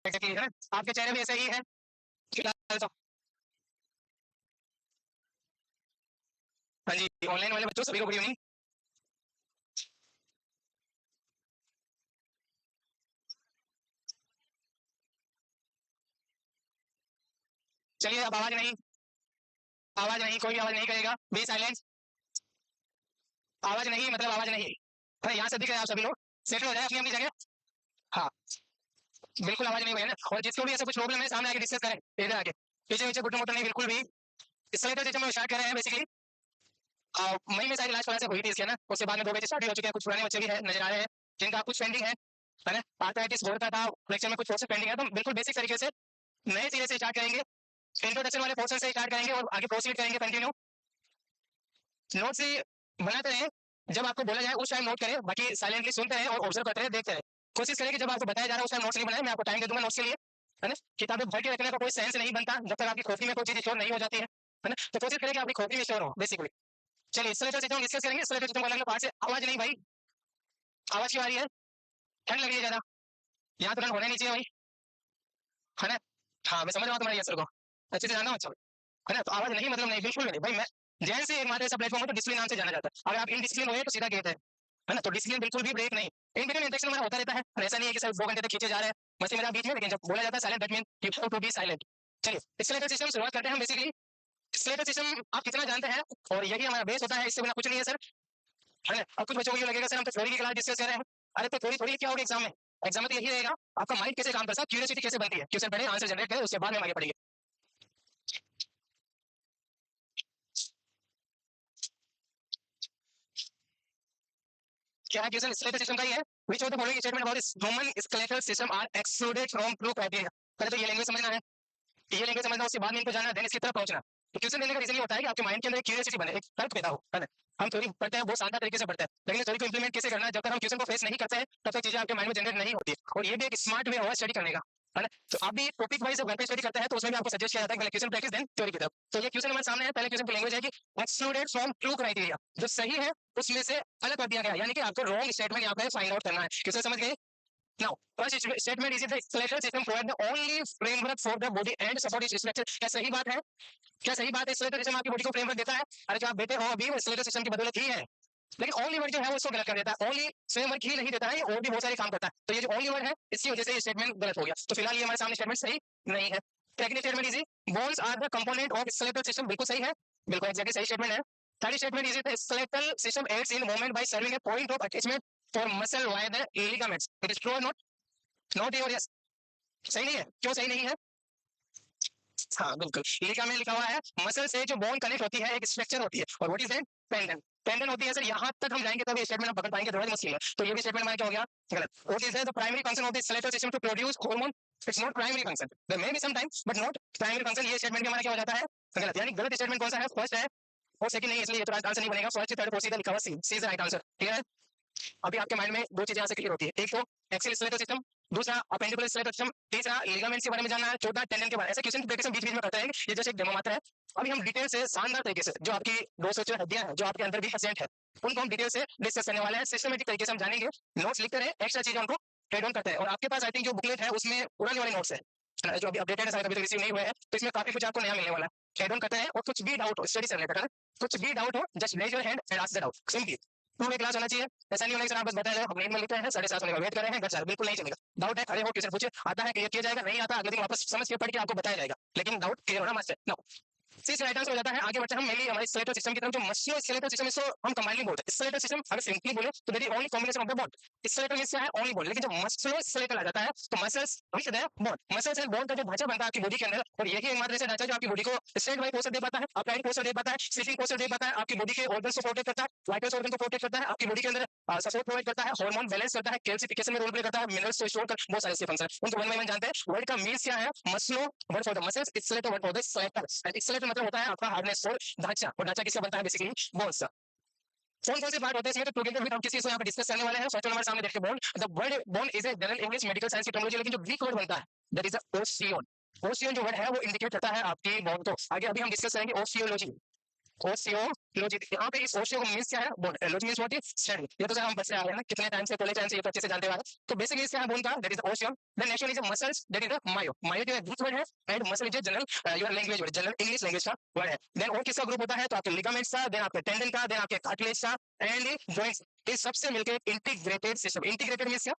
Exactly है ना, आपके चेहरे भी ऐसे ही है फिलहाल तो। हाँ जी, ऑनलाइन वाले बच्चों सभी को गुड इवनिंग। चलिए अब आवाज नहीं, आवाज नहीं, कोई आवाज नहीं करेगा, बी साइलेंस। आवाज नहीं मतलब आवाज नहीं। अरे यहाँ से दिख रहे हैं आप सभी लोग, सेटल हो जाए अपनी अपनी जगह। हाँ, बिल्कुल आवाज नहीं हुई है ना। और जिसको भी ऐसा कुछ प्रॉब्लम है सामने आके डिस्कस करें, इधर आके। पीछे पीछे घुटने मुटने नहीं बिल्कुल भी। इसलिए तो जैसे हम स्टार्ट कर रहे हैं बेसिकली। मई में शायद लास्ट क्लास हुई थी इसके ना, उसके बाद में 2 बैच स्टार्ट हो चुके हैं। कुछ पुराने बच्चे भी है नजर आ रहे हैं जिनका कुछ पेंडिंग है ना। आर्थराइटिस बोर्ड का था लेक्चर में, कुछ प्रोसेस पेंडिंग है, तो बिल्कुल बेसिक तरीके से नए सिरे से स्टार्ट करेंगे। इंट्रोडक्शन वाले पोर्शन से स्टार्ट करेंगे और आगे प्रोसीड करेंगे कंटिन्यू। नोट से बनाते रहे, जब आपको बोला जाए उस टाइम नोट करें, बाकी साइलेंटली सुनते रहे और ऑब्जर्व करते रहे, देखते रहे। कोशिश करें कि जब आपको बताया जा रहा है उस टाइम नोट्स नहीं बनाए, मैं आपको टाइम दे दूंगा नोट्स के लिए, है ना। किताबें भर के रखने का कोई सेंस नहीं बनता जब तक आपकी खोपड़ी में कोई चीज स्टोर नहीं हो जाती है ना। तो कोशिश करें कि आपकी खोपड़ी में स्टोर हो बेसिकली। चलिए स्लेटर सिस्टम डिस्कस करेंगे। स्लेटर सिस्टम अलग अलग पार्ट से। आवाज नहीं भाई, आवाज क्यों आ रही है? ठंड लग रही है ज्यादा, यहाँ तो ठंड होना नहीं चाहिए भाई, है ना। हाँ मैं समझ रहा हूँ तुम्हारे असर को, अच्छे से जानना हूँ, अच्छा है ना। तो आवाज नहीं मतलब नहीं, बिल्कुल नहीं भाई। मैं जैन से एकमात्र ऐसा प्लेटफॉर्म है तो डिसिप्लिन नाम से जाना जाता है। अगर आप इनडिसिप्लिन हुए तो सीधा गेट है ना। तो डिसिप्लिन बिल्कुल भी ब्रेक नहीं। इन बिटवीन इंटरेक्शन हमारा होता रहता है, ऐसा नहीं है कि सिर्फ 2 घंटे तक खींचे जा रहे हैं मस्ती मेरा बीच में, लेकिन जब बोला जाता है silent that mean you have to be silent. चलिए स्केलेटल सिस्टम शुरुआत करते हैं हम बेसिकली। स्केलेटल सिस्टम आप कितना जानते हैं, और यही हमारा बेस होता है, इससे बिना कुछ नहीं है सर, है ना। अब कुछ बच्चों को ये लगेगा सर हम तो थ्योरी की क्लास डिस्कस कर रहे हैं। अरे तो थ्योरी थोड़ी क्या होगी एग्जाम में? एग्जाम में तो यही रहेगा आपका माइंड कैसे काम करता है, क्यूरियोसिटी कैसे बनती है। क्वेश्चन पढ़े, आंसर जनरेट करें, उसके बाद में आगे बढ़ेंगे। क्या क्वेश्चन स्केलेटल सिस्टम का ही है? Which of the following statement about this human skeletal system are excluded from true criteria. पहले तो ये लैंग्वेज समझना है, ये लैंग्वेज समझना, उसके बाद में इनको जानना, देन इसकी तरफ पहुंचना। तो क्वेश्चन देने का रीजन ये होता है कि आपके माइंड के अंदर एक क्यूरियोसिटी बने, एक तर्क पैदा हो, है ना। हम थ्योरी पढ़ते हैं बहुत शानदार तरीके से पढ़ते हैं, लेकिन थ्योरी को इंप्लीमेंट कैसे करना है, जब तक हम क्वेश्चन को फेस नहीं करते हैं तब तक चीजें आपके माइंड में जनरेट नहीं होती। और ये भी एक स्मार्ट वे है स्टडी करने का, है ना। तो आप भी टॉपिक वाइज घर पे स्टडी करते हैं तो उसमें भी आपको सजेस्ट किया जाता है पहले क्वेश्चन प्रैक्टिस देन थ्योरी की तरफ। तो ये क्वेश्चन हमारे सामने है, पहले क्वेश्चन की लैंग्वेज है कि एक्सक्लूडेड फ्रॉम ट्रू क्राइटेरिया, जो सही है उसमें से अलग कर दिया गया, यानी कि आपको रॉन्ग स्टेटमेंट यहाँ पे फाइंड आउट करना है। क्वेश्चन समझ गए? Now, first statement is it the skeletal system provide the only framework for the body and support its structure। क्या सही बात है? क्या सही बात है? स्केलेटल सिस्टम आपकी बॉडी को फ्रेमवर्क देता है? अरे जो आप बेटे हो अभी वो स्केलेटल सिस्टम की बदौलत ही है। लेकिन ओनली वर्ड जो है वो उसको गलत कर देता है। ओनली फ्रेमवर्क ही नहीं देता है, और भी बहुत सारे काम करता है। तो ये जो ओनली वर्ड है इसकी वजह से ये स्टेटमेंट गलत हो गया। तो फिलहाल ये हमारे सामने स्टेटमेंट सही नहीं है। Second statement is bones are the component of skeletal system. बिल्कुल सही है, बिल्कुल एग्जैक्टली सही स्टेटमेंट है। Third statement is the skeletal system aids in movement by serving a point of attachment for muscle via the ligaments. It is true और not? Not और yes? सही नहीं है, क्यों सही नहीं है? हाँ बिल्कुल, लिखा में लिखा हुआ है मसल से जो बोन कनेक्ट होती है एक स्ट्रक्चर होती है, और what is that? Tendon. Tendon होती है सर, यहाँ तक हम जाएंगे तब ये स्टेटमेंट आप पकड़ पाएंगे, थोड़ा मुश्किल है। तो ये भी स्टेटमेंट हमारा क्या हो गया? गलत। What is the primary function of the skeletal system to produce hormone? It's not primary function, there may be some times but not primary function. ये स्टेटमेंट भी हमारा क्या हो जाता है? गलत। यानी गलत स्टेटमेंट कौन सा है? फर्स्ट है और सेकंड नहीं, इसलिए ये तो आंसर नहीं बनेगा। फर्स्ट थर्ड फोर्थ सीधा लिखा हुआ सी, सी इज राइट आंसर। ठीक है, अभी आपके माइंड में 2 चीजें यहाँ से क्लियर होती है, एक तो एक्सियल स्केलेटल सिस्टम, दूसरा अपेंडिकुलर स्केलेटल सिस्टम, तीसरा लिगामेंट्स के बारे में जानना है, चौथा टेंडन के बारे में। ऐसे क्वेश्चन प्रैक्टिस हम बीच बीच में करते हैं, ये जैसे एक डेमो मात्र है। अभी हम डिटेल से शानदार तरीके से जो आपकी 204 हड्डियां हैं, जो आपके अंदर भी प्रेजेंट है, उनको हम डिटेल से डिस्कस करने वाले हैं। सिस्टमेटिक तरीके से हम जानेंगे, नोट्स लिखते रहे, एक्स्ट्रा चीजें उनको एड ऑन करते हैं। और आपके पास आई थिंक जो बुकलेट है उसमें पुराने वाले नोट्स है जो अभी अपडेटेड है, शायद अभी तक रिसीव नहीं हुए हैं, तो इसमें काफी कुछ आपको नया मिलने वाला है। एड ऑन करते हैं, और कुछ भी डाउट हो स्टडी से रिलेटेड है, कुछ भी डाउट हो just raise your hand and ask the doubt simply. Two way class होना चाहिए, ऐसा नहीं होना सर आप बस बता रहे हो हम नींद में लिखते हैं 7:30 होने का वेट कर रहे हैं, सर बिल्कुल नहीं चलेगा। डाउट है खड़े हो क्वेश्चन पूछे, आता है क्लियर किया जाएगा, नहीं आता अगले दिन वापस समझ के पढ़ के आपको बताया जाएगा, लेकिन डाउट क्लियर होना मस्ट है। नो सी राइट आंसर हो जाता है। आगे बढ़ते हैं हम मेनली हमारे स्केलेटल सिस्टम की तरफ, जो मस्कुलर स्केलेटल सिस्टम, इसको हम कंबाइनली बोलते हैं स्केलेटल सिस्टम। अगर सिंपली बोले तो there is only combination of the bone. Skeletal means क्या है? Only bone. लेकिन जब मस्कुलर स्केलेटल आ जाता है तो muscles with the bone, muscles and bone का जो ढांचा बनता है आपकी बॉडी के अंदर, और यही एकमात्र ऐसा ढांचा जो आपकी बॉडी को स्ट्रेट वाइज पोस्चर दे पाता है, अपराइट पोस्चर दे पाता है, सिटिंग पोस्चर दे पाता है, आपकी बॉडी के ऑर्गन्स को प्रोटेक्ट करता है, वाइटल ऑर्गन को प्रोटेक्ट करता है, आपकी बॉडी के अंदर सपोर्ट प्रोवाइड करता है, हार्मोन बैलेंस करता है, कैल्सिफिकेशन में रोल प्ले करता है, मिनरल्स को स्टोर कर, बहुत सारे फंक्शन है, उनको वन बाय वन जानते हैं। वर्ड का मीन्स क्या है? मसलो word for the muscles, skeletal word for the skeletal, and skeletal मतलब होता है आपका हार्डनेस और ढांचा, और ढांचा किसका बनता है? बेसिकली बोन्स का। कौन कौन से पार्ट होते हैं इसमें? तो टुगेदर विद हम किसी को यहाँ पे डिस्कस करने वाले हैं। फर्स्ट हमारे सामने देखिए bone. The word bone is a general English medical science की टर्मिनोलॉजी, लेकिन जो ग्रीक वर्ड बनता है दैट इज द ओस्टियन। ओस्टियन जो वर्ड है वो इंडिकेट करता है आपकी बोन को। आगे अभी हम डिस्कस करेंगे ओस्टियोलॉजी। ओशियोलॉजी। यहाँ पे इस ओशियो को मींस क्या है? Bone. Logy means what is study. ये तो सर हम बच्चे आ रहे हैं ना कितने टाइम से, कॉलेज टाइम से ये तो अच्छे से जानते आ रहे हैं। तो बेसिकली क्या है बोन का? That is osteo. Then next one is muscles, that is myo. Myo जो है रूट वर्ड है, and muscle is general your language word, general English language का वर्ड है। देन और किसका ग्रुप होता है? तो आपके लिगामेंट्स का, देन आपके टेंडन का, देन आपके कार्टिलेज का, एंड जॉइंट्स। ये सबसे मिलकर इंटीग्रेटेड सिस्टम। इंटीग्रेटेड मींस क्या?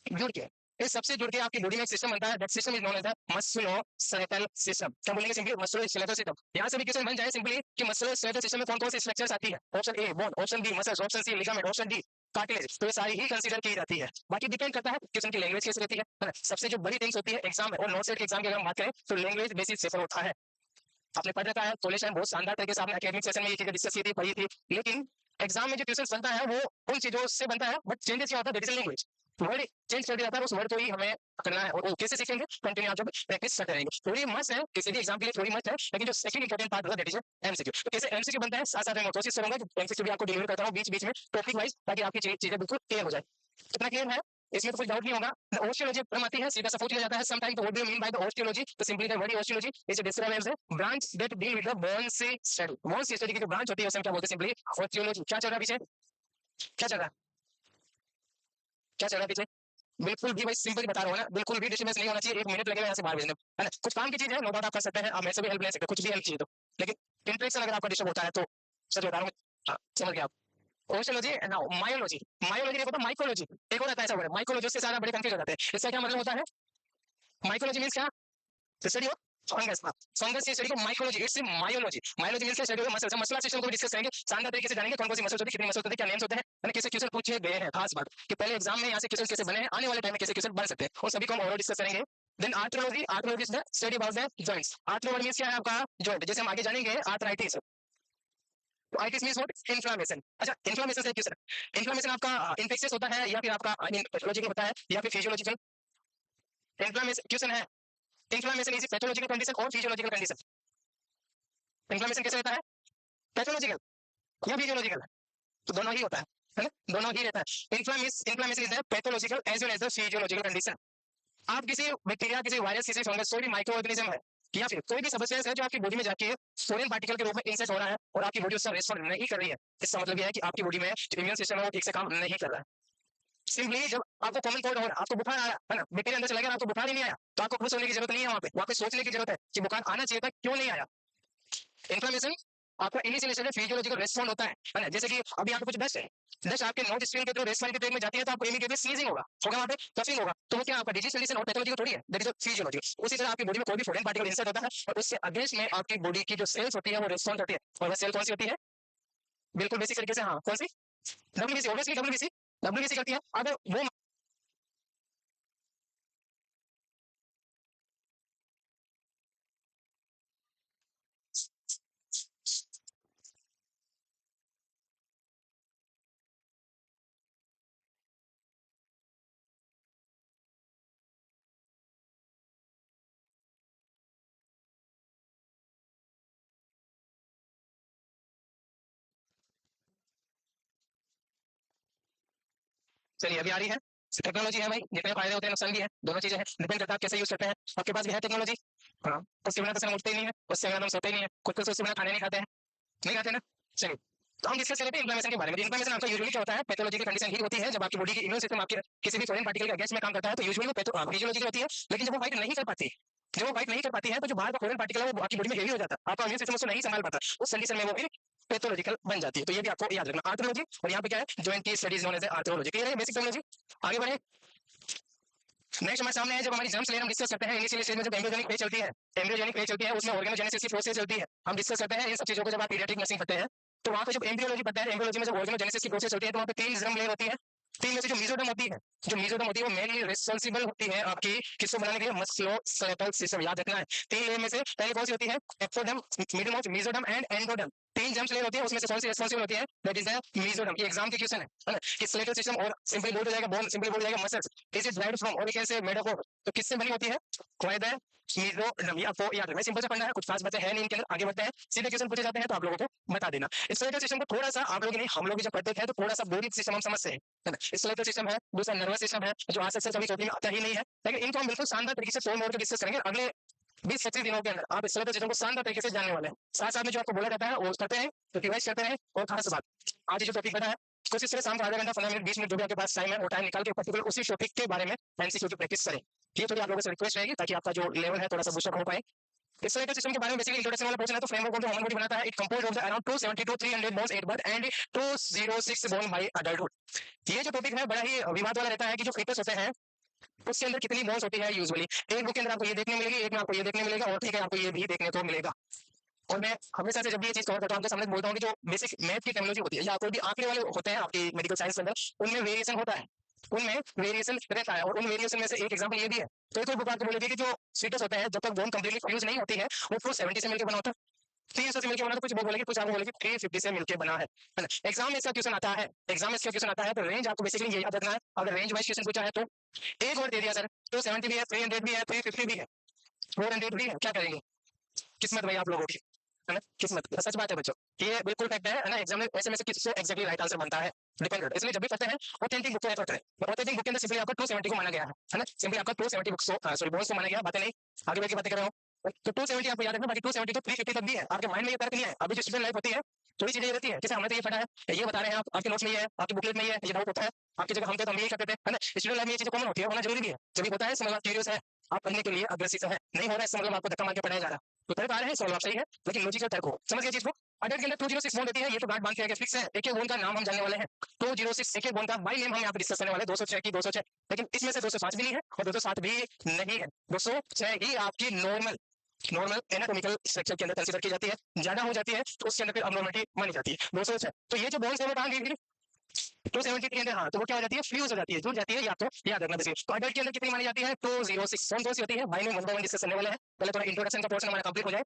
जुड़ के। इस सबसे जुड़ के आपकी बॉडी में एक सिस्टम बनता है, that system is known as the musculoskeletal system. क्या बोलेंगे सिंपली? Musculoskeletal system. यहां से भी क्वेश्चन बन जाए सिंपली कि मस्कुलोस्केलेटल सिस्टम में कौन कौन सी स्ट्रक्चर्स आती है? Option A bone, option B muscles, option C ligament, option D cartilage. तो ये सारी ही कंसीडर की जाती है। बाकी डिपेंड करता है क्वेश्चन की लैंग्वेज कैसी रहती है। सबसे जो बड़ी थिंग्स होती है एग्जाम में और नॉट सेट के एग्जाम की अगर हम बात करें तो लैंग्वेज बेसिस पेपर होता है। आपने पढ़ रखा है, कॉलेज टाइम बहुत शानदार तरीके से आपने एकेडमिक सेशन में ये चीजें डिस्कस की थी, पढ़ी थी, लेकिन एग्जाम में जो क्वेश्चन बनता है वो उन चीजों से बनता है, बट चेंजेस क्या होता है? That is language. Word change कर दिया जाता है, उस वर्ड को ही हमें करना है, और वो कैसे सीखेंगे? कंटिन्यू आप जब प्रैक्टिस करते रहेंगे। थोड़ी मस्त है किसी भी एग्जाम के लिए, थोड़ी मस्त है, लेकिन जो सेकंड इंपॉर्टेंट पार्ट होता है दैट इज एमसीक्यू। तो कैसे एमसीक्यू बनता है साथ साथ मैं कोशिश करूंगा कि एमसीक्यू भी आपको डिलीवर करता हूं बीच बीच में टॉपिक वाइज, ताकि आपकी चीजें बिल्कुल क्लियर हो जाए। कितना क्लियर है? इसमें तो कुछ डाउट नहीं होगा। ओस्टियोलॉजी प्रॉब्लम आती है, सीधा सा पूछ लिया जाता है समटाइम, तो what do you mean by the osteology? तो simply the word osteology is describe as a branch that deal with the bones study. Bones study की जो ब्रांच होती है उसे हम क्या बोलते हैं? Simply osteology. क्या चल रहा है पीछे? क्या चल रहा है? क्या चल रहा है पीछे? बिल्कुल भी भाई सिंपल बता रहा हूँ ना, बिल्कुल भी डिस्टर्बेंस नहीं होना चाहिए। 1 मिनट लगेगा यहाँ से बाहर भेजने में, है ना? कुछ काम की चीज है, नो डाउट आप कर सकते हैं, आप मेरे से भी हेल्प ले सकते हैं, कुछ भी हेल्प चाहिए तो, लेकिन इंटरेक्शन अगर आपका डिस्टर्ब होता है तो सच बता रहा हूँ। हाँ, समझ गया आप। ओशियोलॉजी नाउ मायोलॉजी। मायोलॉजी नहीं पता, माइकोलॉजी एक और आता है ऐसा वर्ड, माइकोलॉजी से सारा बड़े कंफ्यूज हो जाते हैं। इसका क्या मतलब होता है? माइकोलॉजी मींस क्या? Study of fungus. फंगस की स्टडी को mycology, it's myology. Myology means study of muscles. हम मसलर सिस्टम को भी डिस्कस करेंगे, शानदार तरीके से जानेंगे कौन कौन सी मसल्स होती है, कितनी मसल्स होती है, क्या नेम्स होते हैं, मैंने कैसे क्वेश्चन पूछे गए हैं। खास बात कि पहले एग्जाम में यहाँ से क्वेश्चन कैसे बने हैं, आने वाले टाइम में कैसे क्वेश्चन बन सकते हैं, और सभी को हम और डिस्कस करेंगे। Then arthrology. Arthrology is the study about the joints. Arthro means क्या है आपका? जॉइंट। जैसे हम आगे जानेंगे आर्थराइटिस, तो आइटिस मींस व्हाट? इन्फ्लेमेशन। अच्छा, इन्फ्लेमेशन से क्वेश्चन, इन्फ्लेमेशन आपका इन्फेक्शियस होता है या फिर आपका आई मीन पैथोलॉजिकल होता है या फिर फिजियोलॉजिकल? इन्फ्लेमेशन क्वेश्चन है, इन्फ्लेमेशन इज पैथोलॉजिकल कंडीशन और फिजियोलॉजिकल कंडीशन? इन्फ्लेमेशन कैसे रहता है? पैथोलॉजिकल या फिजियोलॉजिकल? तो दोनों ही होता है ना? दोनों ही रहता है। Inflammation is the pathological as well as the physiological condition. आप किसी बैक्टीरिया, किसी वायरस, किसी फंगस, कोई भी माइक्रो ऑर्गेनिज्म है या फिर कोई भी सब्सटेंस है जो आपकी बॉडी में जाके फॉरेन पार्टिकल के रूप में इंसर्ट हो रहा है और आपकी बॉडी उसका रेस्पॉन्ड नहीं कर रही है, इसका मतलब यह है कि आपकी बॉडी में जो इम्यून सिस्टम है वो ठीक से काम नहीं कर रहा है। सिंपली जब आपको कॉमन कोल्ड हो रहा है, आपको बुखार आया है ना, बैक्टीरिया अंदर चला गया, आपको बुखार ही नहीं आया, तो आपको खुश होने की जरूरत नहीं है, वहां पे सोचने की जरूरत है कि बुखार आना चाहिए था, क्यों नहीं आया। इन्फ्लेमेशन आपका इनिशियल स्टेज फिजियोलॉजिकल रेस्पॉन्ड होता है ना? जैसे कि अभी यहाँ पे कुछ डस्ट है, डस्ट आपके नोज स्क्रीन के थ्रू रेस्पॉन्ड के ट्रैक में जाती है, तो आपको इमीडिएटली स्नीजिंग होगा वहां पे, कफिंग होगा, तो वो क्या आपका डिजीज कंडीशन और पैथोलॉजी थोड़ी है, दैट इज फिजियोलॉजी। उसी तरह आपकी बॉडी में कोई भी फॉरेन पार्टिकल इंसर्ट होता है और उससे अगेंस्ट में आपकी बॉडी की जो सेल्स होती है वो रेस्पॉन्ड करती है, और वह सेल कौन सी होती है? बिल्कुल बेसिक तरीके से, हाँ कौन सी? डब्ल्यूबीसी। ऑब्वियसली डब्ल्यूबीसी, डब्ल्यूबीसी करती है। अब वो चलिए अभी आ रही है। टेक्नोलॉजी है भाई, जितने फायदे होते हैं नुकसान भी है, दोनों चीजें हैं, डिपेंड करता है आप कैसे यूज करते हैं। आपके पास भी है टेक्नोलॉजी, हाँ, उसके बिना तो हम उठते ही नहीं है, उससे बिना हम सोते ही नहीं है, कुछ कुछ उससे बिना खाने नहीं खाते हैं, नहीं खाते ना। चलिए, तो हम डिस्कस करें इन्फ्लेमेशन के बारे में। इन्फ्लेमेशन आपका यूजुअली क्या होता है? पैथोलॉजिकल कंडीशन ही होती है जब आपकी बॉडी की इम्यून सिस्टम आपके किसी भी फॉरेन पार्टिकल के अगेंस्ट में काम करता है, तो यूजुअली वो फिजियोलॉजिकल होती है। लेकिन जब वो फाइट नहीं कर पाती, जब वो फाइट नहीं कर पाती है, तो जो बाहर का फॉरेन पार्टिकल है वो आपकी बॉडी में हेवी हो जाता है, आपका इम्यून सिस्टम उसको नहीं संभाल पाता, उस कंडीशन में वो फिर पैथोलॉजिकल बन जाती है। तो ये भी आपको याद रखना, आर्थ्रोलॉजी। और यहाँ पे क्या है? जॉइंट की studies known as arthrology. Clear है बेसिक टेक्नोलॉजी? आगे बढ़े। नेक्स्ट हमारे सामने है, जब हमारी जर्म्स लेयर हम डिस्कस करते हैं इनिशियल स्टेज में, जब एम्ब्रियोजेनिक फेज चलती है, एम्ब्रियोजेनिक फेज चलती है, उसमें ऑर्गेनोजेनेसिस की प्रोसेस चलती है, हम डिस्कस करते हैं इन सब चीजों को जब आप पीडियाट्रिक नर्सिंग पढ़ते हैं। तो वहां पे जब एम्ब्रियोलॉजी पढ़ते हैं, एम्ब्रियोलॉजी में जब ऑर्गेनोजेनेसिस की प्रोसेस चलती है, तो वहां पे 3 जर्म लेयर होती है। 3 में से जो मेसोडर्म होती है, जो मेसोडर्म होती है वो मेनली रिस्पांसिबल होती है आपकी किसको बनाने के लिए? Musculoskeletal system. याद रखना है 3 लेयर में से पहले कौन सी होती है? Ectoderm, middle most mesoderm and endoderm. 3 germs layer होती है, उसमें से कौन सी रिस्पांसिबल होती है? That is the mesoderm. ये एग्जाम के क्वेश्चन है ना? कि स्केलेटल सिस्टम और सिंपली बोल जाएगा बोन, सिंपली बोल जाएगा muscles, is it derived from और कैसे मेड अप, तो किससे बनी होती है? Why the mesoderm. ये आपको याद रखना है, सिंपल से पढ़ना है, कुछ खास बातें है नहीं इनके अंदर। आगे बढ़ते हैं, सीधे क्वेश्चन पूछे जाते हैं तो आप लोगों को बता देना। स्केलेटल सिस्टम को थोड़ा सा आप लोग नहीं, हम लोग जब पढ़ते थे तो थोड़ा सा बोरिंग सिस्टम हम समझते हैं, है ना? स्केलेटल सिस्टम है, दूसरा नर्वस सिस्टम है, जो आज तक कभी कभी आता ही नहीं है, लेकिन इनको हम बिल्कुल शानदार तरीके से तोड़ मोड़ के डिस्कस करेंगे अगले 20-25 दिनों के अंदर आप इस तरह चीजों को शानदार तरीके से जानने वाले हैं। साथ साथ में जो आपको बोला जाता है वो करते हैं, तो रिवाइज करते हैं। और खास बात आज जो टॉपिक बैठा है कोशिश करें शाम को आधा घंटा 15 मिनट 20 मिनट जो भी आपके पास टाइम है वो टाइम निकाल के पर्टिकुलर उसी टॉपिक के बारे में एमसीक्यू की प्रैक्टिस करें। ये थोड़ी आप लोगों से रिक्वेस्ट रहेगी ताकि आपका जो लेवल है थोड़ा सा बूस्टअप हो पाए। एक्सेलेरेटर सिस्टम के बारे में बेसिकली इंट्रोडक्शन वाला पूछना है तो फ्रेमवर्क जो ह्यूमन बॉडी बनाता है it composed of the around 270 to 300 bones at birth and 206 bone by adulthood. ये जो टॉपिक है बड़ा ही विवाद वाला रहता है कि जो फीटस होते हैं उसके अंदर कितनी बोन्स होती है यूजुअली। एक बुक के अंदर आपको ये देखने मिलेगी, एक में आपको ये देखने मिलेगा और ठीक है आपको ये भी देखने को मिलेगा। और मैं हमेशा से जब भी ये चीज कवर करता हूँ आपके सामने बोलता हूँ कि जो बेसिक मैथ की टेक्नोलॉजी होती है या कोई भी आंकड़े वाले होते हैं आपकी मेडिकल साइंस के अंदर उनमें वेरिएशन होता है, उनमें वेरिएशन रहता है। और उन वेरिएशन में से एक एग्जांपल ये भी है। तो कोई बुक आपको बोलेगी कि जो फीटस होता है जब तक बोन कंप्लीटली फ्यूज नहीं होती है वो 470 से मिलकर बना होता है, 300 से मिलकर बना। तो कुछ बोलेगी कुछ आपको बोलेगी 350 से मिलकर बना है ना। एग्जाम में इसका क्वेश्चन आता है, एग्जाम में इसका क्वेश्चन आता है तो रेंज आपको बेसिकली ये याद रखना है। अगर रेंज वाइज क्वेश्चन पूछा है तो एक और दे दिया सर 270 भी है, 300 भी है, 350 भी है, 400 भी है, क्या करेंगे? किस्मत भाई आप लोगों की, है ना, किस्मत। सच बात है बच्चों, ये बिल्कुल फैक्ट है ना। एग्जाम में ऐसे में से किससे एग्जैक्टली राइट आंसर बनता है डिपेंड करता है। इसलिए जब भी करते हैं ऑथेंटिक बुक को रेफर करें। ऑथेंटिक बुक के अंदर सिंपली आपका 270 को माना गया है ना, सिंपली आपका 270 बुक्स सॉरी बोन्स को माना गया। बातें नहीं आगे बढ़ के बातें कर रहा हूँ। तो 270 आपको याद रखना, बाकी 270 तो 350 तक भी है। आपके माइंड में ये तर्क नहीं है। अभी जो स्टूडेंट लाइफ होती है थोड़ी चीजें रहती है, जैसे हमें तो ये पता है, ये बता रहे हैं आप, आपके नोट्स में ये है, आपकी बुकलेट में ये है, ये डाउट होता है आपकी जगह हम थे तो हम यही करते थे, है ना। स्टूडेंट लाइफ में ये चीजें कॉमन होती है, होना जरूरी भी है। जब भी होता है समझ क्यूरियस है, आप पढ़ने के लिए अग्रसित है, नहीं हो रहा है इसका मतलब आपको धक्का मार के पढ़ाया जा रहा है। तो तर्क आ रहे हैं, समझ सही है, लेकिन लॉजिकल तर्क हो, समझ गए चीज को। अडल्ट के अंदर 206 बोन देती है, ये तो गांठ बांध के फिक्स है। एक एक बोन का नाम हम जानने वाले हैं, 206 एक एक बोन का बाई नेम हम यहाँ पे डिस्कस करने वाले 206 की 206। लेकिन इसमें से 205 भी नहीं है और 207 भी नहीं है, 206 ही आपकी नॉर्मल नॉर्मल एनाटॉमिकल स्ट्रक्चर के अंदर कंसीडर की जाती है। ज्यादा हो जाती है तो उसके अंदर फिर अबनॉर्मलिटी मानी जाती है। 206 तो ये जो बोन्स है वो कहाँ गई 270 के अंदर, हाँ तो वो क्या हो जाती है, फ्यूज हो जाती है, जुड़ जाती है। या तो याद रखना बेसिकली तो अडल्ट के अंदर कितनी मानी जाती है 206 कौन कौन सी होती है भाई में वन बाय वन डिस्कस करने वाले हैं। पहले थोड़ा इंट्रोडक्शन का पोर्शन हमारा कंप्लीट हो जाए।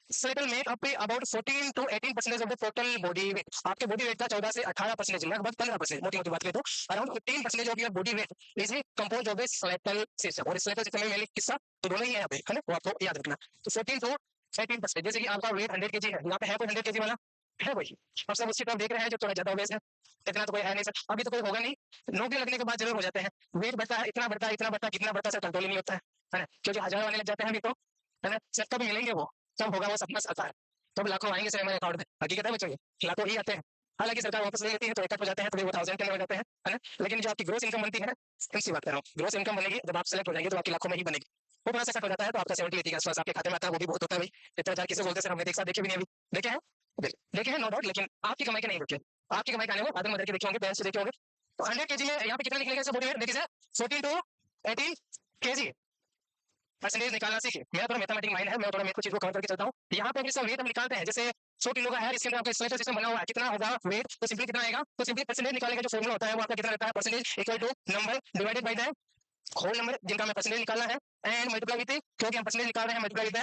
Skeletal make up about 14 to 18% of the total body weight. आपके बॉडी वेट का 14 से 18% लगभग 15%, मोटी मोटी बात करें तो around 15% of your body weight is composed of the skeletal system. और स्केलेटल सिस्टम में मेनली किसका, तो दोनों ही है यहाँ पे, है ना, वो आपको याद रखना। तो 14 to 18%, जैसे कि आपका वेट 100 kg है, यहाँ पे है कोई 100 kg वाला है कोई? अब सब उसकी तरफ देख रहे हैं जो थोड़ा ज्यादा ओबेस है, इतना तो कोई है नहीं सर, अभी तो कोई होगा नहीं। नौकरी लगने के बाद जरूर हो जाते हैं, वेट बढ़ता है, इतना बढ़ता है, इतना बढ़ता है, कितना बढ़ता है सर कंट्रोल ही नहीं होता है ना, क्योंकि हजार आने लग जाते हैं अभी तो, है ना। सर कब मिलेंगे वो, कब होगा वो सपना आता है, तब लाखों आएंगे सर हमारे अकाउंट में। हकीकत है बच्चों, ये लाखों ही आते हैं। हालांकि सरकार वापस ले लेती है तो एक हो जाते हैं, तो वो 1000 के अंदर हो जाते हैं, है ना। लेकिन जो आपकी ग्रोस इनकम बनती है ना, इनसी बात कर रहा हूँ, ग्रोस इनकम बनेगी जब आप सेलेक्ट हो जाएंगे तो आपकी लाखों में ही बनेगी। वो थोड़ा सा कट हो जाता है तो आपका 70-80 के आसपास आपके खाते में आता है, वो भी बहुत होता है भाई। इतना हजार किसे बोलते हैं सर, हमने एक साथ देखे भी नहीं अभी, देखे हैं देखे हैं नो डाउट, लेकिन आपकी कमाई के नहीं देखे, आपकी कमाई खाने में फादर मदर के देखे होंगे, पेरेंट्स से देखे होंगे। तो 100 kg में यहाँ पे कितना निकलेगा सर बॉडी वेट, देखिए सर 14 to 18 kg परसेंटेज निकालना सीखिए। मेरा थोड़ा मैथमेटिक माइंड है, मैं थोड़ा मेरे को चीज को कवर करके चलता हूँ। यहाँ पे अगर इसका वेट हम निकालते हैं, जैसे 100 किलो का है, इसके अंदर आपका स्केलेटल सिस्टम बना हुआ है, कितना होगा वेट, तो सिंपली कितना आएगा, तो सिंपली परसेंटेज निकालने का जो फॉर्मूला होता है वो आपका कितना रहता है, percentage equal to number divided by the whole number जिनका हमें परसेंटेज निकालना है एंड मल्टीप्लाई विद, क्योंकि हम परसेंटेज निकाल रहे हैं, मल्टीप्लाई विद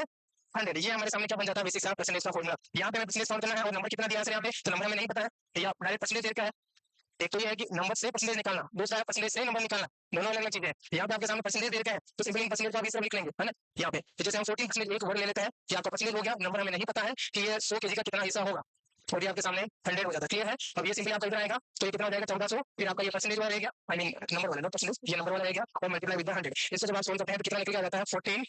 100। ये हमारे सामने क्या बन जाता है बेसिक सा परसेंटेज का फॉर्मूला। यहाँ पे हमें परसेंटेज फाउंड करना है और नंबर कितना दिया है यहाँ पे, तो नंबर हमें नहीं पता है, या डायरेक्ट परसेंटेज दे रखा है। एक तो ये है कि नंबर से परसेंटेज निकालना, दूसरा है परसेंटेज से नंबर निकालना, दोनों अलग अलग चीजें हैं। यहाँ पे आपके सामने परसेंटेज दे रखा है तो सिंपली परसेंटेज को आप इस तरह लिख लेंगे, है ना। यहाँ पे तो जैसे हम 14% एक वर्ड ले लेते हैं कि आपका परसेंटेज हो गया, नंबर हमें नहीं पता है कि ये 100 kg का कितना हिस्सा होगा, और ये आपके सामने 100 हो जाता है, क्लियर है। अब ये सिंपली आपका इधर आएगा तो ये कितना हो जाएगा 1400, फिर आपका ये परसेंटेज वाला रहेगा, आई मीन नंबर वाला, परसेंटेज ये नंबर वाला रहेगा और मल्टीप्लाई विद 100। इससे जब आप सोल्व करते हैं तो कितना निकल के आ जाता है 14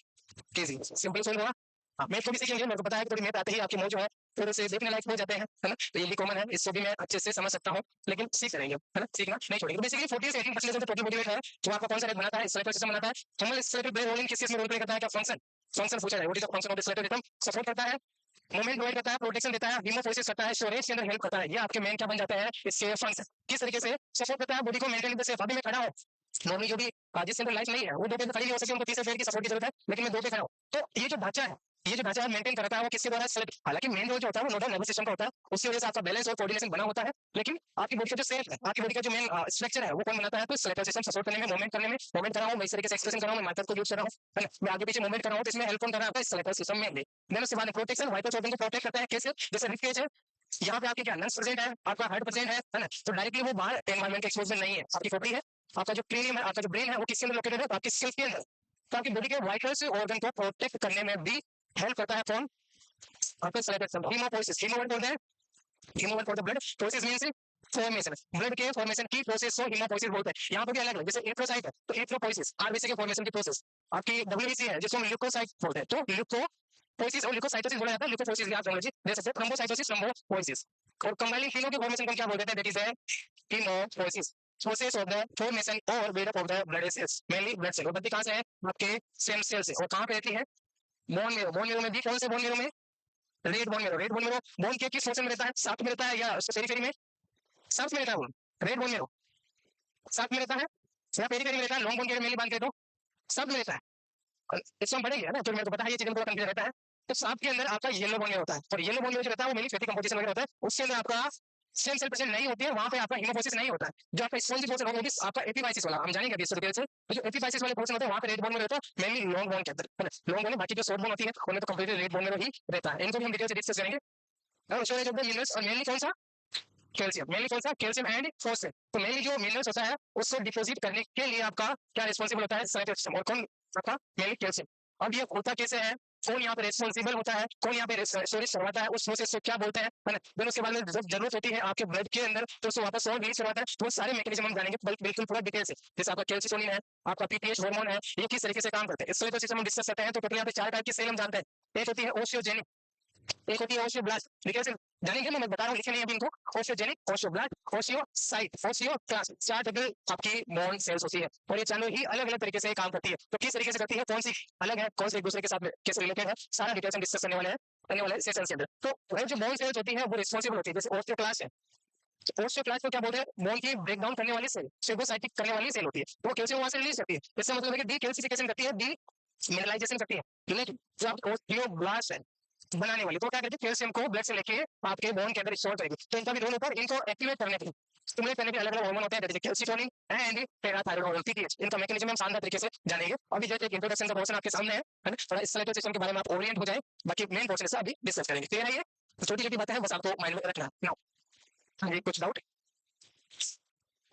kg, सिंपल सोल्व होगा। हाँ मैथ को भी सीखेंगे, मेरे को पता है कि थोड़ी मैथ आते ही आपकी मौज जो है थोड़े से देखने लायक हो जाते हैं, है ना। तो ये भी कॉमन है, इससे भी मैं अच्छे से समझ सकता हूँ, लेकिन सीख करेंगे, है ना, सीखना नहीं छोड़ेंगे। तो बेसिकली 14 से 18% of the total body weight है जो आपका कौन सा रेट बनाता है, स्केलेटल सिस्टम बनाता है। थर्मल स्केलेटल ब्रेन रोलिंग किस चीज में रोल प्ले करता है, क्या फंक्शन, फंक्शन पूछा जाए, what is the function of the skeletal system, support करता है, मूवमेंट प्रोवाइड करता है, प्रोटेक्शन देता है, हीमोपोइसिस करता है, स्टोरेज के अंदर हेल्प करता है। ये आपके मेन क्या बन जाते हैं इसके फंक्शन, किस तरीके से सपोर्ट करता है बॉडी को मेंटेन करने से। अभी मैं खड़ा हूँ, नॉर्मली जो भी जिसके अंदर लाइफ नहीं है वो दो पे खड़ी नहीं हो सकती, उनको तीसरे पेड़ की सपोर्ट की जरूरत है, लेकिन मैं दो पे खड़ा हूँ। तो ये जो ढांचा है, ये जो ढांचा मेंटेन करता है वो किसके द्वारा, हालांकि मेन रोल जो होता है वो नोडल नर्वस सिस्टम का होता है, उसकी वजह से आपका बैलेंस और कोऑर्डिनेशन बना होता है। लेकिन आपकी बॉडी का जो सेल है, आपकी बॉडी का जो मेन स्ट्रक्चर है वो कौन बनाता है, तो स्केलेटल सिस्टम सपोर्ट करने में, मूवमेंट करने में, मूवमेंट कर रहा हूँ मैं इस तरीके से एक्सप्रेशन कर रहा हूँ, मैं माइथर को यूज कर रहा हूँ, है ना, मैं आगे पीछे मूवमेंट कर रहा हूँ, तो इसमें हेल्प कौन कर रहा है, स्केलेटल सिस्टम में। देन उसके बाद प्रोटेक्शन, वाइटल ऑर्गन को प्रोटेक्ट करता है, कैसे, जैसे रिब केज है, यहाँ पे आपके क्या लंग्स प्रेजेंट है, आपका हार्ट प्रेजेंट है ना, तो डायरेक्टली वो बाहर एनवायरमेंट के एक्सपोजर नहीं है। आपकी खोपड़ी है, आपका जो क्रेनियम है, आपका जो ब्रेन है वो किसके अंदर लोकेटेड है, आपकी स्किल के अंदर। तो आपकी बॉडी के वाइटल्स ऑर्गन को प्रोटेक्ट करने में भी हेल्प करता है कौन, आपका स्केलेटल सिस्टम। हीमोपोइसिस, हीमोवेंट बोलते हैं, हीमोवेंट for the blood, poiesis means formation, blood के फॉर्मेशन की प्रोसेस को हीमोपोइसिस बोलते हैं। यहाँ पर भी अलग अलग, जैसे एरिथ्रोसाइट है तो एरिथ्रोपोइसिस, आरबीसी के फॉर्मेशन की प्रोसेस। आपकी डब्ल्यूबीसी है जिसको हम ल्यूकोसाइट बोलते हैं, तो ल्यूकोपोइसिस और ल्यूकोसाइटोसिस बोला जाता है। ल्यूकोपोइसिस की आप टर्मिनोलॉजी दे सकते हैं, थ्रोम्बोसाइटोसिस, थ्रोम्बोपोइसिस। और कंबाइनिंग तीनों के फॉर्मेशन को हम क्या बोलते हैं, that is haemopoiesis, process of the formation और buildup of the blood cells, mainly blood cell. और बनती कहां से है, आपके स्टेम सेल से। और कहां पे रहती है, बोन मेरो। बोन मेरो में भी कौन से बोन मेरो में, red bone marrow. Red bone marrow bone के किस पोर्शन में रहता है, साथ में रहता है या पेरीफेरी में, साथ में रहता है बोन, रेड बोन मेरो साथ में रहता है या पेरीफेरी में रहता है, लॉन्ग बोन के मेनली बात करें तो साथ में रहता है। और इससे हम पढ़ेंगे ना, तो मेरे को पता है ये चीजें थोड़ा कंफ्यूजन रहता है। तो सांप के अंदर आपका येलो बोन मेरो होता है, और येलो बोन मेरो जो रहता है वो मेनली फैटी कंपोजिशन वगैरह होता है, उसके अंदर आपका स्टेम सेल प्रेजेंट नहीं होती है, वहां पे आपका हीमोपोइसिस नहीं होता है। जो आपका स्पॉन्जी पोर्शन होगा वो भी आपका एपिफाइसिस वाला, हम जानेंगे अभी इस डिटेल से। तो जो एपिफाइसिस वाले पोर्शन होते हैं वहां पे रेड बोन में रहता है, मेनली लॉन्ग बोन के अंदर है ना। लॉन्ग बोन, बाकी जो शॉर्ट बोन होती है उनमें तो कंप्लीटली रेड बोन में ही रहता है। इनको भी हम डिटेल से डिस्कस करेंगे। और स्टोरेज ऑफ द मिनरल्स, और मेनली कौन सा, कैल्शियम, मेनली कौन सा, कैल्शियम एंड फॉस्फेट। तो मेनली जो मिनरल्स होता है उसको डिपोजिट करने के लिए आपका क्या रिस्पॉन्सिबल होता है, साइटो सिस्टम। और कौन आपका, मेनली कैल्शियम। अब ये होता कैसे है, कौन यहाँ पे रेस्पॉन्सिबल होता है, कौन यहाँ पे स्टोरेज करवाता है, उस प्रोसेस को क्या बोलते हैं, है ना। देन उसके बाद में जब जरूरत होती है आपके ब्लड के अंदर तो उसको वापस और रिलीज करवाता है। तो वो सारे मैकेनिज्म हम जानेंगे बिल्कुल पूरा डिटेल से। जैसे आपका कैल्शिटोनिन है, आपका पीटीएच हार्मोन है, ये किस तरीके से काम करते हैं, इसलिए तो सिस्टम हम डिस्कस करते हैं। तो टोटल यहाँ पे 4 टाइप की सेल हम जानते हैं। एक होती है ओशियोजेनिक, एक होती है ओशियोब्लास्ट, डिटेल से जानेंगे, मैं बता रहा हूँ, लिखे नहीं अभी इनको। ओशियोजेनिक, ओशियोब्लास्ट, ओशियोसाइट, ओशियोक्लास्ट, 4 टोटल आपकी बोन सेल्स होती है। और ये चारों ही अलग अलग तरीके से काम करती है। तो किस तरीके से करती है, कौन सी अलग है, कौन से एक दूसरे के साथ कैसे रिलेटेड है, सारा डिटेल्स हम डिस्कस करने वाले सेशंस के अंदर। तो जो बोन सेल्स होती है वो रिस्पॉन्सिबल होती है, जैसे ओस्टियोक्लास्ट है, ओस्टियोक्लास्ट को क्या बोलते हैं, बोन की ब्रेक डाउन करने वाली सेल, फेगोसाइटिक करने वाली सेल होती है। तो वो कैल्शियम वहां से रिलीज करती है, इसका मतलब है कि डीकैल्सिफिकेशन करती है, डी मिनरलाइजेशन करती है। लेकिन जो आपकी ओस्टियोब्लास्ट है बनाने वाली, तो क्या करती है, कैल्शियम को ब्लड से लेके आपके बोन के अंदर स्टोर करेगी। तो इनका भी रोल होता है, इनको एक्टिवेट करने के लिए, स्टिमुलेट करने के अलग अलग हार्मोन होते हैं, जैसे कैल्शिटोनिन एंड पैराथायरॉइड हार्मोन, पीटीएच। इनका मैकेनिज्म हम शानदार तरीके से जानेंगे। अभी जस्ट एक इंट्रोडक्शन का पोर्शन आपके सामने है ना, थोड़ा इस स्केलेटल सिस्टम के बारे में आप ओरिएंट हो जाए, बाकी मेन पोर्शन से अभी डिस्कस करेंगे। क्लियर है ये, तो छोटी छोटी बातें हैं, बस आपको माइंड में रखना। नाउ हाँ जी, कुछ डाउट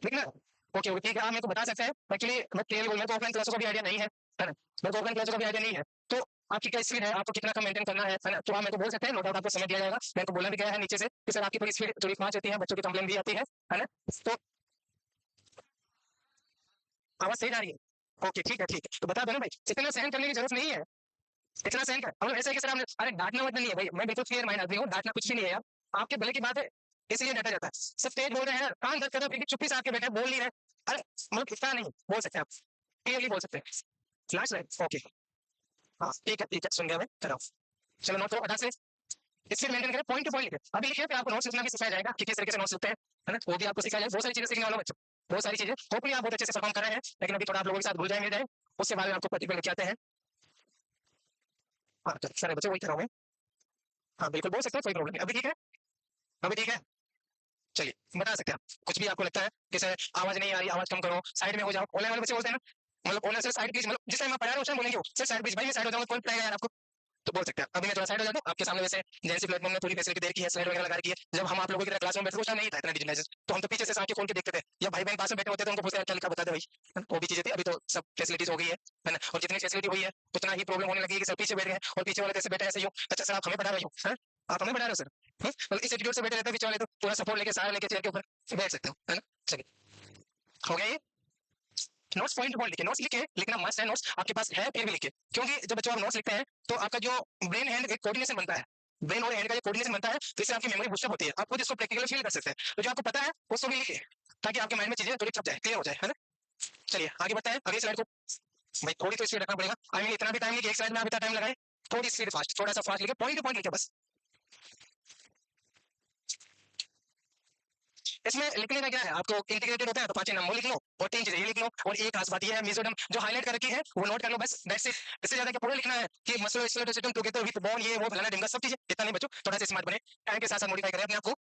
ठीक है ना, ओके ओके ठीक है। आप मेरे को बता सकते हैं, एक्चुअली मैं क्लियर बोल, मेरे को ऑफलाइन क्लासों का भी आइडिया नहीं है ना, मेरे को ऑफलाइन क्लासों का भी आइडिया नहीं है। तो आपकी क्या स्पीड है, आपको कितना का मेंटेन करना है ना, तो आप मेरे को बोल सकते हैं, नो डाउट आपको समय दिया जाएगा। मेरे को बोलना भी गया है नीचे से कि सर आपकी थोड़ी स्पीड थोड़ी फास्ट होती है, बच्चों की कंप्लेन भी आती है ना। तो आवाज सही जा रही है, ओके ठीक है ठीक है। तो बता दो ना भाई, इतना सहन करने की जरूरत नहीं है, इतना सहन कर। हम ऐसे कि सर हमने, अरे डांटना मतलब नहीं है भाई, मैं बिल्कुल क्लियर माइंड आदमी हूँ, डांटना कुछ भी नहीं है यार, आपके भले की बात है इसलिए डांटा जाता है। सब तेज बोल रहे हैं, कान दर्द कर रहे हो, फिर भी चुप्पी से आके बैठे बोल नहीं रहे, अरे मतलब इतना नहीं बोल सकते आप, क्लियरली बोल सकते हैं। फ्लैश लाइट ओके, हाँ ठीक है सुन गया मैं, कर रहा हूँ। चलो नोट करो फटाक से, स्पीड मेंटेन करें, पॉइंट टू पॉइंट लिखे। अभी लिखिए, फिर आपको नोट्स लिखना भी सिखाया जाएगा कि किस तरीके से नोट्स लिखते हैं, है ना, वो भी आपको सिखाया जाएगा। बहुत सारी चीजें सीखने वालों बच्चों, बहुत सारी चीजें, होपफुली आप बहुत अच्छे से परफॉर्म कर रहे हैं। लेकिन अभी थोड़ा आप लोगों के साथ भूल जाए, उसके बाद में आपको पर्टिकुलर लिखे आते हैं। हाँ तो सारे बच्चे वही कर रहा हूँ। हाँ बिल्कुल बोल सकते हैं, कोई प्रॉब्लम नहीं। अभी ठीक है, अभी ठीक है, चलिए बता सकते हैं आप, कुछ भी आपको लगता है कि सर आवाज नहीं आ रही, आवाज कम करो, साइड में हो जाओ। ऑनलाइन वाले बच्चे बोलते हैं ना, मतलब ऑनलाइन से साइड प्लीज, मतलब जिस टाइम आप पढ़ा रहे हो उस टाइम बोलेंगे सर साइड प्लीज, भाई मैं साइड हो जाऊंगा, कौन पढ़ाएगा यार आपको, तो बोल सकते हैं। अभी मैं थोड़ा साइड हो जाता हूँ आपके सामने, वैसे जैसे प्लेटफॉर्म में पूरी फैसिलिटी दे रखी है, स्लाइड वगैरह लगा रखी है। जब हम आप लोगों की तरह क्लास में बैठते नहीं था इतना डिजिटलाइजेशन, तो हम तो पीछे से आके खोल के देखते थे, या भाई बहन पास में बैठे होते थे, उनको पूछते क्या लिखा बता दे भाई, वो भी चीजें थी। अभी तो सब फैसिलिटीज हो गई है ना, और जितनी फैसिलिटी हुई है उतना ही प्रॉब्लम होने लगी है कि सब पीछे बैठ गए और पीछे वाले कैसे बैठे ऐसे ही हो। अच्छा सर आप हमें पढ़ा रहे हो, सर आप हमें पढ़ा रहे हो सर, मतलब इस एटीट्यूड से बैठे रहते पीछे वाले, तो पूरा सपोर्ट लेके सारा लेके चेयर के ऊपर बैठ सकते हो, है ना। चलिए हो गया ये, नोट्स पॉइंट टू पॉइंट लिखे, नोट्स लिखे, लिखना मस्ट है, नोट्स आपके पास है फिर भी लिखे, क्योंकि जब बच्चों आप नोट्स लिखते हैं तो आपका जो ब्रेन हैंड एक कोऑर्डिनेशन बनता है, ब्रेन और हैंड का जो कोऑर्डिनेशन बनता है, तो इससे आपकी मेमोरी बूस्टअप होती है, आप खुद इसको प्रैक्टिकली फील कर सकते हैं। तो जो आपको पता है उसको भी लिखिए, ताकि आपके माइंड में चीजें थोड़ी छप जाए, क्लियर हो जाए, है ना। चलिए आगे बढ़ते हैं, अगली स्लाइड को। भाई थोड़ी तो स्पीड रखना पड़ेगा, आई मीन इतना भी टाइम नहीं कि एक स्लाइड में आप इतना टाइम लगाए, थोड़ी स्पीड फास्ट, थोड़ा सा फास्ट लिखे, पॉइंट टू पॉइंट लिखे बस। इसमें लिखने का क्या है, आपको इंटीग्रेटेड होता है तो 5 नाम वो लिख लो और 3 चीजें ये लिख लो, और एक खास बात ये है मेसोडर्म जो हाईलाइट कर रखी है वो नोट कर लो बस, दैट्स इट। इससे ज्यादा क्या पूरा लिखना है कि मस्कुलोस्केलेटल टुगेदर विद बोन, ये वो फलाना ढिमका सब चीजें, इतना नहीं बच्चों, थोड़ा सा स्मार्ट बने, टाइम के साथ साथ मॉडिफाई करें अपने आप को।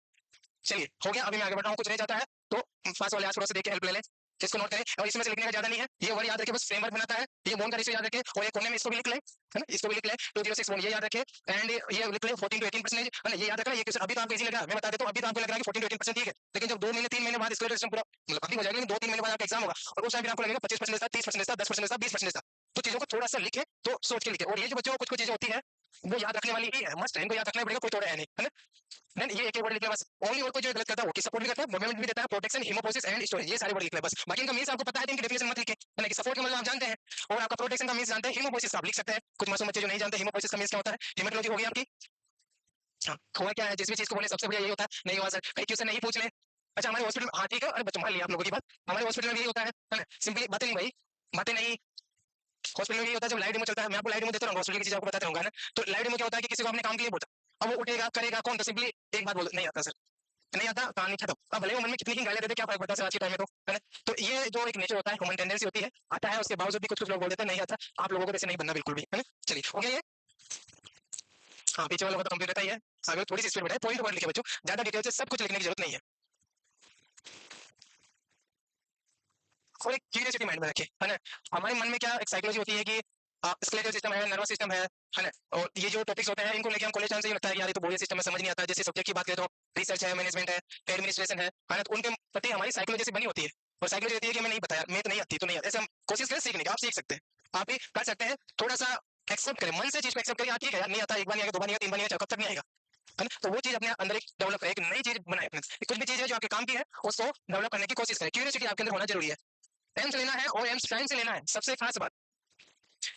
चलिए हो गया, अभी मैं आगे बढ़ रहा हूँ, कुछ रह जाता है तो पास वाले आस पड़ोस से देख के हेल्प ले लें, इसको नोट करें। और इसमें से लिखने का ज्यादा नहीं है, ये वर्ड याद रखे, बस फ्रेमवर्क बनाता है, ये बोन का रेशियो याद रखे, और ये कोने में इसको भी लिख ले, है ना, इसको भी लिख ले 206 बोन, ये याद रखे, एंड ये लिख ले 14 to 18%, है ना, ये याद रखना। ये क्वेश्चन अभी तो आपको इजी लग रहा है, मैं बता देता हूं, अभी तो आपको लग रहा है कि 14 to 18% ठीक है, लेकिन जब 2 महीने 3 महीने बाद इसका सिस्टम पूरा मतलब अभी हो जाएगा, लेकिन 2-3 महीने बाद आपका एग्जाम होगा और उस टाइम आपको लगेगा 25% था, 30% था, 10% था, 20% था। तो चीजों को थोड़ा सा लिखे, तो सोच के लिखे। और ये जो बच्चों को कुछ कुछ चीजें होती है वो याद रखने वाली ही है, मस्ट है, इनको याद रखना पड़ेगा, कोई तोड़ा है नहीं, है ना। देन ये एक वर्ड लिखना बस, ओनली और कोई जो गलत करता है वो सपोर्ट भी करता है, मूवमेंट भी देता है, प्रोटेक्शन, हिमोपोसिस एंड स्टोरेज, ये सारे वर्ड लिखना है बस। बाकी इनका मींस आपको पता है, इनकी डेफिनेशन मत लिखे, है ना, कि सपोर्ट का मतलब आप जानते हैं और आपका प्रोटेक्शन का मींस जानते हैं, हिमोपोसिस आप लिख सकते हैं। कुछ मासूम बच्चे जो नहीं जानते हिमोपोसिस का मींस क्या होता है, हेमेटोलॉजी होगी आपकी। हाँ, हुआ क्या है, जिस भी चीज को बोले सबसे बढ़िया यही होता है, नहीं हुआ सर कहीं क्वेश्चन नहीं पूछ ले। अच्छा हमारे हॉस्पिटल में, हाँ ठीक है, अरे बच्चों मान लिया आप लोगों की बात, हमारे हॉस्पिटल में यही होता है ना, सिंपली बातें नहीं भाई, बातें नहीं। हॉस्पिटल में यही होता है, जब लाइट डेमो चलता है, मैं आपको लाइट डेमो देता रहूंगा, हॉस्पिटल की चीज आपको बताते रहूंगा ना। तो लाइट डेमो क्या होता है कि किसी को अपने काम के लिए बोलता, अब वो उठेगा करेगा कौन, तो सिंपली एक बात बोल, नहीं आता सर, नहीं आता, कहानी खत्म। अब भले वो मन में कितनी ही गालियां देते, क्या फर्क पड़ता है आज के टाइम में, तो है ना। तो ये जो एक नेचर होता है, ह्यूमन टेंडेंसी होती है, आता है, उसके बावजूद भी कुछ कुछ लोग बोल देते हैं नहीं आता। आप लोगों को ऐसे नहीं बनना बिल्कुल भी, है ना। चलिए हो गया ये। हाँ पीछे वाला तो कंप्लीट रहता ही है, आगे थोड़ी सी स्पीड बढ़ाए, पॉइंट पॉइंट लिखे बच्चों, ज्यादा डिटेल से सब कुछ लिखने की जरूरत नहीं है, और एक क्यूरियोसिटी माइंड में रखे, है ना। हमारे मन में क्या एक साइकोलॉजी होती है कि स्केलेटल सिस्टम है, नर्वस सिस्टम है ना। और ये जो टॉपिक्स होते हैं इनको लेके हम कॉलेज टाइम से ही लगता है कि यार ये तो बोरियत सिस्टम में समझ नहीं आता है। जैसे सब्जेक्ट की बात करें तो रिसर्च है, मैनेजमेंट है, एडमिनिस्ट्रेशन है ना, तो उनके प्रति हमारी साइकोलॉजी से बनी होती है। और साइकोलॉजी होती है कि हमें नहीं पता यार, मैं तो नहीं आती तो नहीं आती, ऐसे हम कोशिश करें सीखने की, आप सीख सकते हैं, आप भी कर सकते हैं, थोड़ा सा एक्सेप्ट करें, मन से चीज को एक्सेप्ट करिए, ठीक है यार नहीं आता, एक बार नहीं आएगा, दो बार नहीं आएगा, तीन बार नहीं आएगा, कब तक नहीं आएगा, है ना। तो वो चीज अपने अंदर एक डेवलप करें, एक नई चीज बनाए अपने, कुछ भी चीज है जो आपके काम की है उसको डेवलप करने की कोशिश करें, क्यूरियोसिटी आपके अंदर होना जरूरी है। एम्स लेना है और एम्स टाइम से लेना है, सबसे खास बात,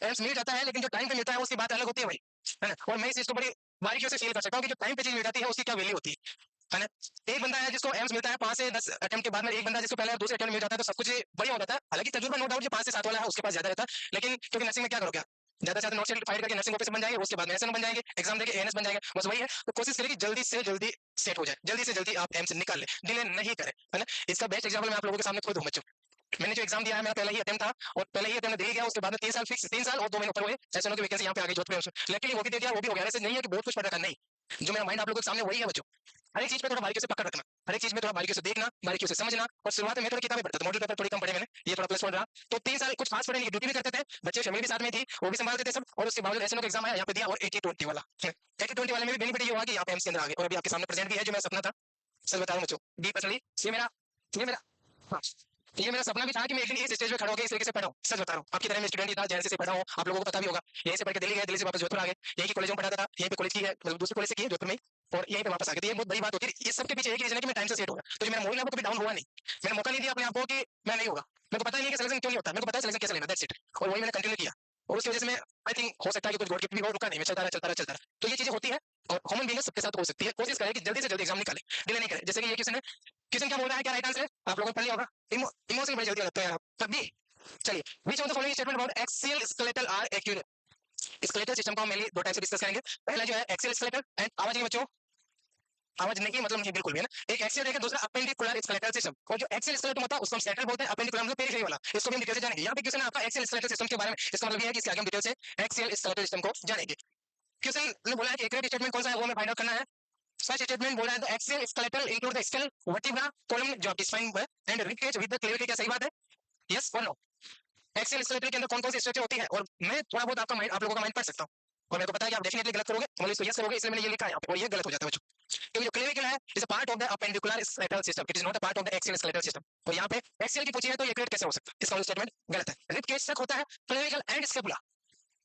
एम्स मिल जाता है लेकिन जो टाइम पे मिलता है उसकी बात अलग होती है भाई, है ना। और मैं इस चीज को बड़ी बारीकियों से फील कर सकता हूँ कि जो टाइम पे चीज मिल जाती है उसकी क्या वैल्यू होती है ना। एक बंदा है जिसको एम्स मिलता है 5 से 10 अटेम्प्ट के बाद में, एक बंदा जिसको पहले दूसरे अटेम्प्ट मिल जाता है, तो सब कुछ बढ़िया हो जाता है। हालांकि तजुर्बा नो डाउट जो 5 से 7 वाला है उसके पास ज्यादा रहता है, लेकिन क्योंकि नर्सिंग में क्या करोगे, ज्यादा से ज्यादा नोट फाइट करके नर्सिंग ऑफिसर बन जाएंगे, उसके बाद में बन जाएंगे, एग्जाम देके एएनएस बन जाएंगे, बस वही है। तो कोशिश करें कि जल्दी से जल्दी सेट हो जाए, जल्दी से जल्दी आप एम्स निकाल ले, डिले नहीं करें, है ना। इसका बेस्ट एग्जाम्पल मैं आप लोगों के सामने खुद हूँ बच्चों। मैंने जो एग्जाम दिया है मेरा पहला ही अटेम्प्ट था, और पहले ही अटेम्प्ट दे गया, उसके बाद में 3 साल फिक्स, 3 साल और 2 महीने ऊपर हुए ऐसे की वैकेंसी यहाँ पे आ गई जोधपुर में, लेकिन वो भी दे दिया, वो भी हो गया। ऐसे नहीं है कि बहुत कुछ पढ़ रखा, नहीं, जो मेरा माइंड आप लोगों के सामने वही है बच्चों। हर एक चीज पे थोड़ा बारीकी से पकड़ रखना, हर एक चीज में थोड़ा बारीकी से देखना, बारीकी से समझना। और शुरुआत में थोड़ी किताबें पढ़ता था, मॉडल पेपर थोड़ी कम पढ़े मैंने, ये थोड़ा प्लस पॉइंट रहा। तो 3 साल कुछ खास पढ़े नहीं, ड्यूटी भी करते थे, बच्चे फैमिली भी साथ में थी, वो भी संभालते थे सब, और उसके बावजूद ऐसे एग्जाम आया यहाँ पे दिया, और 80-20 वाला, 80-20 वाले में भी बेनिफिट ये हुआ कि यहाँ पे एम्स के अंदर आ गए, और अभी आपके सामने प्रेजेंट भी है, जो मेरा सपना था। सच बता रहा हूँ बच्चों, डीप असली ये मेरा हाँ, ये मेरा सपना भी था कि मैं एक दिन इस स्टेज पे खड़ा होकर इस तरीके से पढ़ा हूँ। सच बता रहा हूँ, आपकी तरह मैं स्टूडेंट ही था, जैसे से पढ़ा हूँ, आप लोगों को पता भी होगा। यहीं से पढ़ के दिल्ली गए, दिल्ली से वापस जोधपुर आ गए, यहीं के कॉलेज में पढ़ाता था, यहीं पे कॉलेज की है, मतलब दूसरे कॉलेज से की है जोधपुर में, और यहीं पे वापस आ गए। तो ये बहुत बड़ी बात होती है। इस सब के पीछे एक रीजन है कि मैं टाइम से सेट होगा, तो जो मेरा मोबाइल है वो कभी डाउन हुआ नहीं, मैंने मौका नहीं दिया अपने आप को कि मैं नहीं होगा। मेरे को पता नहीं है कि सिलेक्शन क्यों नहीं होता, मेरे को पता है सिलेक्शन कैसे लेना, दैट्स इट, और वही मैंने कंटिन्यू किया। और उसकी वजह से मैं आई थिंक हो सकता है कि कुछ गॉड गिफ्ट भी हो, रुका नहीं, मैं चलता रहा। तो ये चीजें होती है, और कॉमन बीइंग सबके साथ हो सकती है। कोशिश करें कि जल्दी से जल्दी एग्जाम निकाले, डिले नहीं करें। जैसे कि ये क्वेश्चन क्या बोल रहा है, क्या राइट आंसर है, आप लोगों ने पढ़ लिया होगा। इमोशन बड़ी जल्दी लगता है यार तभी। चलिए, which of the following statement about axial skeletal are accurate। Skeletal system को हम मेनली दो टाइप से डिस्कस करेंगे। पहला जो है एक्सियल स्केलेटल, एंड आवाज नहीं बच्चों, आवाज नहीं मतलब नहीं बिल्कुल भी, है ना। एक एक्सियल है, दूसरा अपेंडिकुलर स्केलेटल सिस्टम। और जो एक्सियल स्केलेटल होता है उसको हम स्केलेटल बोलते हैं, अपेंडिकुलर मतलब पेरिफेरी वाला। इसको भी हम डिटेल से जानेंगे। यहाँ पे क्वेश्चन है आपका एक्सियल स्केलेटल सिस्टम के बारे में, इसका मतलब ये है कि इसके आगे हम डिटेल से एक्सियल स्केलेटल सिस्टम को जानेंगे। क्वेश्चन ने बोला है कि एक्यूरेट स्टेटमेंट कौन सा है, वो हमें फाइंड आउट करना है। सच स्टेटमेंट बोल रहा है axial skeletal include the scale vertebra column जो define and rib cage with the clavicle, क्या सही बात है, यस और नो। एक्सेल स्केलेटल के अंदर कौन कौन सी स्ट्रक्चर होती है, और मैं थोड़ा बहुत आपका माइंड, आप लोगों का माइंड पढ़ सकता हूँ, और मेरे को पता है कि आप डेफिनेटली गलत करोगे, मतलब इसको यस करोगे, इसलिए मैंने ये लिखा है यहाँ पे, और ये गलत हो जाता है बच्चों। क्योंकि जो क्लेविकल है is a part of the appendicular skeletal system, it is not a part of the axial skeletal system. और यहाँ पे एक्सियल की पूछी है तो ये क्लियर कैसे हो सकता है, इसका स्टेटमेंट गलत है। रिब केज तक होता है clavicle and scapula,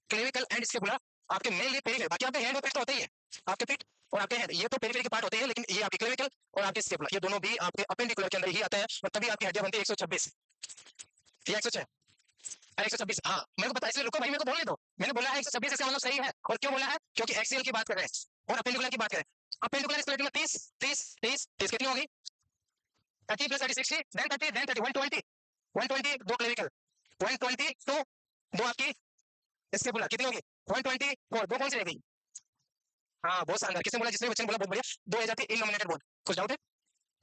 clavicle and scapula आपके मेनली पेरिफेरी, बाकी आपके हैंड और पीठ तो होते ही है, आपके पीठ और आपके हैंड ये तो पेरिफेरी के पार्ट होते हैं, लेकिन ये आपके क्लेविकल और आपके स्केपुला ये दोनों भी आपके अपेंडिकुलर के अंदर ही आता है, और तभी आपकी हड्डियां बनती है 126 या 106, 126। हाँ मेरे को पता है, इसलिए रुको भाई, मेरे को बोलने दो। मैंने बोला है 126, इसका मतलब सही है। और क्यों बोला है, क्योंकि एक्सियल की बात कर रहे हैं और अपेंडिकुलर की बात करें। अपेंडिकुलर स्केलेटल में 30 30 30 30 कितनी होगी, 30 प्लस 30 60, देन 30 देन 30 120, 120 दो क्लेविकल, 122 दो आपकी स्केपुला, कितनी होगी 124, दो कौन सी रह गई। हाँ बहुत शानदार, किसने बोला, जिसने बच्चे ने बोला बहुत बढ़िया, दो हो जाती है इननोमिनेटेड बोल, कुछ डाउट है।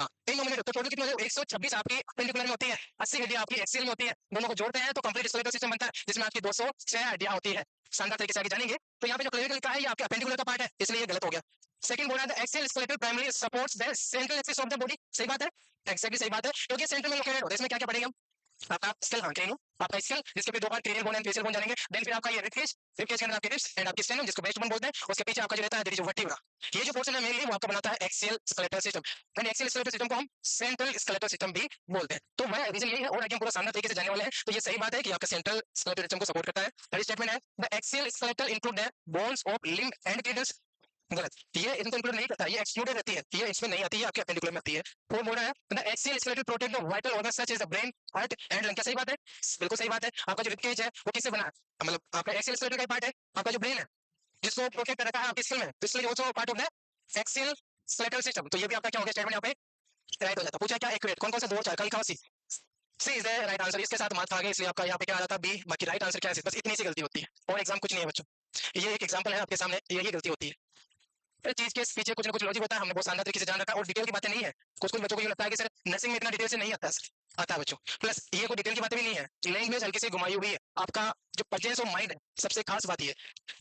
हाँ 3 नॉमिनेट, तो टोटल कितनी हो जाए 126 आपकी अपेंडिकुलर में होती है, 80 हड्डियां आपकी एक्सियल में होती है, दोनों को जोड़ते हैं तो कंप्लीट स्केलेटल सिस्टम बनता है, जिसमें आपकी 206 हड्डियां होती है। शानदार तरीके से आगे जानेंगे। तो यहाँ पे जो क्लेविकल का है ये आपके अपेंडिकुलर का पार्ट है, इसलिए ये गलत हो गया। सेकंड बोल रहा है axial skeletal primary supports the central axis of the body, सही बात है, एक्जेक्टली सही बात है, क्योंकि सेंटर में लोकेटेड होता है। इसमें क्या क्या पढ़ेंगे हम, आपका स्केल, हाँ क्रेनियम, आपका स्केल जिसके भी दो part cranial bone and facial bone जानेंगे। देन फिर आपका ये रिब केज, रिब केज के अंदर आपके रिब्स एंड आपकी स्टेनम जिसको ब्रेस्ट बोन बोलते हैं, उसके पीछे आपका जो रहता है दैट इज वर्टिब्रा। ये जो पोर्शन है मेनली वो आपका बनाता है axial skeletal system, and axial skeletal system को हम सेंट्रल स्केलेटल सिस्टम भी बोलते हैं। तो मैं रीजन यही है, और आगे हम पूरा शानदार तरीके से जानने वाले हैं। तो ये सही बात है कि आपका सेंट्रल स्केलेटल सिस्टम को सपोर्ट करता है। थर्ड स्टेटमेंट है the axial skeletal include the bones of limb and टिंडल्स। गलत, ये इनको इंक्लूड नहीं करता, ये एक्सक्लूडेड रहती है, ये इसमें नहीं आती है, आपके अपेंडिकुलर में आती है। वो बोल रहा है the axial skeletal protect the vital organ such as the brain, heart and lung. क्या सही बात है? बिल्कुल सही बात है। आपका जो रिब केज है वो किससे बना है? मतलब आपका एक्सियल स्केलेटल का पार्ट है, आपका जो ब्रेन है जिसको प्रोटेक्ट कर रखा है आपके स्किल में, तो इसलिए also part of the axial skeletal system. तो ये भी आपका क्या हो गया स्टेटमेंट यहाँ पे राइट हो जाता। पूछा क्या एक्यूरेट, कौन कौन सा दो चार का लिखा सी, सी इज द राइट आंसर। इसके साथ मार्क्स आ गए, इसलिए आपका यहाँ पे क्या आ जाता बी। बाकी राइट आंसर क्या है? बस इतनी सी गलती होती है और एग्जाम कुछ नहीं है बच्चों। ये एक एग्जांपल है आपके सामने, यही गलती होती है। हर चीज के पीछे कुछ ना कुछ लॉजिक होता है, हमने बहुत शानदार तरीके से जान रखा है, और डिटेल की बातें नहीं है। कुछ कुछ बच्चों को ये लगता है कि सर नर्सिंग में इतना डिटेल से नहीं आता है, आता है बच्चों। प्लस ये कोई डिटेल की बातें भी नहीं है, लैंग्वेज हल्की सी घुमाई हुई है। आपका जो प्रेजेंस ऑफ माइंड है, सबसे खास बात ये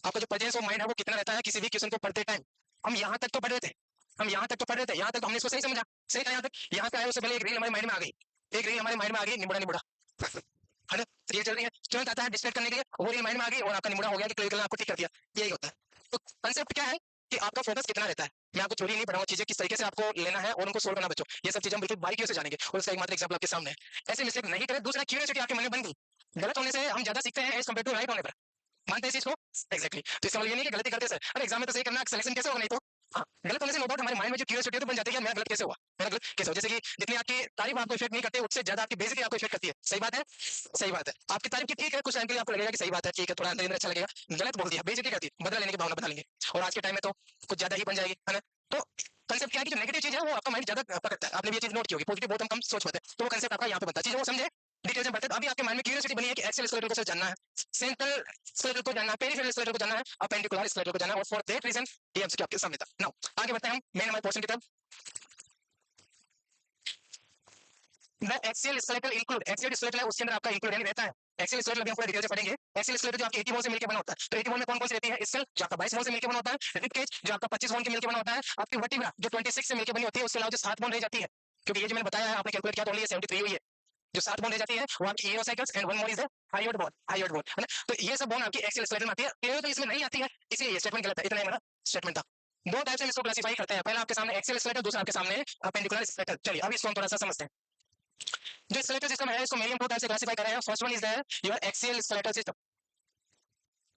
आपका जो प्रेजेंस ऑफ माइंड है वो कितना रहता है किसी भी क्वेश्चन को पढ़ते टाइम। हम यहाँ तक तो पढ़ रहे थे, हम यहाँ तक तो पढ़ रहे थे, यहाँ तक हमने इसको सही समझा, सही था यहाँ तक। यहाँ पे आए उससे पहले एक रील हमारे माइंड में आ गई, एक रील हमारे माइंड में आ गई, निबड़ा निबड़ा है ना, रील चल रही है, तुरंत आता है डिस्ट्रैक्ट करने के लिए, वो रील माइंड में आ गई और आपका निबड़ा हो गया कि क्लियर करना आपको ठीक कर दिया। यही होता है। तो कंसेप्ट क्या है कि आपका फोकस कितना रहता है। मैं आपको थोड़ी नहीं पढ़ाऊंगा चीजें किस तरीके से आपको लेना है और उनको सोल्व करना बच्चों, ये सब चीजें हम बिल्कुल बारीकियों से जानेंगे, और उसका एकमात्र एग्जांपल आपके सामने है। ऐसे मिस्टेक नहीं करें। दूसरा, क्यूरियोसिटी आपके मन में बन गई, गलत होने से हम ज्यादा सीखते हैं एज कम्पेयर टू राइट होने पर, मानते हैं इस चीज को? एग्जैक्टली। तो इसका मतलब ये नहीं कि गलती करते सर, अरे एग्जाम में तो सही करना, सिलेक्शन कैसे होगा? नहीं तो हाँ, गलत होने से नो डाउट हमारे माइंड में जो क्यूरियोसिटी है तो बन जाती है, मेरा गलत कैसे हुआ, मेरा गलत कैसे हुआ। जैसे कि जितनी आपकी तारीफ आपको इफेक्ट नहीं करती, उससे ज्यादा आपकी बेइज्जती आपको इफेक्ट करती है। सही बात है, सही बात है। आपकी तारीफ की ठीक है, कुछ टाइम के लिए आपको लगेगा कि सही बात है, ठीक है, थोड़ा अंदर अच्छा लगेगा, गलत बोल दिया, बेइज्जती करती है, बदला लेने की भावना बता लेंगे, और आज के टाइम में तो कुछ ज्यादा ही बन जाएगी, है ना। तो कंसेप्ट क्या है कि जो नेगेटिव चीज है वो आपका माइंड ज्यादा पकड़ता है। आपने भी ये चीज नोट की होगी, पॉजिटिव बहुत हम कम सोच पाते हैं, तो वो कंसेप्ट आपका यहाँ पे बनता है, चीजें वो समझे डिटेल में बढ़ते। अभी आपके माइंड में क्यूरियोसिटी बनी है कि एक्सियल स्केलेटल को जानना है, सेंट्रल स्केलेटल को जानना है, पेरिफेरल स्केलेटल को जानना है, अपेंडिकुलर स्केलेटल को जानना है, और फॉर दैट रीजन ये हमसे आपके सामने था। नाउ आगे बढ़ते हैं हम मेन हमारे पोर्शन की तरफ। The axial skeletal include, axial skeletal है उसके अंदर आपका इंक्लूड रहता है। एक्सियल स्केलेटल अभी हम पूरा डिटेल से पढ़ेंगे। एक्सियल स्केलेटल जो आपके 80 बोन से मिलकर बना होता है, तो 80 बोन में कौन कौन सी रहती है? स्केल जो आपका 22 बोन से मिलकर बना होता है, रिब केज जो आपका 25 बोन के मिलकर बना होता है, आपकी वर्टिब्रा जो 26 से मिलकर बनी होती है, उसके अलावा जो 7 बोन रह जाती है, क्योंकि ये जो मैंने बताया है आपने कैलकुलेट किया तो ओनली 73 हुई है, जो 7 बोन रह जाती है वो आपकी ear ossicles and one more is the hyoid bone, hyoid bone, है ना। तो ये सब बोन आपकी एक्सियल स्केलेटल में आती है, क्लियर? तो इसमें नहीं आती है, इसलिए ये स्टेटमेंट गलत है। इतना ही हमारा स्टेटमेंट था। दो टाइप से हम इसको क्लासिफाई करते हैं, पहला आपके सामने एक्सियल स्केलेटल, दूसरा आपके सामने अपेंडिकुलर स्केलेटल। चलिए अभी इसको हम थोड़ा सा समझते हैं। जो स्केलेटल सिस्टम है इसको मेनली हम दो टाइप से क्लासिफाई कर रहे हैं। First one is the your axial skeletal system.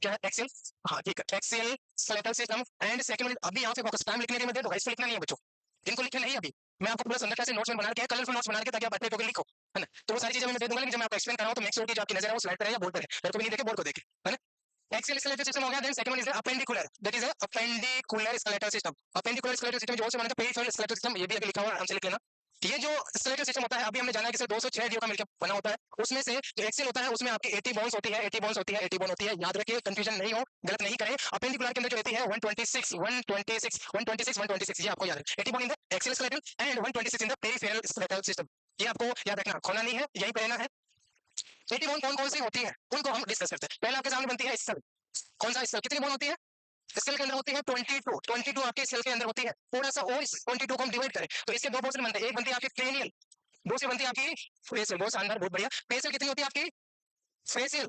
क्या है? एक्सियल, हाँ ठीक है, axial skeletal system. And second, अभी यहाँ पे फोकस टाइम लिखने के लिए दे दो, इसको लिखना नहीं है बच्चों, इनको लिखना नहीं है अभी। मैं आपको पूरा सुंदरता से नोट्स में बना के, कलरफुल नोट्स बना के, ताकि आप अपने टोकन लिखो, है ना। तो वो सारी चीजें मैं दे दूंगा, लेकिन जब मैं आपको एक्सप्लेन कर रहा हूँ तो मेक श्योर कि जो आपकी नजर है वो स्लाइड पर है या बोर्ड पर है, मेरे को भी नहीं देखे, बोर्ड को देखे, है ना। एक्सियल स्केलेटल सिस्टम हो गया। Then second one is the appendicular, that is appendicular skeletal system. Appendicular skeletal system जो से बना था पेरिफेरल स्केलेटल सिस्टम, ये भी अभी लिखा हुआ है, आराम से लिख लेना। ये जो स्केलेटल सिस्टम होता है अभी हमने जाना है कि सिर्फ 206 हड्डियों का मिलकर बना होता है, उसमें से जो एक्सियल होता है उसमें आपकी 80 बोन्स होती है, 80 बोन्स होती है, 80 बोन होती है, याद रखिए, कंफ्यूजन नहीं हो, गलत नहीं करें। अपेंडिकुलर के अंदर जो रहती है 126 126 126 126, ये आपको याद है, 80 bone in the axial skeletal and 126 in the peripheral skeletal system, ये आपको याद रखना, खोना नहीं है, यही पे रहना है। 80 बोन कौन कौन सी होती है उनको हम डिस्कस करते हैं। पहले आपके सामने बनती है स्कल। कौन सा स्कल? कितनी बोन होती है स्केल के अंदर? होती है 22, 22 आपके स्केल के अंदर होती है। थोड़ा सा और इस 22 को हम डिवाइड करें तो इसके दो पोर्शन बनते हैं, एक बनती है आपकी क्रेनियल, दूसरी बनती है आपकी फेशियल। बहुत शानदार, बहुत बढ़िया। फेशियल कितनी होती है आपकी? फेशियल,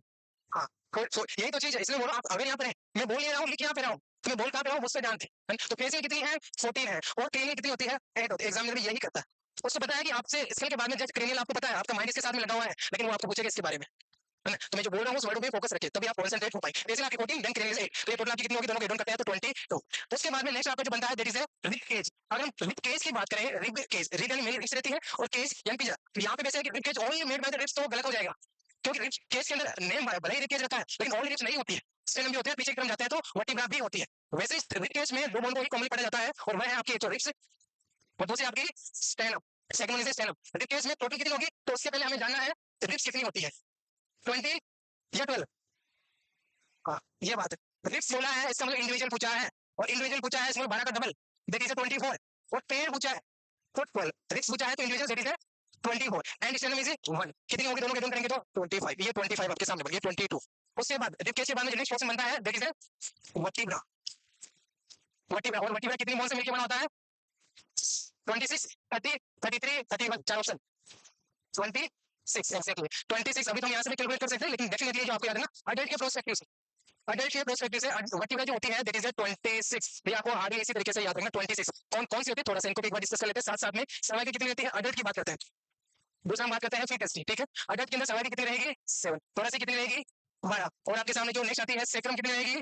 हाँ, यही तो चीज है, इसलिए बोलो आप अगर यहाँ पर है, मैं बोल नहीं रहा हूँ, लिख यहाँ पे रहा हूँ, तो मैं बोल कहाँ पे रहा हूँ मुझसे जानते हैं। तो फेशियल कितनी है? 14 है, और क्रेनियल कितनी होती है? 8 होती है। एग्जामिनर भी यही करता है, उसको पता है कि आपसे स्केल के बाद में जब क्रेनियल आपको पता है, आपका माइंड इसके साथ में लगा हुआ है, लेकिन वो आपको पूछेगा इसके बारे में, है ना। तो मैं जो बोल रहा हूँ उस वर्ड पे फोकस रखिए, तभी आप कॉन्सेंट्रेट हो पाए। फेशियल आपकी 14, देन क्रेनियल 8, तो ये टोटल आपकी कितनी होगी? दोनों को एड ऑन करते हैं तो 22। उसके बाद में नेक्स्ट आपका जो बनता है दैट इज रिब केज। अगर हम रिब केज की बात करें, रिब केज, रिब यानी मेरी रिब्स रहती है, और केज यानी पिज्जा, तो यहाँ पे वैसे है कि rib cage only made by the ribs, तो गलत हो जाएगा, क्योंकि रिब केज के अंदर नेम भले ही रिब केज रखा है, लेकिन ओनली रिब्स नहीं होती है, स्टेनम भी होते हैं, पीछे की तरफ जाते हैं तो वर्टिब्रा भी होती है। वैसे इस रिब केज में दो बोन को ही कॉमनली पढ़ा जाता है, और वह है आपकी एक रिब्स और दूसरी आपकी sternum. Second one is sternum. Rib cage में टोटल कितनी होगी, तो उसके पहले हमें जानना है रिब्स कितनी होती है, 20 या 12? हाँ, ये बात है। रिप्स बोला है इसका मतलब इंडिविजुअल पूछा है, और इंडिविजुअल पूछा है इसमें 12 का डबल, दैट इज 24। और पेयर पूछा है तो 12, रिप्स पूछा है तो individual that is 24, and stannum is 1। कितनी होगी? दोनों के दोनों करेंगे तो 25, ये 25 आपके सामने बन गया 22। उसके बाद रिप केज के बाद में जो नेक्स्ट पोर्शन बनता है दैट इज वर्टिब्रा। वर्टिब्रा, और वर्टिब्रा कितनी बोन से मिलकर बना होता है? 26, 30, 33, 31, चार ऑप्शन, 20 6 एक्जेक्टली 26 अभी तो हम यहाँ से भी कैलकुलेट कर सकते हैं, लेकिन डेफिनेटली जो आपको याद है ना अडल्ट के प्रोस्पेक्टिव से, अडल्ट के प्रोस्पेक्टिव से वर्टिब्रा जो होती है दैट इज 26। ये आपको हार्डली इसी तरीके से याद रखना 26 कौन कौन सी होती है, थोड़ा सा इनको भी एक बार डिस्कस कर लेते हैं साथ साथ में। सर्वाइकल कितनी रहती है अडल्ट की बात करते हैं, दूसरा हम बात करते हैं फीटस की, ठीक है। अडल्ट के अंदर सर्वाइकल कितनी रहेगी 7, थोड़ा सी कितनी रहेगी 12, और आपके सामने जो नेक्स्ट आती है सेक्रम कितनी रहेगी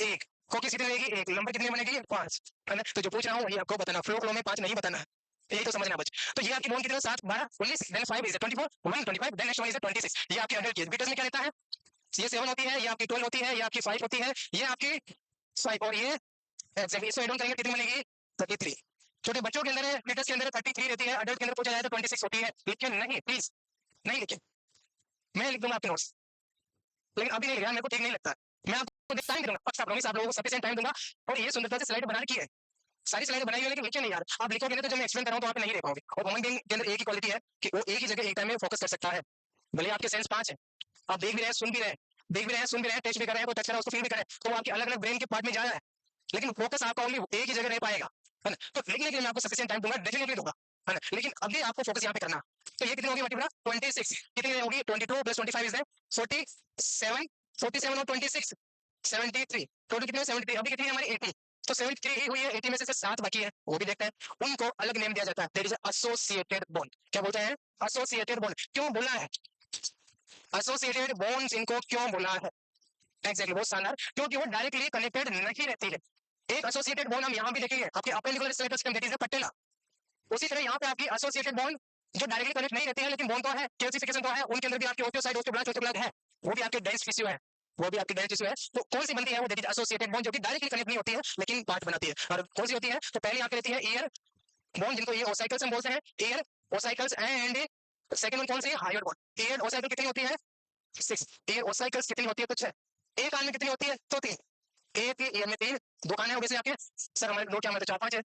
1, कोकिस कितनी रहेगी 1, लंबर कितनी बनेगी 5, है ना। तो जो पूछ रहा हूँ ये आपको बताना, फ्लो में 5 नहीं बताना है, यही तो समझना बच। तो ये आपकी बोन कितनी 7 12 19, then 5 is 24, 1 25, then next one is 26। ये आपकी अडल्ट की है। फीटस में क्या रहता है, ये 7 होती है, ये आपकी 12 होती है, ये आपकी 5 होती है, ये आपकी 5, और ये एग्जैक्टली इसको एड ऑन करेंगे कितनी बनेगी 33। छोटे बच्चों के अंदर फीटस के अंदर 33 रहती है, अडल्ट के अंदर पूछा जाए तो 26 होती है, लेकिन नहीं प्लीज नहीं लिखे, मैं लिख दूंगा आपके नोट्स, लेकिन अभी नहीं लिखा, मेरे को ठीक नहीं लगता। मैं आपको टाइम दूंगा, पक्का प्रॉमिस, आप लोगों को सफिशिएंट टाइम दूंगा। और ये सुंदरता से स्लाइड बना रखी है, सारी स्लाइड बनाई हुई है, लेकिन लिखे नहीं यार, आप लिखोगे ना तो जब मैं एक्सप्लेन कर रहा हूं तो आप नहीं लिख पाओगे। और ह्यूमन बीइंग के अंदर एक ही क्वालिटी है कि वो एक ही जगह एक टाइम में फोकस कर सकता है, भले आपके सेंस 5 है, आप देख भी रहे हैं सुन भी रहे हैं, देख भी रहे हैं सुन भी रहे हैं, टच भी कर रहे हैं, कोई टच कर रहा है उसको फील भी कर रहे हैं, तो वो आपके अलग अलग ब्रेन के पार्ट में जा रहा है, लेकिन फोकस आपका ओनली एक ही जगह रह पाएगा, है ना। तो लिखने के लिए मैं आपको सफिशिएंट टाइम दूंगा, डेफिनेटली दूंगा, है ना, लेकिन अभी आपको फोकस यहाँ पे करना। तो ये कितनी होगी वर्टिब्रा 26, कितनी होगी 22 प्लस 25 इज 47, 47 और 26 73, टोटल कितने 73, अभी कितनी है हमारी 80, तो 73 ही हुई है, 80 में से 7 बाकी है, वो भी देखते हैं। उनको अलग नेम दिया जाता है, दैट इज एसोसिएटेड बोन। क्या बोलते हैं एसोसिएटेड बोन, क्यों बोला है एसोसिएटेड बोन्स, इनको क्यों बोला है एग्जैक्टली बहुत शानदार, क्योंकि वो डायरेक्टली कनेक्टेड नहीं रहती है। एक एसोसिएटेड बोन हम यहाँ भी देखेंगे आपके अपेंडिकुलर स्ट्रेटस दैट इज द पटेला, उसी तरह यहाँ पे आपकी एसोसिएटेड बोन जो डायरेक्टली कनेक्ट नहीं रहती है लेकिन बोन तो है, कैल्सिफिकेशन तो है, उनके अंदर भी आपके ओस्टियोसाइट ओस्टियोब्लास्ट है, वो भी आपके डेंस टिश्यू है, वो भी आपकी डेंस टिश्यू है। तो कौन सी बनती है वो दैट इज एसोसिएटेड बोन, जो कि डायरेक्टली कनेक्ट नहीं होती है लेकिन पार्ट बनाती है। और कौन सी होती है, तो पहली आपकी रहती है ईयर बोन, जिनको ये ओसाइकल्स हम बोलते हैं, year ossicles, and second one कौन सी है हायोड बोन। ईयर ओसाइकल कितनी होती है 6, ईयर ओसाइकल्स कितनी होती है तो 6, एक कान में कितनी होती है तो 3, एक ईयर में 3, दो कान है वैसे आपके सर, हमारे दो क्या हमारे 4 5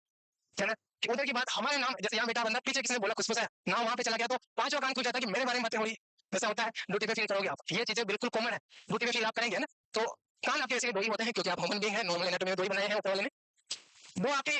है ना। कि उधर की बात हमारे नाम, जैसे यहाँ बेटा बंदा पीछे किसी ने बोला खुशबू है नाम वहां पे चला गया तो पांचवा कान खुल जाता है कि मेरे बारे में बातें हो रही, ऐसा होता है ड्यूटी पे फील करोगे आप, ये चीजें बिल्कुल कॉमन है, ड्यूटी पे फील आप करेंगे ना। तो कान आपके ऐसे दो ही होते हैं क्योंकि आप ह्यूमन बीइंग है, नॉर्मल एनाटॉमी में दो ही बनाए हैं ऊपर वाले ने, वो आपके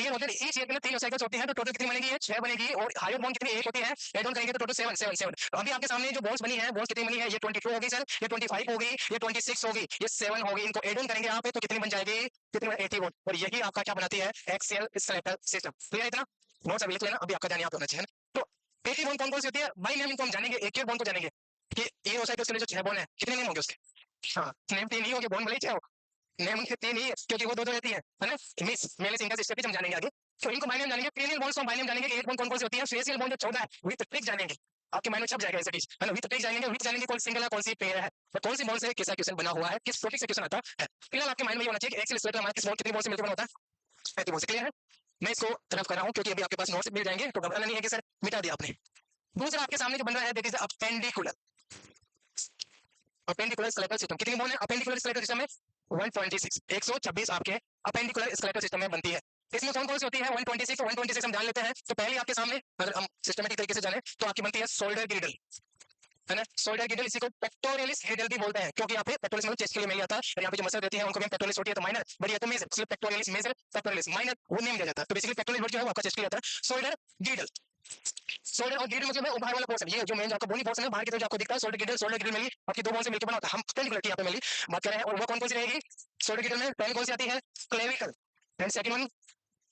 ईयर होते हैं, ईच ईयर के अंदर 3 साइकिल्स होती हैं, तो टोटल कितनी बनेगी 6 बनेगी, और हायर बोन कितनी 1 होती है, एड ऑन करेंगे तो टोटल 7 7 7। तो अभी आपके सामने जो बोन्स बनी है, बोन्स कितनी बनी है, ये 22 होगी सर, ये 25 होगी, ये 26 होगी, ये 7 होगी, इनको एड ऑन करेंगे आप तो कितनी बन जाएगी, कितनी 80 बोन, और यही आपका क्या बनाती है एक्सियल स्केलेटल सिस्टम। क्लियर इतना, नोट्स अभी लिख लेना, अभी आपका ध्यान यहाँ पे होना चाहिए ना। तो 80 बोन कौन कौन सी होती है बाई नेम, इनको हम जानेंगे, एक एक बोन को जानेंगे कि ये ओसाइटस के लिए जो 6 बोन है कितने नेम होंगे उसके। हाँ नेम 3 ही होंगे, बोन भले ही 6 हो, नेम उनके 3 ही है क्योंकि वो दो रहती है ना। मिस मेलिस इंगस स्टेपिस हम जानेंगे आगे, तो इनको बाय नेम जानेंगे। क्रेनियल बोन्स को बाय नेम जानेंगे कि एक बोन कौन कौन सी होती है। फेशियल बोन जो 14 है विद ट्रिक जानेंगे, आपके माइंड में छप जाएगा ऐसे चीज, है ना। विद ट्रिक जानेंगे, विद जानेंगे कौन सिंगल है कौन सी पेयर है, और कौन सी बोन से किसका क्वेश्चन बना हुआ है, किस टॉपिक से क्वेश्चन आता है। फिलहाल आपके माइंड में ये होना चाहिए कि एक्सेल स्ट्रेटर हमारा किस बोन कितनी बोन से मिलकर बना होता है, 35 बोन से। क्लियर है, मैं इसको तरफ कर रहा हूँ क्योंकि अभी आपके पास नोट्स मिल जाएंगे, तो घबराना नहीं है कि सर मिटा दिया आपने। दूसरा आपके सामने जो बन रहा है that is appendicular, appendicular skeletal system. कितनी बोन है अपेंडिकुलर स्केलेटल सिस्टम में 126, 126 आपके अपेंडिकुलर स्केलेटल सिस्टम में बनती है। इसमें कौन कौन सी होती है 126, 126 हम जान लेते हैं। तो पहले आपके सामने अगर हम सिस्टमेटिक तरीके से जाने तो आपकी बनती है शोल्डर गिरिडल, है ना। शोल्डर गिरिडल इसी को पेक्टोरियलिस हेडल भी बोलते हैं क्योंकि यहाँ पे पेक्टोरियलिस मतलब चेस्ट के लिए मिल जाता है, और यहाँ पे जो मसल रहती है उनको भी पेक्टोरियलिस होती है, तो माइनर बड़ी है तो मेजर, इसलिए पेक्टोरियलिस मेजर पेक्टोरियलिस माइनर वो नेम दिया जाता है। तो बेसिकली पेक्टोरियलिस वर्ड जो है वो आपका चेस्ट के लिए आता है। शोल्डर गिरिडल, शोल्डर और गिरिडल मतलब है बाहर वाला पोर्शन, ये जो मेन आपका बोनी पोर्शन है बाहर की तरफ जो आपको दिखता है शोल्डर गिरिडल, शोल्डर गिरिडल मिली आपकी दो बोन से मिलकर बना होता है। हम पेंडिकुलर की यहाँ पे मिली बात कर रहे हैं, और वो कौन कौन सी रहेगी शोल्डर गिरिडल में, पहले कौन सी आती है clavicle, and second one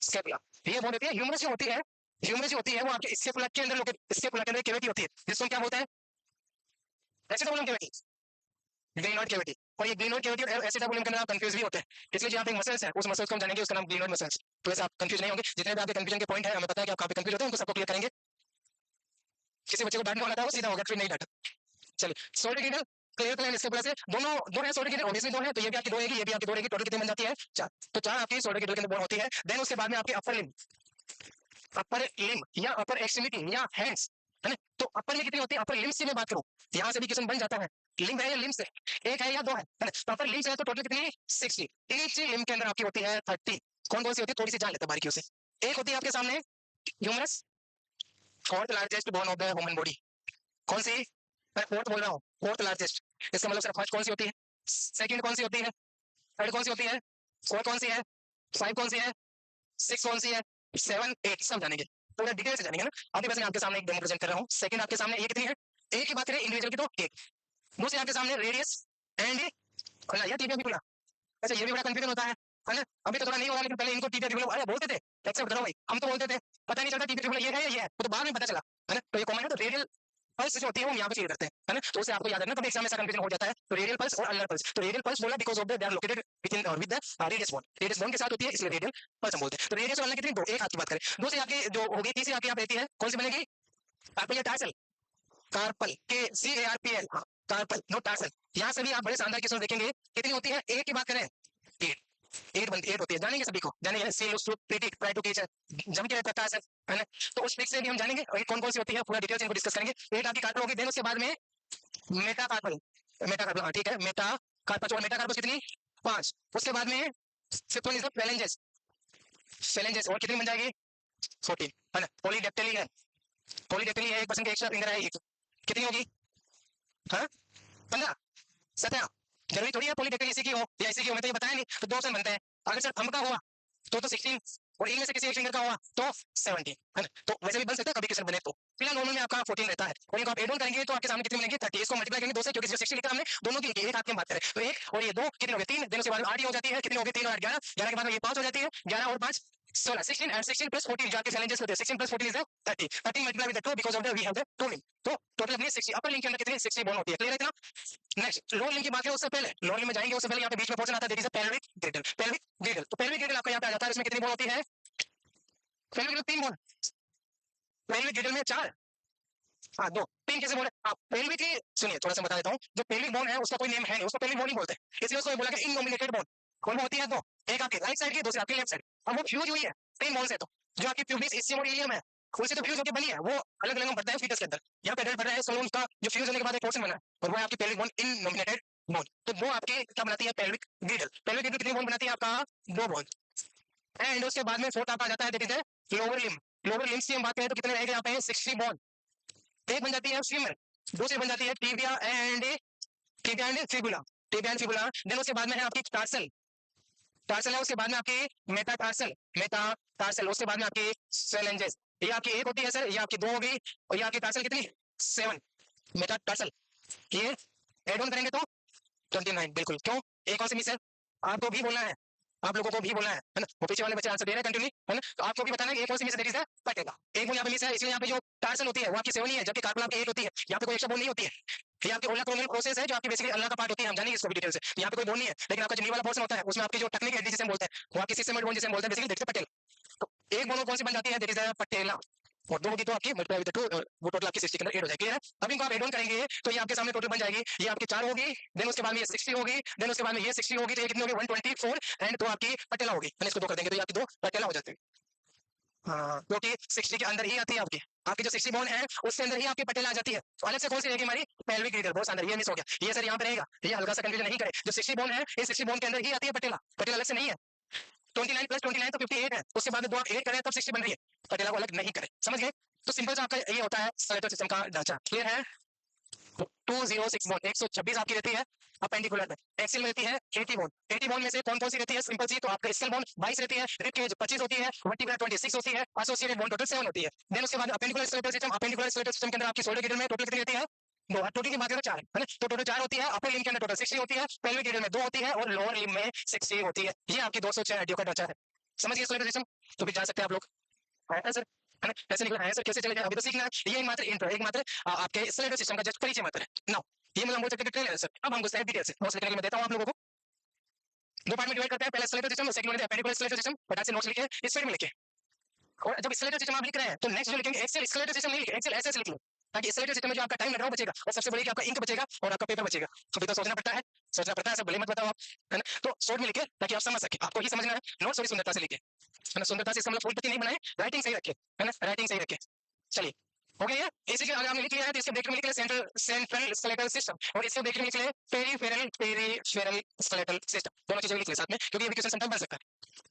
scapula. ये बोन होती है ह्यूमरस जो होती है, ह्यूमरस जो होती है वो आपके स्कैपुला के अंदर लोकेट, स्कैपुला के अंदर कैविटी होती है जिसको क्या बोलते हैं एसिटाबुलम कैविटी, ग्लेनोइड कैविटी। और ये ग्लेनोइड कैविटी और एसिटाबुलम के अंदर आप कंफ्यूज भी होते हैं, इसलिए जो आप एक मसल्स है उस मसल्स को हम जानेंगे उसका नाम ग्लेनोइड मसल्स। तो ऐसे आप कंफ्यूज नहीं होंगे, जितने भी आपके कंफ्यूजन के पॉइंट है हमें पता है कि आप कहाँ पे कंफ्यूज होते हैं, उनको सबको क्लियर करेंगे। किसी बच्चे को डांटने वाला था वो सीधा होगा, फिर नहीं डांटा। चलिए शोल्डर गिरिडल क्लियर प्लान इसके प्लस दो है शोल्डर गिरिडल, ऑब्वियसली दो है, तो ये भी आपकी दो रहेगी, ये भी आपकी दो रहेगी, टोटल कितनी बन जाती है 4। तो 4 आपकी शोल्डर गिरिडल के अंदर बोन होती है। देन उसके बाद में आपकी अपर लिम या अपर एक्सट्रीमिटी या हैंड्स, है ना। तो अपर में कितनी होती है, अपर लिम्स की मैं बात करूं यहाँ से भी क्वेश्चन बन जाता है, लिम है या लिम्स है, एक है या दो है ना। तो अपर लिम्स है तो टोटल कितनी 60, ईच लिम के अंदर आपकी होती है 30। कौन कौन सी होती है थोड़ी सी जान लेते हैं बारीकियों से। एक होती है आपके सामने humerus, fourth largest bone of the human body, कौन सी मैं फोर्थ बोल रहा हूँ, फोर्थ लार्जेस्ट, इसका मतलब सर फर्स्ट कौन सी होती है, सेकंड कौन सी होती है, थर्ड कौन सी होती है, फोर्थ कौन सी है, 5 कौन सी है, 6 कौन सी है, 7 8 सब जानेंगे, पूरा डिटेल से जानेंगे ना। अभी बस मैं आपके सामने एक डेमो प्रेजेंट कर रहा हूँ। सेकंड आपके सामने ये कितनी है ए की बात करें इंडिविजुअल की तो एक, दूसरे आपके सामने रेडियस एंड खुला, या टीपीआ भी खुला। अच्छा ये भी बड़ा कंफ्यूजन होता है ना। अभी तो थोड़ा नहीं होगा लेकिन पहले इनको टीपीआ भी अरे बोलते थे, एक्सेप्ट करो भाई, हम तो बोलते थे, पता नहीं चलता टीपीआ ये है या ये है, वो तो बाद में पता चला है ना। तो ये कॉमन है। तो रेडियल पल्स जो होती है वो हम यहाँ पे फील करते हैं ना, तो उसे आपको याद रखना, कभी एग्जाम में ऐसा कंफ्यूजन हो जाता है। तो रेडियल पल्स और अल्नर पल्स, तो रेडियल पल्स बोला because of they are located with the radius bone, radius bone के साथ होती है इसलिए रेडियल पल्स हम बोलते हैं। तो रेडियस और अल्नर कितनी, दो, एक हाथ की बात करें। दूसरी आपकी जो होगी, तीसरी आपकी आप रहती है, कौन सी बनेगी, कार्पल या टार्सल, कार्पल के C A R P L, carpal no tarsal. यहाँ से भी आप बड़े शानदार क्वेश्चन देखेंगे, कितनी होती है, एक की बात करें 8 होती है, जानेंगे सभी को, जानेंगे see looks to pretty try to teach, जम के रहता है ना। तो उस ट्रिक से भी हम जानेंगे और कौन कौन सी होती है, पूरा डिटेल से इनको डिस्कस करेंगे। एट आपकी कार्पल होगी, देन उसके बाद में मेटा कार्पल, मेटा कार्पल, ठीक है, मेटा कार्पल, और मेटा कार्पल कितनी, 5। उसके बाद में fifth one is the phalanges, phalanges और कितनी बन जाएगी, 14 है ना। पॉलीडेक्टिली है, पॉलीडेक्टिली है, एक पर्सन के एक्स्ट्रा फिंगर है एक, कितनी होगी, हाँ 15, 17। जरूरी थोड़ी है पॉलीडेक्टिली इसी की हो या इसी की हो, मैं तो ये बताया नहीं। तो 2 ऑप्शन बनते हैं, अगर सर थंब का हुआ तो 16 और इनमें से किसी एक फिंगर का हुआ तो 17 है ना। तो वैसे भी बन सकता है कभी क्वेश्चन बने तो, फिलहाल नॉर्मल में आपका 14 रहता है, और इनको आप एड ऑन करेंगे तो आपके सामने कितनी मिलेंगे, 30। इसको मल्टीप्लाई करेंगे 2 से, क्योंकि जो 60 लिखा हमने दोनों की लिखी, एक हाथ की बात करें तो एक, और ये 2 कितने हो गए, 3, दिन उसके बाद 8 हो जाती है, कितनी हो गई, 3 और 8 11, 11 के बाद में ये 5 हो जाती है, 11 और 5 16, 16 and 16 plus 14 जो आपके चैलेंजेस होते हैं, 16 plus 14 is 30, 30 multiply with the 2 because of the we have the 2 link, तो टोटल अपनी 60 अपर लिंक के अंदर कितनी 60 बोन होती है, क्लियर है इतना। नेक्स्ट लोअर लिंक की बात करें उससे पहले, लोअर लिंक में जाएंगे उससे पहले यहाँ पे बीच में पोर्शन आता है, दैट इज पेल्विक गिrdle, पेल्विक गिrdle। तो पेल्विक गिrdle आपका यहाँ पे आ जाता है, इसमें कितनी बोन होती है, पेल्विक में 3 बोन, पेल्विक गिrdle में 4, हाँ 2, 3 कैसे बोले आप, पेल्विक की सुनिए थोड़ा सा बता देता हूँ, जो पेल्विक बोन है उसका कोई नेम है नहीं, उसको पेल्विक बोन ही बोलते हैं, इसलिए उसको बोला कि इननोमिनेटेड बोन। कौन होती है, 2, एक आपकी राइट साइड की, दूसरी आपकी लेफ्ट साइड, अब वो फ्यूज हुई है 3 बोन से, तो जो आपकी प्यूबिस इस्चियम और इलियम है उनसे तो फ्यूज होकर बनी है, वो अलग अलग बढ़ता है फीटस के अंदर, यहाँ पे एडल्ट बढ़ रहा है सलोन का, जो फ्यूज होने के बाद एक पोर्शन बना है और वो है आपकी पेल्विक बोन इननोमिनेटेड बोन। तो वो आपकी क्या बनाती है, पेल्विक गिrdle। पेल्विक गिrdle कितनी बोन बनाती है, आपका 2 बोन। एंड उसके बाद में फोर्थ आपका आ जाता है, that is lower limb. Lower limb की हम बात करें तो कितने रहेंगे यहाँ पे, 60 बोन। एक बन जाती है फीमर, दूसरी बन जाती है tibia and fibula, tibia and fibula. Then उसके बाद में है आपकी टार्सल, टार्सल है, उसके बाद में आपकी मेटाटार्सल, मेटाटार्सल, उसके बाद में आपकी फेलेंजेस। ये आपकी एक होती है सर, ये आपकी 2 होगी, और ये आपकी टार्सल कितनी 7, मेटाटार्सल। ये एड ऑन करेंगे तो 29, बिल्कुल। क्यों, एक और से मिस है, आपको भी बोलना है, आप लोगों को भी बोलना है ना, वो पीछे वाले बच्चे आंसर दे रहे हैं कंटिन्यू है ना, तो आपको भी बताना है कि एक और से मिस है, पटेगा एक बोल यहाँ पे मिस है, इसलिए यहाँ पे जो टार्सल होती है वो आपकी 7 ही है, जबकि कार्पल आपकी 8 होती है, यहाँ पे कोई एक्स्ट्रा बोल नहीं होती है। ये आपकी ओला क्रोनियल प्रोसेस है जो आपकी बेसिकली अल्लाह का पार्ट होती है, हम जानेंगे इसको भी डिटेल से। यहाँ पे कोई बोल नहीं है, लेकिन आपका जो नी वाला पोर्शन होता है उसमें आपकी जो टेक्निक एडी जिसे हम बोलते हैं, वो आपकी सिस्टम बोन जिसे हम बोलते हैं, बेसिकली दैट्स पटेल। तो एक बोन कौन सी बन जाती है, दैट इज पटेला, और 2 होगी तो आपकी मल्टीप्लाई विद 2, वो टोटल आपकी 60 के अंदर 8 हो जाएगी है। अब इनको आप एड ऑन करेंगे तो ये आपके सामने टोटल बन जाएगी, ये आपकी 4 होगी, देन उसके बाद में ये 60 होगी, देन उसके बाद में ये 60 होगी, तो ये कितनी होगी 124, एंड 2 आपकी पटेला होगी, इसको 2 कर देंगे तो ये आपकी 2 पटेला हो जाती है। हाँ, क्योंकि 60 के अंदर ही आती है आपकी, आपकी जो 60 बोन है उसके अंदर ही आपकी पटेला आ जाती है। तो अलग से कौन सी रहेगी हमारी, पेल्विक गिrdle, बहुत अंदर, ये मिस हो गया, ये सर यहाँ पे रहेगा, ये हल्का सा कंफ्यूजन नहीं करे, जो 60 बोन है इस 60 बोन के अंदर ही आती है पटेला, पटेला अलग से नहीं है। 29 प्लस 29 तो 58 है, उसके बाद 2 आप ऐड करें तब 60 बन रही है, पटेला को अलग नहीं करे, समझ गए। तो सिंपल सा आपका ये होता है स्केलेटल सिस्टम का ढांचा, क्लियर है। 206 बोन 126 आपकी रहती है अपेंडिकुलर में, एक्सिल में रहती है 80 बोन, 80 बोन में से कौन कौन सी रहती है, सिंपल सी, तो आपका स्केल बोन 22 रहती है, रिब केज 25 होती है, वर्टिब्रा 26 होती है, एसोसिएटेड बोन टोटल 7 होती है। देन उसके बाद appendicular skeletal system, appendicular skeletal system के अंदर आपकी शोल्डर गिrdle में टोटल कितनी रहती है, 2, टोटल की बात करें तो 4 है ना, तो टोटल 4 होती है, अपर लिम्ब के अंदर टोटल 60 होती है, पेल्विक गिrdle में 2 होती है, और लोअर लिम्ब में 60 होती है। ये आपकी 206 हड्डियों का ढांचा है, समझ गए स्केलेटल सिस्टम। तो भी जा सकते हैं आप लोग, है सर, है ना, कैसे निकला है सर, कैसे चलेगा अभी तो सीखना है, ये मात्र इंट्रो, एक मात्र आपके स्केलेटल सिस्टम का जस्ट परिचय मात्र है। नाउ ये मतलब बोल सकते हैं ट्रेलर है सर। अब हम घुसते हैं डिटेल से, नोट्स लिखने के लिए मैं देता हूं आप लोगों को, 2 पार्ट में डिवाइड करते हैं, पहला स्केलेटल सिस्टम और सेकंड में अपेंडिकुलर स्केलेटल सिस्टम, फटाक से नोट्स लिखिए इस साइड में लिखिए। और जब स्केलेटल सिस्टम आप लिख रहे हैं तो नेक्स्ट जो लिखेंगे एक्सेल स्केलेटल सिस्टम नहीं लिखेंगे, एक्सेल ऐसे लिख लो, ताकि स्केलेटल सिस्टम में जो आपका टाइम लग रहा है बचेगा, और सबसे बड़ी कि आपका इंक बचेगा और आपका पेपर बचेगा। अभी तो सोचना पड़ता है, सोचना पड़ता है, सब भले मत बताओ आप, है ना। तो शॉर्ट में लिखिए ताकि आप समझ सके, आपको ही समझना है, नोट्स थोड़ी सुंदरता से लिखिए, है ना, सुंदरता से इसका मतलब फूल पत्ती नहीं बनाए, राइटिंग सही रखिए, है ना, राइटिंग सही रखिए। चलिए हो गया, इसी के आगे आपने लिख लिया है तो इसके ब्रैकेट में लिख लिया सेंट्रल स्केलेटल सिस्टम, और इसके ब्रैकेट में लिख लिया पेरीफेरल स्केलेटल सिस्टम, दोनों चीजें लिख लिया साथ में, क्योंकि ये भी क्वेश्चन समटाइम बन सकता है।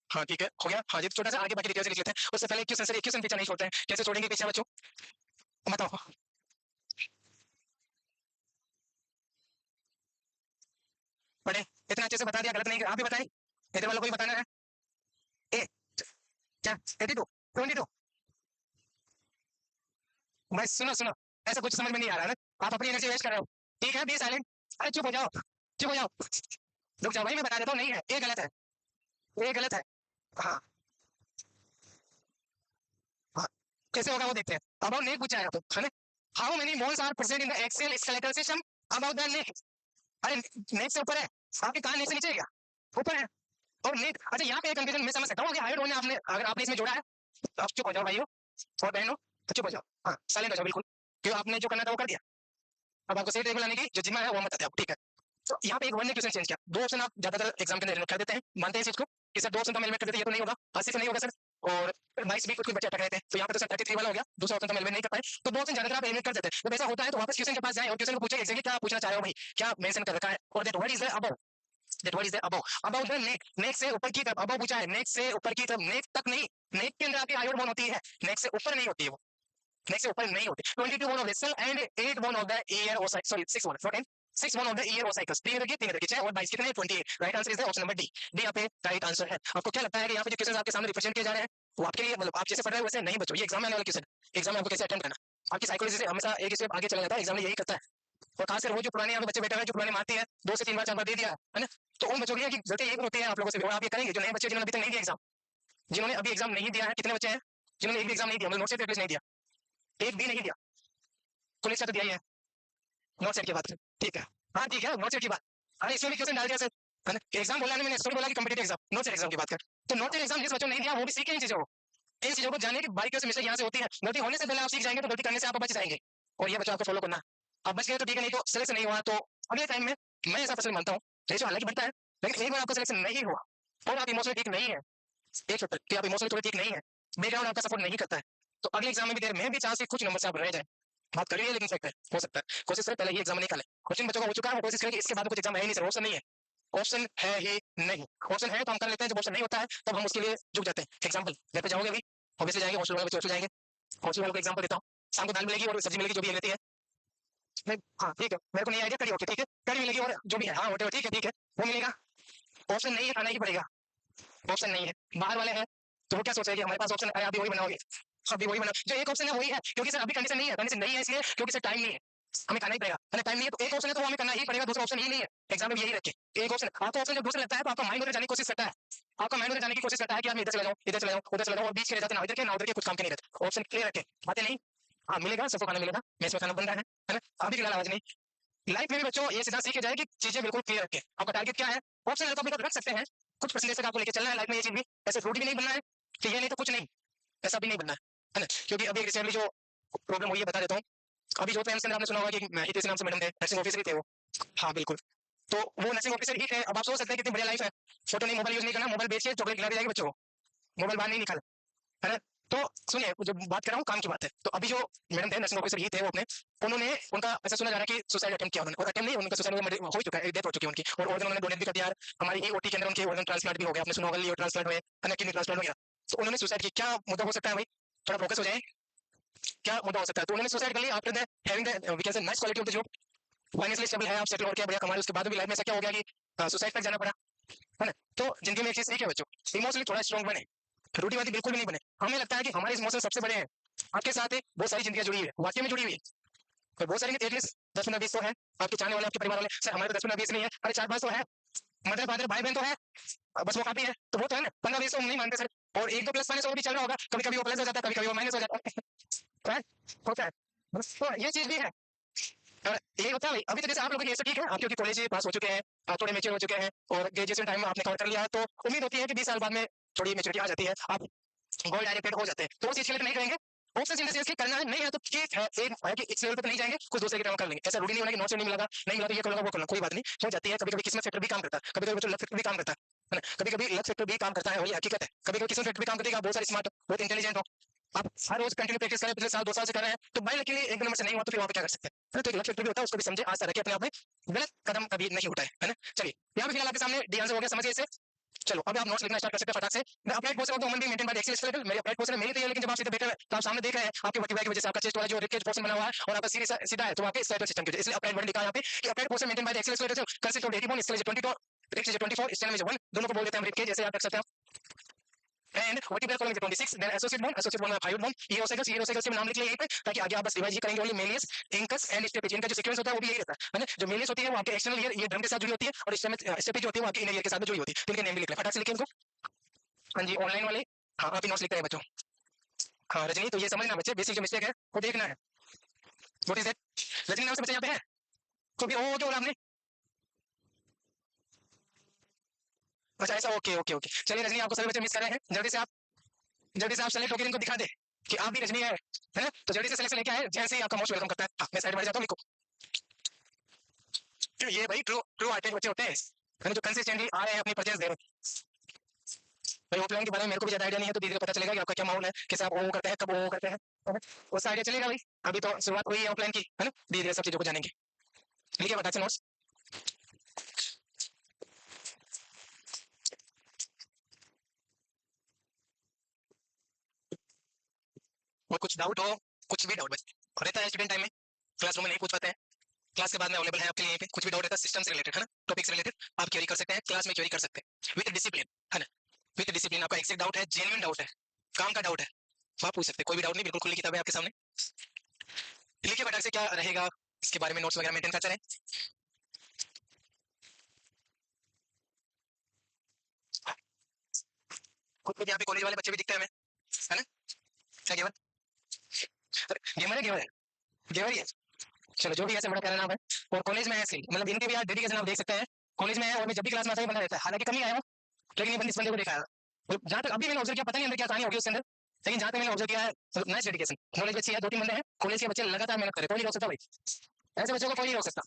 हाँ ठीक है, हो गया, हाँ जी, छोटा सा आगे बाकी डिटेल से लिख लेते हैं, उससे पहले क्वेश्चन सर, एक क्वेश्चन पीछे नहीं छोड़ते हैं, कैसे छोड़ेंगे पीछे बच्चों, बताओ। पढ़े, इतना अच्छे से बता दिया, गलत नहीं, आप भी बताएं, इधर वालों को भी बताना है। ए क्या 82, 22। भाई सुनो सुनो, ऐसा कुछ समझ में नहीं आ रहा है ना, आप अपनी एनर्जी वेस्ट कर रहे हो। ठीक है, बी साइलेंट। अरे चुप हो जाओ, चुप हो जाओ, रुक जाओ भाई, मैं बता देता हूँ, नहीं है, ये गलत है, ये गलत है। हाँ हाँ, कैसे होगा वो देखते हैं। अब नेक पूछा है है ना, how many moles are present in the axial skeletal system about the neck. अरे नेक से ऊपर है, आपके कान नेक से नीचे है क्या? ऊपर है। और नेक, अच्छा यहाँ पे एक कंफ्यूजन मैं समझ सकता हूँ कि हाइट होने आपने, अगर आपने इसमें जोड़ा है तो आप चुप हो जाओ भाइयों और बहनों, चुप हो जाओ, हाँ साइलेंट हो जाओ बिल्कुल, क्यों आपने जो करना था वो कर दिया। अब आपको सही टेबल आने की जो जिम्मा है वो मत आते आप, ठीक है। तो यहाँ पे एक वन ने क्वेश्चन चेंज किया, दो ऑप्शन आप ज्यादातर एग्जाम के अंदर कर देते हैं, मानते हैं इस चीज को कि सर दो ऑप्शन तो हम एलिमिनेट कर देते, ये तो नहीं होगा, 80 से नहीं होगा सर, और 22 भी कुछ कुछ बच्चे अटक रहे थे, तो यहाँ पे तो सर 33 वाला हो गया, दूसरा ऑप्शन तो हम एलिमिनेट नहीं कर पाए, तो दो ऑप्शन ज्यादातर आप एलिमिनेट कर देते हैं। जब ऐसा होता है तो वापस क्वेश्चन के पास जाए और क्वेश्चन को पूछे एक्जेक्टली क्या पूछना चाह रहे हो भाई, क्या मेंशन कर रखा है, और that what is the above, that what is the above, above the neck, neck से ऊपर की तरफ अबव पूछा है, नेक से ऊपर की तरफ, नेक तक नहीं, नेक के अंदर आपकी आयोड बोन होती है, नेक से ऊपर नहीं होती है वो, नेक से ऊपर नहीं होती। 22 bone of the cell and 8 bone of the ear और sorry 6 bone, 14 6 bone of the ear ossicles, 3 इधर की 3 इधर की, 6 और 22 कितने, 28। Right answer is the option number D, D यहाँ पे राइट आंसर है। आपको क्या लगता है कि यहाँ पे जो क्वेश्चन आपके सामने रिप्रेजेंट किए जा रहे हैं वो आपके लिए, मतलब आप जैसे पढ़ रहे हो वैसे नहीं बच्चों, ये एग्जाम में आने वाले क्वेश्चन, एग्जाम में आपको कैसे अटेंड करना, आपकी साइकोलॉजी से हमेशा एक स्टेप आगे चला जाता है, एग्जाम में यही करता है। और खासकर वो जो पुराने यहाँ पे बच्चे बैठे हुए हैं जो पुराने मारती है, 2 से 3 बार 4 बार दे दिया है ना, तो उन बच्चों की गलती यही होती है आप लोगों से, आप ये करेंगे, जो नए बच्चे जिन्होंने अभी तक नहीं दिया एग्जाम, जिन्होंने अभी एग्जाम नहीं दिया है, कितने बच्चे हैं जिन्होंने एक भी एग्जाम नहीं दिया, मतलब नोट सेट नहीं दिया, एक भी नहीं दिया, पुलिस का तो दिया ही है, नोट सेट की बात, ठीक है, हाँ ठीक है, नोट सेट की बात, अरे इसमें भी क्वेश्चन डाल दिया सर, है ना, एग्जाम बोला मैंने इसको बोला कि competitive exam, not set exam की बात कर, तो नोट सेट एग्जाम जिस बच्चों ने नहीं दिया वो भी सीखे इन चीजों को, इन चीजों को जानने की बारीकियों से मिस्टेक यहाँ से होती है, गलती होने से पहले आप सीख जाएंगे तो गलती करने से आप बच जाएंगे, और ये बच्चों आपको फॉलो करना, आप बच गए तो ठीक है, नहीं तो सिलेक्शन नहीं हुआ तो अगले टाइम में, मैं ऐसा पर्सनली मानता हूँ, रेशो हालांकि बढ़ता है, लेकिन एक बार आपका सिलेक्शन नहीं हुआ और आप इमोशनली ठीक नहीं है, एक फैक्टर कि आप इमोशनली थोड़े ठीक नहीं है, बैकग्राउंड आपका सपोर्ट नहीं करता है, तो अगले एग्जाम में भी देर में भी चांस कुछ नंबर से आप रह जाए, बात करिए लेकिन फैक्ट है, हो सकता है, कोशिश करें पहले ही एग्जाम निकालें, क्वेश्चन बच्चों का हो चुका है, कोशिश करें कि इसके बाद कुछ एग्जाम है ही नहीं सर, ऑप्शन नहीं है, ऑप्शन है ही नहीं, ऑप्शन है तो हम कर लेते हैं, जब ऑप्शन नहीं होता है तब हम उसके लिए झुक जाते हैं। एग्जाम्पल घर पे जाओगे अभी, ऑब्वियसली जाएंगे, हॉस्टल वाले बच्चे हॉस्टल जाएंगे, हॉस्टल वालों को एग्जाम्पल देता हूँ, शाम को दाल मिलेगी और सब्जी मिलेगी जो भी रहती है, नहीं हाँ ठीक है, मेरे को नहीं आइडिया, करी ओके ठीक है, करी मिलेगी और जो भी है, हाँ वोटे ठीक है वो मिलेगा, ऑप्शन नहीं है, खाना ही पड़ेगा, ऑप्शन नहीं है, बाहर वाले हैं तो वो क्या सोच रहे हैं कि हमारे पास ऑप्शन है, अभी वही बनाओगे, अभी वही बनाओ, जो एक ऑप्शन है वही है, क्योंकि सर अभी कंडीशन नहीं है, कंडीशन नहीं है इसलिए क्योंकि सर टाइम नहीं है, हमें करना ही पड़ेगा, है टाइम नहीं है तो एक ऑप्शन है तो हमें करना ही पड़ेगा, दूसरा ऑप्शन ही नहीं है, एग्जाम में यही रखे, एक ऑप्शन आपको ऑप्शन जब दूसरा लगता है तो आपका माइंड उधर जाने की कोशिश करता है, आपका माइंड उधर जाने की कोशिश करता है कि आप इधर चले जाओ, इधर चले जाओ, उधर चले जाओ, और बीच के रह जाते ना इधर के ना उधर के, कुछ काम के नहीं रहते, ऑप्शन क्लियर रखे, बातें नहीं, हाँ मिलेगा सबको खाना मिलेगा, मेस में खाना बन रहा है ना, अभी फिलहाल आवाज नहीं, लाइफ में भी बच्चों ये सीधा सीखे जाए कि चीजें बिल्कुल क्लियर रखें, आपका टारगेट क्या है, ऑप्शन है तो आप रख सकते हैं, कुछ परसेंटेज तक आपको लेकर चलना है लाइफ में, ये चीज भी ऐसे रूट भी नहीं बनना है कि ये नहीं तो कुछ नहीं, ऐसा भी नहीं बनना है ना, क्योंकि अभी रिसेंटली जो प्रॉब्लम हुई है बता देता हूँ, अभी जो फ्रेंड्स आपने सुना होगा कि हितेश नाम से मैडम थे, नर्सिंग ऑफिसर ही थे वो, हाँ बिल्कुल, तो वो नर्सिंग ऑफिसर ही थे, अब आप सोच सकते हैं कितनी बढ़िया लाइफ है, फोटो नहीं, मोबाइल यूज नहीं करना, मोबाइल बेच के चॉकलेट खिला दी जाएगी बच्चों को, मोबाइल बाहर नहीं निकाल, है ना, तो सुनिए जो बात कर रहा हूँ काम की बात है, तो अभी जो मैडम थे नर्सिंग ऑफिसर ही थे वो अपने, उन्होंने उनका ऐसा सुना जा रहा है कि सुसाइड अटेम्प्ट किया उन्होंने, और अटेम्प्ट नहीं, उनका सुसाइड हो चुका है, डेथ हो चुकी है उनकी, और ऑर्गन उन्होंने डोनेट भी कर दिया, हमारी ही ओटी के अंदर उनके ऑर्गन ट्रांसप्लांट भी हो गया, आपने सुना होगा लिवर ट्रांसप्लांट हुए, किडनी ट्रांसप्लांट हो गया, तो उन्होंने सुसाइड किया, क्या मुद्दा हो सकता है भाई, थोड़ा फोकस हो जाए, क्या मुद्दा हो सकता है, तो उन्होंने सुसाइड कर लिया after the having the we can say nice quality of the job, financially stable है, आप सेटल और क्या बढ़िया कमा रहे, उसके बाद भी लाइफ में ऐसा क्या हो गया कि सुसाइड तक जाना पड़ा, है ना, तो जिंदगी में एक चीज सीख है बच्चों, इमोशनली थोड़ा स्ट्रॉन्ग बने, रूढ़ीवादी बिल्कुल भी नहीं बने, हमें लगता है कि हमारे इमोशन सबसे बड़े हैं, आपके साथ बहुत सारी जिंदगी जुड़ी हुई है, वाकई में जुड़ी हुई है, तो बहुत सारी एटलीस्ट 10-15-20 तो है, आपके चाहने वाले आपके परिवार वाले, सर हमारे तो 10-15-20 नहीं है, अरे 4-5 तो है, मदर फादर भाई बहन तो है, बस वो काफी है, तो वो तो है ना, 15-20 तो हम नहीं मानते सर, और एक दो प्लस माइनस और भी चल रहा होगा, कभी कभी वो प्लस हो जाता है, कभी कभी वो माइनस हो जाता है, होता है, बस तो ये चीज भी है, और ये होता है भाई, अभी तो जैसे आप लोग ये सब ठीक है, आप क्योंकि कॉलेज पास हो चुके हैं, आप थोड़े मेच्योर हो चुके हैं, और ग्रेजुएशन टाइम में आपने कवर कर लिया, तो उम्मीद होती है कि 20 साल बाद में थोड़ी मेच्योरिटी आ जाती है, आप गोल डायरेक्टेड हो जाते हैं, तो वो चीज के लिए नहीं करेंगे, ऑप्शन इन द सेंस कि करना है नहीं है तो ठीक है, एक है कि इस लेवल पे नहीं जाएंगे, कुछ दूसरे की तरह कर लेंगे, ऐसा रूढ़ी नहीं होना कि नोट से नहीं मिला, नहीं मिला तो ये करूंगा वो करूंगा, कोई बात नहीं, हो जाती है, कभी कभी किस्मत फैक्टर भी काम करता है, कभी कभी लक फैक्टर भी काम करता है ना, कभी कभी लक फैक्टर भी काम करता है, वही हकीकत है, कभी कभी किस्मत फैक्टर भी काम करती है, आप बहुत सारे स्मार्ट बहुत इंटेलिजेंट हो, आप हर रोज कंटिन्यू प्रैक्टिस करें, पिछले साल 2 साल से कर रहे हैं, तो बाई लकीली एक नंबर से नहीं हुआ तो फिर वहाँ पे क्या कर सकते हैं, तो एक लक फैक्टर भी होता है, उसको भी समझे, आशा रखे अपने आप में, गलत कदम कभी नहीं उठाए, है ना, चलिए यहाँ पे फिलहाल आपके सामने डी आंसर हो गया, समझिए इसे, चलो अभी आप नोट्स लिखना स्टार्ट कर सकते हैं फटाक से, मैं applied portion of the human being maintain by the axial skeletal, मेरी अप्लाइड पोर्शन है, मेरी तो है, लेकिन जब आप सीधे बैठे हुए तो आप सामने देख रहे हैं आपके वर्टिब्रा की वजह से आपका चेस्ट वाला जो रिब केज पोर्शन बना हुआ है और आपका सीधा सीधा है, तो आपके स्केलेटल सिस्टम की वजह से, इसलिए अप्लाइड वर्ड लिखा है यहाँ पे कि applied portion maintain by the axial skeletal consist of 80 bone, skeletal 22, rib cage 24, sternum is 1, दोनों को बोल देते हैं रिब केज, जैसे आप रख सकते हैं, and vertebral column 26, then associate bone में फाइव बोन, ये ओसेगस में नाम लिख लिया यहीं पे, ताकि आगे आप बस रिवाइज करेंगे only Méliès, incus and steppage, इनका जो सीक्वेंस होता है वो भी यही रहता है ना। जो मेलियस होती है वो आपके एक्सटर्नल ईयर, ये ड्रम के साथ जुड़ी होती है, और स्टेपेज जो होती है वो आपके इनर ईयर के साथ जुड़ी होती है। तो इनके नेम भी लिख लें, फटाक से लिखें इनको। हाँ जी, ऑनलाइन वाले, हाँ आप ही नोट्स लिखते हैं बच्चों। हाँ रजनी, तो ये समझना बच्चे, बेसिक जो मिस्टेक है वो देखना है। What is that? रजनी नाम से बच्चे यहाँ पे है, तो भी ओ क्या बोला आपने? अच्छा ऐसा, ओके ओके ओके, चलिए रजनी आपको सभी बच्चे मिस कर रहे हैं, जल्दी से आप सेलेक्ट होकर इनको दिखा दे कि आप भी रजनी है ना। तो जल्दी से सिलेक्शन लेके आए, जैसे ही आपका मोस्ट वेलकम करता है। हाँ, मैं साइड बढ़ जाता हूँ, लिखो। ये भाई ट्रू ट्रू आर्टिस्ट बच्चे होते हैं, जो कंसिस्टेंटली आ रहे हैं, अपनी परचेज दे रहे हैं। भाई ऑफलाइन के बारे में मेरे को भी ज्यादा आइडिया नहीं है, तो धीरे धीरे पता चलेगा कि आपका क्या माहौल है, कैसे आप वो करते हैं, कब वो करते हैं, उससे आइडिया चलेगा भाई। अभी तो शुरुआत हुई है ऑफलाइन की, है ना, धीरे धीरे सब चीजों को जानेंगे। लिखिए बता नोट्स। और कुछ डाउट हो, कुछ भी डाउट बस रहता है स्टूडेंट टाइम में, क्लासरूम में नहीं पूछ पाते हैं, क्लास के बाद में अवेलेबल है आपके लिए यहाँ पे। कुछ भी डाउट रहता है सिस्टम से रिलेटेड, है ना, टॉपिक से रिलेटेड, आप क्वेरी कर सकते हैं, क्लास में क्वेरी कर सकते हैं विद डिसिप्लिन, है ना। विद डिसिप्लिन, आपका एग्जैक्ट डाउट है, जेन्युइन डाउट है, काम का डाउट है, तो आप पूछ सकते हैं, कोई भी डाउट नहीं, बिल्कुल खुली किताब है आपके सामने। लिखिए फटाक से क्या रहेगा इसके बारे में, नोट्स वगैरह मेंटेन करते रहे। खुद को यहाँ पे कॉलेज वाले बच्चे भी दिखते हैं हमें, है ना। क्या गेवर? गेमर है, गेमर है, गेमर ही है। चलो जो भी ऐसे बड़ा प्यारा नाम है, और कॉलेज में है ऐसे, मतलब इनके भी यार डेडिकेशन आप देख सकते हैं, कॉलेज में है, और मैं जब भी क्लास में आता हूँ बना रहता है, हालांकि कमी आया हूँ, लेकिन ये बंदे इस बंदे को देखा है, जहाँ तक अभी मैंने ऑब्जर्व किया, पता नहीं अंदर क्या कहानी होगी उसके अंदर, लेकिन जहाँ तक मैंने ऑब्जर्व किया है, नाइस डेडिकेशन। कॉलेज अच्छी है, दो तीन बंदे हैं कॉलेज के बच्चे लगातार मेहनत करे, कोई नहीं रोक सकता भाई, ऐसे बच्चों को कोई नहीं रोक सकता।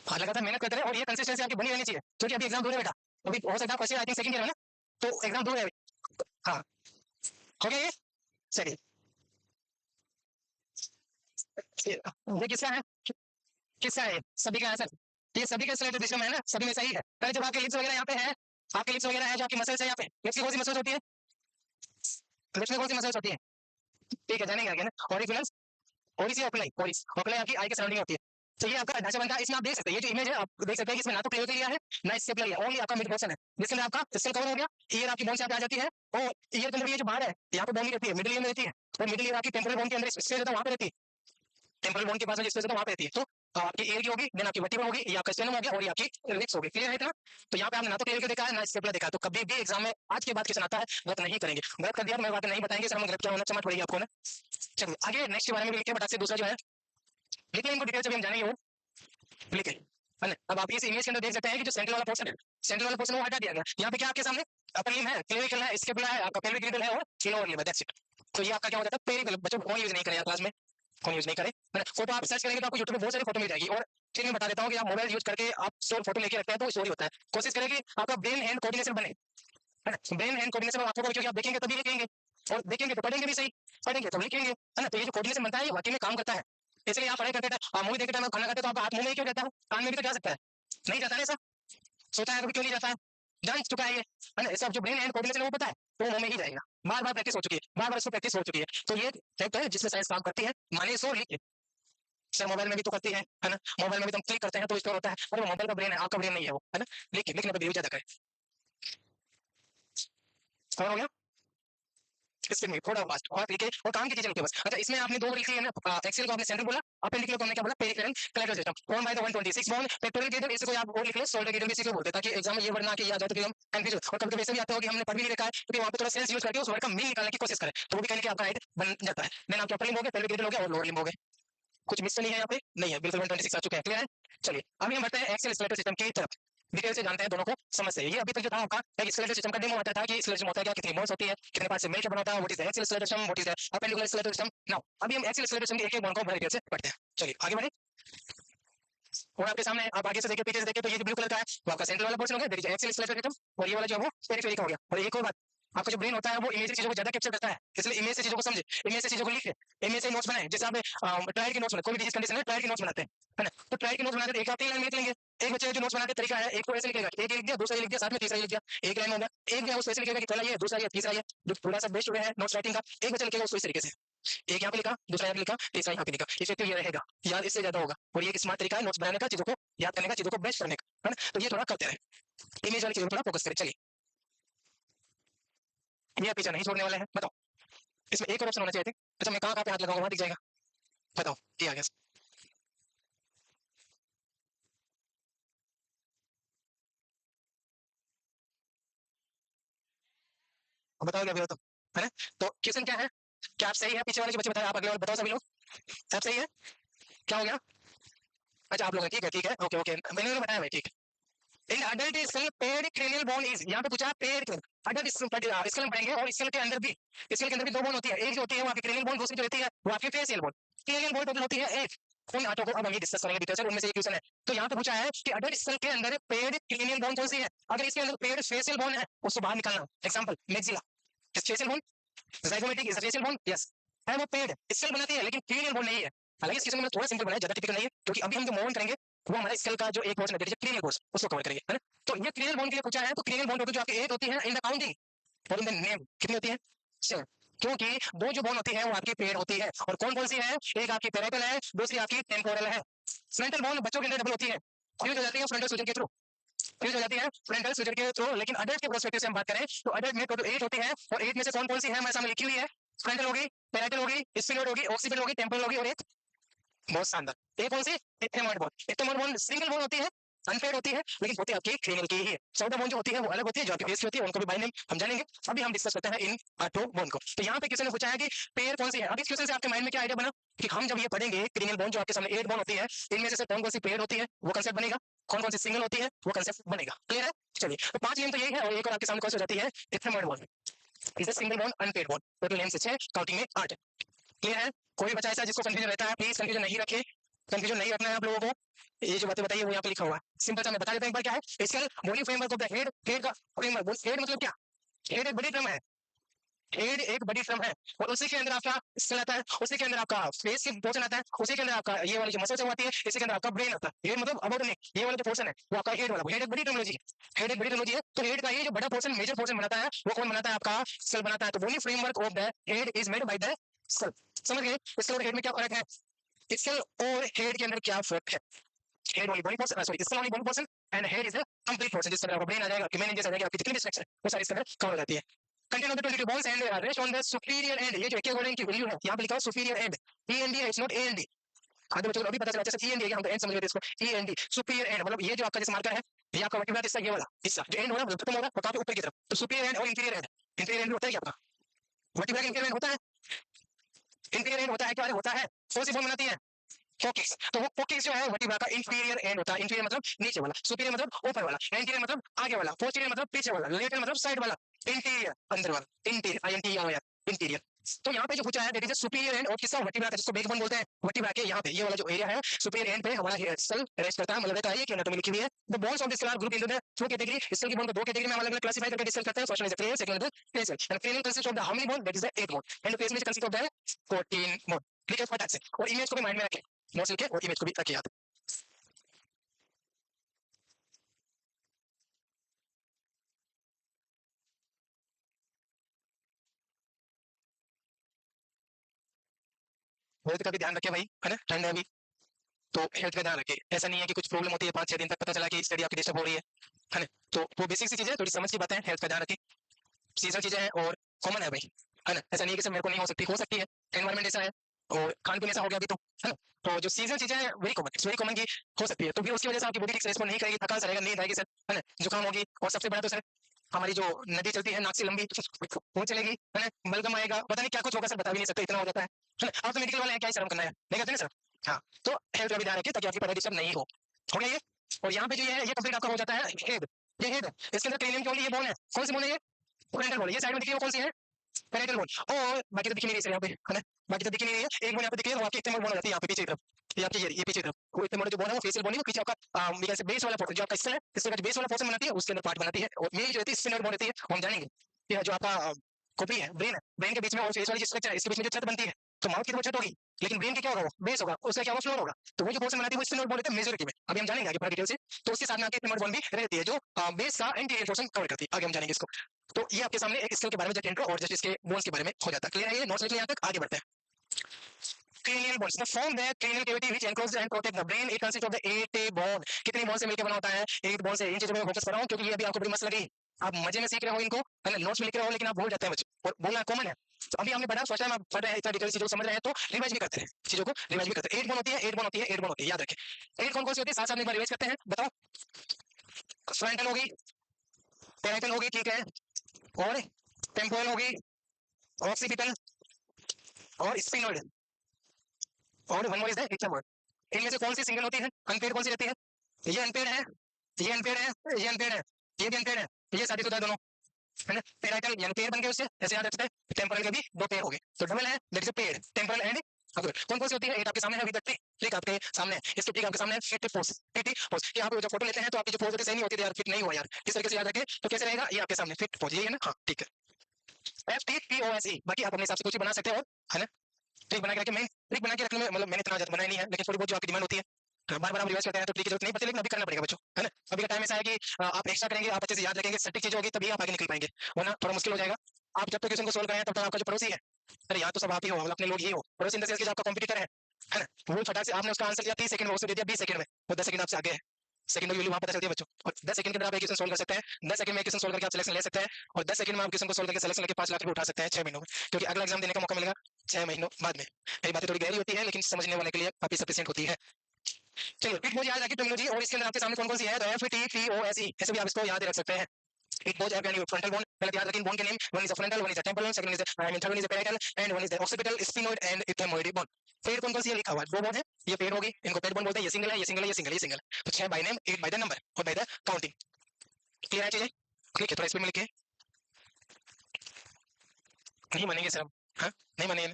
हाँ लगातार मेहनत करते रहे, और ये कंसिस्टेंसी आपकी बनी रहनी चाहिए, क्योंकि अभी एग्जाम दूर है बेटा, अभी हो सकता है first year, I think second year है ना, तो एग्जाम दूर है। हाँ हो गया ये, चलिए। ये किसका है, किसका है, सभी का है सर, ये सभी का सिलेक्टेड सिस्टम है ना, सभी में सही है। पहले जब आपके लिप्स वगैरह यहाँ पे है, आपके लिप्स वगैरह है, जो आपकी मसल्स है यहाँ पे, लिप्स की कौन सी मसल्स होती है, लिप्स में कौन सी मसल्स होती है, ठीक है जानेंगे आगे ना। ऑरिकुलर, ओरिस या ओकुलाई, ओरिस ओकुलाई आपकी आई के सराउंडिंग होती है। तो ये आपका ढांचा बनता है, इसमें आप देख सकते हैं, ये जो इमेज है आप देख सकते हैं कि इसमें ना तो क्लियर एरिया है, ना स्टेपलर है, ओनली आपका मिड पोर्शन है, जिसके अंदर आपका स्केल कवर हो गया, ईयर आपकी बोन से आ जाती है, और ईयर के अंदर ये जो बाहर है, यहाँ पे बोन नहीं रहती है, मिडिल ईयर में रहती है, और मिडिल ईयर आपकी टेम्पोरल बोन के अंदर स्पेस होता है, वहां पे रहती है, टेम्पोरल बोन के पास में स्पेस होता है वहां पे रहती है। तो आपकी एयर की होगी, देन आपकी वर्टिब्रा होगी, ये आपका स्टेनम हो गया, और ये आपकी लिप्स होगी, क्लियर है इतना। तो यहाँ पे आपने ना तो क्लियर देखा है, ना स्टेपलर देखा है, तो कभी भी एग्जाम में आज के बाद क्वेश्चन आता है, गलत नहीं करेंगे, गलत कर दिया तो मैं बात नहीं बताएंगे सर, हम गलत क्या होना समझ पड़ेगी आपको ना। चलिए आगे नेक्स्ट के बारे में भी लिखिए, बट से दूसरा जो है लिखिए, इनको डिटेल जब हम जानेंगे वो लिखे, है ना। अब आप इस इमेज के अंदर देख सकते हैं कि जो सेंट्रल वाला पोर्शन है, सेंट्रल वाला पोर्शन वो हटा दिया गया, यहाँ पे क्या आपके सामने अपर लिम्ब है, क्लेविकल है, स्कैपुला है, आपका पेल्विक गिल्डल है, और लोअर लिम्ब है, दैट्स इट। तो ये आपका क्या हो जाता है, पेरिकल। बच्चों फोन यूज नहीं करें क्लास में, फोन यूज नहीं करें, है ना। फोटो आप सर्च करेंगे तो आपको यूट्यूब पे बहुत सारी फोटो मिल जाएगी, और फिर मैं बता देता हूँ कि आप मोबाइल यूज करके आप स्टोर फोटो लेके रखते हैं तो स्टोरी होता है, कोशिश करें कि आपका ब्रेन हैंड कोऑर्डिनेशन बने, है ना, ब्रेन हैंड कोऑर्डिनेशन आप फोटो क्योंकि आप देखेंगे तभी लिखेंगे, और देखेंगे तो पढ़ेंगे भी सही, पढ़ेंगे तो लिखेंगे, है ना। तो ये जो कोऑर्डिनेशन बनता है ये वाकई में काम करता है, इसलिए आप पढ़ाई करते टाइम, मूवी देखते टाइम खाना खाते तो आपका हाथ मुंह में क्यों जाता है, कान में भी तो जा सकता है, नहीं जाता है, ऐसा सोचा है कभी, क्यों नहीं जाता है, जान चुका है ये, है ना। इसका जो ब्रेन हैंड कोऑर्डिनेशन है वो पता है, तो मुंह में ही जाएगा, बार बार प्रैक्टिस हो चुकी है, बार बार इसको प्रैक्टिस हो चुकी है, तो ये फैक्ट है जिसमें साइंस काम करती है, मानिए सो लिखिए। सर मोबाइल में भी तो करती है ना, मोबाइल में भी तो हम क्लिक करते हैं तो स्टोर होता है, और वो मोबाइल का ब्रेन है, आपका ब्रेन नहीं है वो, है ना। लिखिए, लिखने पर बिल्कुल ज्यादा करें, और हो गया इसके में थोड़ा फास्ट और लिखे, और काम की चीजें लिखे बस। अच्छा इसमें आपने दो लिख लिया ना, एक्सेल को आपने सेंटर बोला, अपेंडिकुलर को हमने क्या बोला, peripheral collateral system, form by the 126 bone pectoral girdle, इसे कोई आप और लिख ले, शोल्डर गिल्डल भी इसी को बोलते हैं, ताकि एग्जाम में ये वर्ड ना के ये आ जाए तो फिर हम कंफ्यूज हो, और कभी कभी ऐसे भी आता हो कि हमने पढ़ भी नहीं रखा है, क्योंकि वहां पे थोड़ा सेंस यूज करके उस वर्ड का मीनिंग निकालने की कोशिश करें, तो वो भी कहीं कि आपका राइट बन जाता है। देन आपके अपर लिम्ब हो गए, पेल्विक गिल्डल हो गया, और लोअर लिम्ब हो गए, कुछ मिस तो नहीं है यहाँ पे, नहीं है, बिल्कुल 126 आ चुके हैं, क्लियर है। चलिए अभी हम बढ़ते हैं एक्सेल स्केलेटल सिस्टम की तरफ, डिटेल से जानते हैं दोनों को समझ से। ये अभी तक जो था आपका एक स्केलेटल सिस्टम का डेमो आता था कि स्केलेटल सिस्टम होता है क्या, कितनी बोन्स होती है, कितने पार्ट से मिलकर बना होता है, what is the axial skeletal system, what is the appendicular skeletal system. Now अभी हम एक्सेल स्केलेटल सिस्टम के एक-एक बोन को बड़े डिटेल से पढ़ते हैं, चलिए आगे बढ़े। और आपके सामने आप आगे से देखिए, पीछे से देखिए, तो ये जो ब्लू कलर का है वो आपका सेंट्रल वाला पोर्शन हो गया, that is axial skeletal system, और ये वाला जो है वो पेरिफेरी का हो गया। और एक और बात, आपका जो ब्रेन होता है वो इमेज चीजों को ज्यादा कैप्चर करता है, इसलिए इमेज से चीजों को समझे, इमेज से चीजों को लिखे, इमेज से नोट्स बनाए, जैसे आपने ट्रायल के नोट्स बनाए, कोई भी डिजीज कंडीशन है ट्रायल के नोट्स बनाते हैं, है ना। तो ट्रायल के नोट्स बनाते एक आप 3 लाइन में लिख लेंगे, एक बच्चे जो नोट्स बनाने का तरीका है, एक को ऐसे लिखेगा, एक लिख दिया, दूसरा लिख दिया, साथ में तीसरा लिख दिया, एक लाइन हो गया, एक जो है उसको ऐसे लिखेगा कि पहला ये, दूसरा ये, तीसरा ये, जो थोड़ा सा बेस्ट है नोट्स राइटिंग का, एक बच्चा लिखेगा उसको इस तरीके से, एक यहाँ पे लिखा, दूसरा यहाँ पे लिखा, तीसरा यहाँ पे लिखा, इफेक्टिव ये रहेगा, याद इससे ज्यादा होगा, और ये एक स्मार्ट तरीका है नोट्स बनाने का, चीजों को याद करने का, चीजों को बेस्ट करने का, है ना। तो ये थोड़ा करते रहे, इमेज वाली चीजों पर थोड़ा फोकस करें, चलिए ये पीछे नहीं छोड़ने वाले हैं, बताओ इसमें एक और ऑप्शन होना चाहिए थे। अच्छा मैं कहाँ कहाँ पे हाथ लगाऊंगा वहां दिख जाएगा, बताओ ये आ गया। अब बताओ क्या भी हो तो, है ना? तो क्वेश्चन क्या है, क्या आप सही है, पीछे वाले जो बच्चे बताए आप अगले वाले बताओ सभी लोग, आप सही है, क्या हो गया? अच्छा आप लोग हैं, ठीक है ठीक है, ओके ओके, मैंने बताया भाई, ठीक है। In adult skull paired cranial bone is, यहाँ पे पूछा पेड अडल्ट स्कल पढ़ेंगे, और स्कल के अंदर भी, स्कल के अंदर भी दो बोन होती है, एक जो होती है वो आपकी क्रेनियल बोन, दूसरी जो होती है वो आपकी facial bone. Cranial bone total होती है एक, उन आठों को अब हम ये डिस्कस करेंगे डिटेल से, उनमें से एक क्वेश्चन है। तो यहाँ पे पूछा है कि अडल्ट स्कल के अंदर पेड क्रेनियल बोन कौन सी है, अगर इसके अंदर पेड फेसियल बोन है उसको बाहर निकालना, example maxilla, facial bone, zygomatic is a facial bone, yes है वो पेड स्कल बनाती है लेकिन क्रेनियल बोन नहीं है। हालांकि इस केस में मैंने थोड़ा सिंपल बनाया, ज्यादा टिपिकल नहीं है, क्योंकि अभी हम जो मूव करेंगे वो हमारा स्कल का जो एक पोर्शन है क्रेनियल बोन, उसको कवर करेंगे, है ना? तो ये क्रेनियल बोन के लिए पूछा है, तो क्रेनियल बोन टोटल जो आपकी 8 होती है इन द काउंटिंग और इन द नेम, कितनी होती है? 7, क्योंकि दो जो बोन होती है वो आपकी पेड होती है, और कौन कौन सी है, एक आपकी पैराइटल है, दूसरी आपकी टेम्पोरल है। फ्रंटल बोन बच्चों के अंदर डबल होती है, फ्यूज हो जाती है फ्रंटल सूजन के थ्रू, फ्यूज हो जाती है फ्रंटल सूजन के थ्रू, लेकिन अडल्ट के प्रोस्पेक्टिव से हम बात करें तो अडल्ट में टोटल 8 होती है, और 8 में से कौन कौन सी है हमारे सामने लिखी हुई है, फ्रंटल होगी, पैराइटल होगी, स्फिनोइड होगी, ऑक्सीपिटल होगी, टेम्पोरल होगी, और एक बहुत शानदार एक कौन सी, इक्थेमॉइड बोन। इक्थेमॉइड बोन सिंगल बोन होती है, अनपेड होती है, लेकिन होती है आपकी क्रेनियल की ही है। 14 बोन जो होती है वो अलग होती है, जो आपकी फेस की होती है, उनको भी बाय नेम हम जानेंगे। अभी हम डिस्कस करते हैं इन 8 बोन को। तो यहाँ पे किसी ने पूछा है कि पेयर कौन सी है, अब इस क्वेश्चन से आपके माइंड में क्या आइडिया बना कि हम जब ये पढ़ेंगे क्रेनियल बोन जो आपके सामने 8 बोन होती है, इनमें से कौन कौन सी पेयर होती है वो कंसेप्ट बनेगा, कौन कौन सी सिंगल होती है वो कंसेप्ट बनेगा, क्लियर है? चलिए तो 5 नेम तो यही है, और एक और आपके सामने कौन सी हो जाती है, ethmoid bone, is a single bone unpaired bone, total name 6 counting में 8, क्लियर है? कोई बच्चा ऐसा जिसको कंफ्यूजन रहता है प्लीज कंफ्यूजन नहीं रखे, कंफ्यूजन नहीं रखना है आप लोगों को। ये जो बातें बताइए वो यहाँ पे लिखा हुआ है, सिंपल सा मैं बता देता हूं एक बार क्या है इसका body framework of the head, head का फ्रेमवर्क, हेड मतलब क्या, हेड एक बड़ी टर्म है, हेड एक बड़ी टर्म है, और उसी के अंदर आपका स्कल आता है, उसी के अंदर आपका फेस की पोर्शन आता है, उसी के अंदर आपका ये वाली जो मसल्स आती है, इसी के अंदर आपका ब्रेन आता है। हेड मतलब अबाउट नेक, ये वाला जो पोर्शन है वो आपका हेड वाला, हेड एक बड़ी टर्मिनोलॉजी है, हेड एक बड़ी टर्मिनोलॉजी है। तो हेड का ये जो बड़ा पोर्शन, मेजर पोर्शन बनाता है वो कौन बनाता है, आपका स्कल बनाता है। तो body framework of the head is made by the skull, समझ गए? स्कल और हेड में क्या फर्क है, स्कल और हेड के अंदर क्या फर्क है, head only body portion, sorry skull only body portion, and head is a complete portion, जिसके अंदर आपका ब्रेन आ जाएगा, आपकी मेन इंजन आ जाएगी, आपकी जितनी भी स्ट्रक्चर है वो सारी इसके अंदर कवर हो जाती है। Content of the 22 bones and rest on the superior end, ये जो एक्विवलेंट की वैल्यू है यहाँ पे लिखा है superior end, E N D है, it's not A N D. आधे बच्चों को अभी पता चला जैसे ई एन डी है, हम तो एंड समझ लेते इसको, E N D superior end, मतलब ये जो आपका जैसे मार्कर है ये आपका वर्टिब्रा हिस्सा, ये वाला हिस्सा जो एंड हो रहा है खत्म हो रहा है काफी ऊपर की तरफ, तो सुपीरियर एंड और इंफीरियर एंड, इंफीरियर एंड होता है क्या आपका, वर्टिब्रा का इंफीरियर एंड होता है, इंफीरियर एंड होता है क्या, होता है, कौन सी बोन बनाती है, फोकिस। तो वो फोकिस जो है वर्टिब्रा का इंफीरियर एंड होता है, इंफीरियर मतलब नीचे वाला, सुपीरियर मतलब ऊपर वाला, एंटीरियर मतलब आगे वाला, पोस्टीरियर मतलब पीछे वाला, लेटरल मतलब साइड वाला, इंटीरियर अंदर वाला, इंटीरियर आई एन टी यार इंटीरियर। तो यहाँ पे जो पूछा है that is a superior and, और किसका, वर्टिब्रा का, जिसको बैकबोन बोलते हैं, वर्टिब्रा के यहाँ पे ये वाला जो एरिया है सुपीरियर एंड पे हमारा हेड स्कल रेस्ट करता है, मतलब रहता है, ये एनाटॉमी लिखी हुई है। The bones of the skull are group into the two category, skull की बोन को दो कैटेगरी में हम अलग-अलग क्लासिफाई करके डिस्कस करते हैं। First one is the cranial, second is the facial, and cranial consist of the how many bone, that is the 8 bone, and face में कंसिस्ट ऑफ द 14 बोन, ठीक है फटाक से, और इमेज को भी माइंड में रखें, नोट्स लिखे और इमेज को भी रखिए याद। हेल्थ का भी ध्यान रखें भाई, है ना, ठंड है अभी, तो हेल्थ का ध्यान रखें। ऐसा नहीं है कि कुछ प्रॉब्लम होती है 5-6 दिन तक पता चला कि स्टडी आपकी डिस्टर्ब हो रही है ना? तो वो बेसिक सी चीजें, थोड़ी समझ की बातें हैं, हेल्थ का ध्यान रखें, सीजनल चीजें हैं और कॉमन है भाई, है ना? ऐसा नहीं है कि सर मेरे को नहीं हो सकती है, एनवायरमेंट ऐसा है और खान पीन ऐसा हो गया अभी, तो है ना? तो जो सीजनल चीजें हैं very common, it's very common की हो सकती है, तो भी उसकी वजह से आपकी बॉडी ठीक से रिस्पॉन्ड नहीं करेगी, थकान सा रहेगा, नींद आएगी सर, है ना, जुकाम होगी, और सबसे बड़ा तो सर हमारी जो नदी चलती है नाक से लंबी वो चलेगी, है ना, बलगम आएगा, पता नहीं क्या कुछ होगा सर, बता भी नहीं सकते, इतना हो जाता है ना? आप तो मेडिकल वाले हैं, क्या ही शर्म करना है, नहीं करते ना सर? हाँ, तो हेल्थ का भी ध्यान रखिए ताकि आपकी पढ़ाई डिस्टर्ब नहीं हो गया ये। और यहाँ पे जो ये कंप्लीट आपका हो जाता है हेड, ये हेड है, इसके अंदर क्रेनियम की ओनली ये बोन है, कौन सी बोन है ये, फ्रंटल बोन, ये साइड में दिखी है वो कौन सी है, पैराइटल बोन, और बाकी तो दिखी नहीं रही सर यहाँ पे, है ना, बाकी तो दिखी नहीं रही है, एक बोन यहाँ पे दिखी है, और आपकी इक्थेमॉइड बोन हो जाती है यहाँ पे पीछे की तरफ, ये आपकी ये पीछे की तरफ, वो इक्थेमॉइड जो बोन है वो फेशियल बोन है, वो पीछे आपका मेरे से बेस वाला पोर्शन जो आपका स्कल है, इसके का जो बेस वाला पोर्शन बनाती है उसके अंदर पार्ट बनाती है, और मेरी जो रहती है स्फिनोइड बोन रहती है, वो हम जानेंगे। ये जो आपका खोपड़ी है, ब्रेन है, ब्रेन के बीच में और फेस वाली जो स्ट्रक्चर है इसके बीच में जो छत बनती है, तो माउथ की तो छत होगी, लेकिन ब्रेन की क्या होगा, वो बेस होगा, उसका क्या होगा, फ्लोर होगा, तो वो जो पोर्शन बनाती है वो स्फिनोइड बोन रहता है मेजॉरिटी में, अभी हम जानेंगे आगे पूरा डिटेल से। तो उसके साथ में आपकी स्फिनोइड बोन भी रहती है जो बेस का एंटीरियर पोर्शन कवर करती है, आगे हम जानेंगे इसको। तो ये आपके सामने एक स्कल के बारे में जस्ट इंट्रो और जस्ट इसके बोन्स के बारे में हो जाता है, क्लियर है? ये नोट्स लिख लिया यहाँ तक, आगे बढ़ते हैं। cranial bones, the form that cranial cavity which encloses and protects the brain, it consists of the 8 bone, कितनी बोन से मिलकर बना होता है, 8 बोन से, इन चीजों में फोकस कर रहा हूँ क्योंकि ये अभी आपको बड़ी मस्त लगी, आप मजे में सीख रहे हो इनको, है ना, नोट्स में लिख रहे हो, लेकिन आप भूल जाते हैं बच्चे, और बोलना कॉमन है। तो अभी हमने पढ़ा, फर्स्ट टाइम आप पढ़ रहे हैं, इतना डिटेल चीजों को समझ रहे हैं, तो रिवाइज भी करते हैं, चीजों को रिवाइज भी करते हैं। 8 बोन होती है, 8 बोन होती है, 8 बोन होती है, याद रखें। 8 कौन कौन सी होती है, साथ साथ में एक बार रिवाइज करते हैं, बताओ। फ्रंटल होगी, पैराइटल होगी, ठीक है, और टेम्पोरल होगी, ऑक्सीपिटल, और स्पिनोइड, और one more is the ethmoid. इनमें से कौन सी सिंगल होती है, अनपेड कौन सी रहती है? ये अनपेड है, ये अनपेड है, ये अनपेड है, ये भी अनपेड है, ये शादीशुदा दोनों, है ना। पेराइटल यानी पेड़ बन गए उससे, ऐसे याद रखते हैं। टेम्पोरल के भी दो पेड़ हो गए, तो डबल है, दैट इज अ पेड़, टेम्पोरल एंड अक्यूट। कौन कौन सी होती है? एक आपके सामने है, अभी तक क्लिक आपके सामने है, इसके ठीक आपके सामने है, फिट पोज, फिट पोज। यहाँ पे जब फोटो लेते हैं तो आपकी जो पोज होती है सही नहीं होती, यार फिट नहीं हुआ यार, इस तरीके से याद रखें, तो कैसे रहेगा, ये आपके सामने फिट पोज, ये है ना, हाँ ठीक है। FTPOSE, बाकी आप अपने हिसाब से कुछ भी बना सकते हो, है ना। ट्रिक बना के रखें, मेन ट्रिक बना के रखने में, मतलब मैंने इतना ज्यादा बनाया नहीं है, लेकिन थोड़ी बहुत जो आपकी डिमांड होती है, बार बार हम रिवाइज करते हैं, तो ट्रिक की जरूरत नहीं पड़ती, लेकिन अभी करना पड़ेगा बच्चों, है ना। अभी का टाइम ऐसा है कि आप एक्स्ट्रा करेंगे, आप अच्छे से याद रखेंगे, सटीक चीज होगी, तभी आप आगे निकल पाएंगे, वरना थोड़ा मुश्किल हो जाएगा। आप जब तक क्वेश्चन को सोल्व करें, तब तक आपका जो पड़ोसी है, अरे यहाँ तो सब आप ही हो, मतलब अपने लोग ही हो, पड़ोसी इन द सेंस कि जो आपका कॉम्पिटिटर है ना, वो फटाक से आपने उसका आंसर दिया 30 सेकंड में, उसने दे दिया 20 सेकंड में, वो 10 सेकंड आपसे आगे है। सेकंड की वैल्यू वहां पता चलती है बच्चों, और 10 सेकंड के अंदर आप एक क्वेश्चन सोल्व कर सकते हैं, 10 सेकंड में एक क्वेश्चन सोल्व करके आप सिलेक्शन ले सकते हैं, और 10 सेकंड में आप क्वेश्चन को सोल्व करके सिलेक्शन लेके 5 लाख रुपए उठा सकते हैं 6 महीनों में, क्योंकि अगला एग्जाम देने का मौका मिलेगा 6 महीनों बाद में। मेरी बातें थोड़ी गहरी होती है, लेकिन समझने वाले के लिए काफी सफिशिएंट होती है। चलिए, पिट बोझ याद रखिए टर्मिनोलॉजी, और इसके अंदर आपके सामने कौन कौन सी है, तो FTPOSE, ऐसे भी आप इसको याद रख सकते हैं। It both have any frontal bone. पहले याद रखें bone के name, one is a frontal, one is a temporal bone, second is a, I mean, third one is a parietal, and one is the occipital, sphenoid and ethmoid bone. पेड़ कौन कौन सी है लिखा हुआ है, दो बोन है, ये पेड़ होगी, इनको पेड़ बोन बोलते हैं, ये सिंगल है, ये सिंगल है, ये सिंगल है, ये सिंगल है। तो 6 by name, 8 by the number, और बाय द काउंटिंग। क्लियर है चीजें? ठीक है, थोड़ा स्पीड में लिखिए, नहीं मानेंगे सर हम, हाँ नहीं मानेंगे।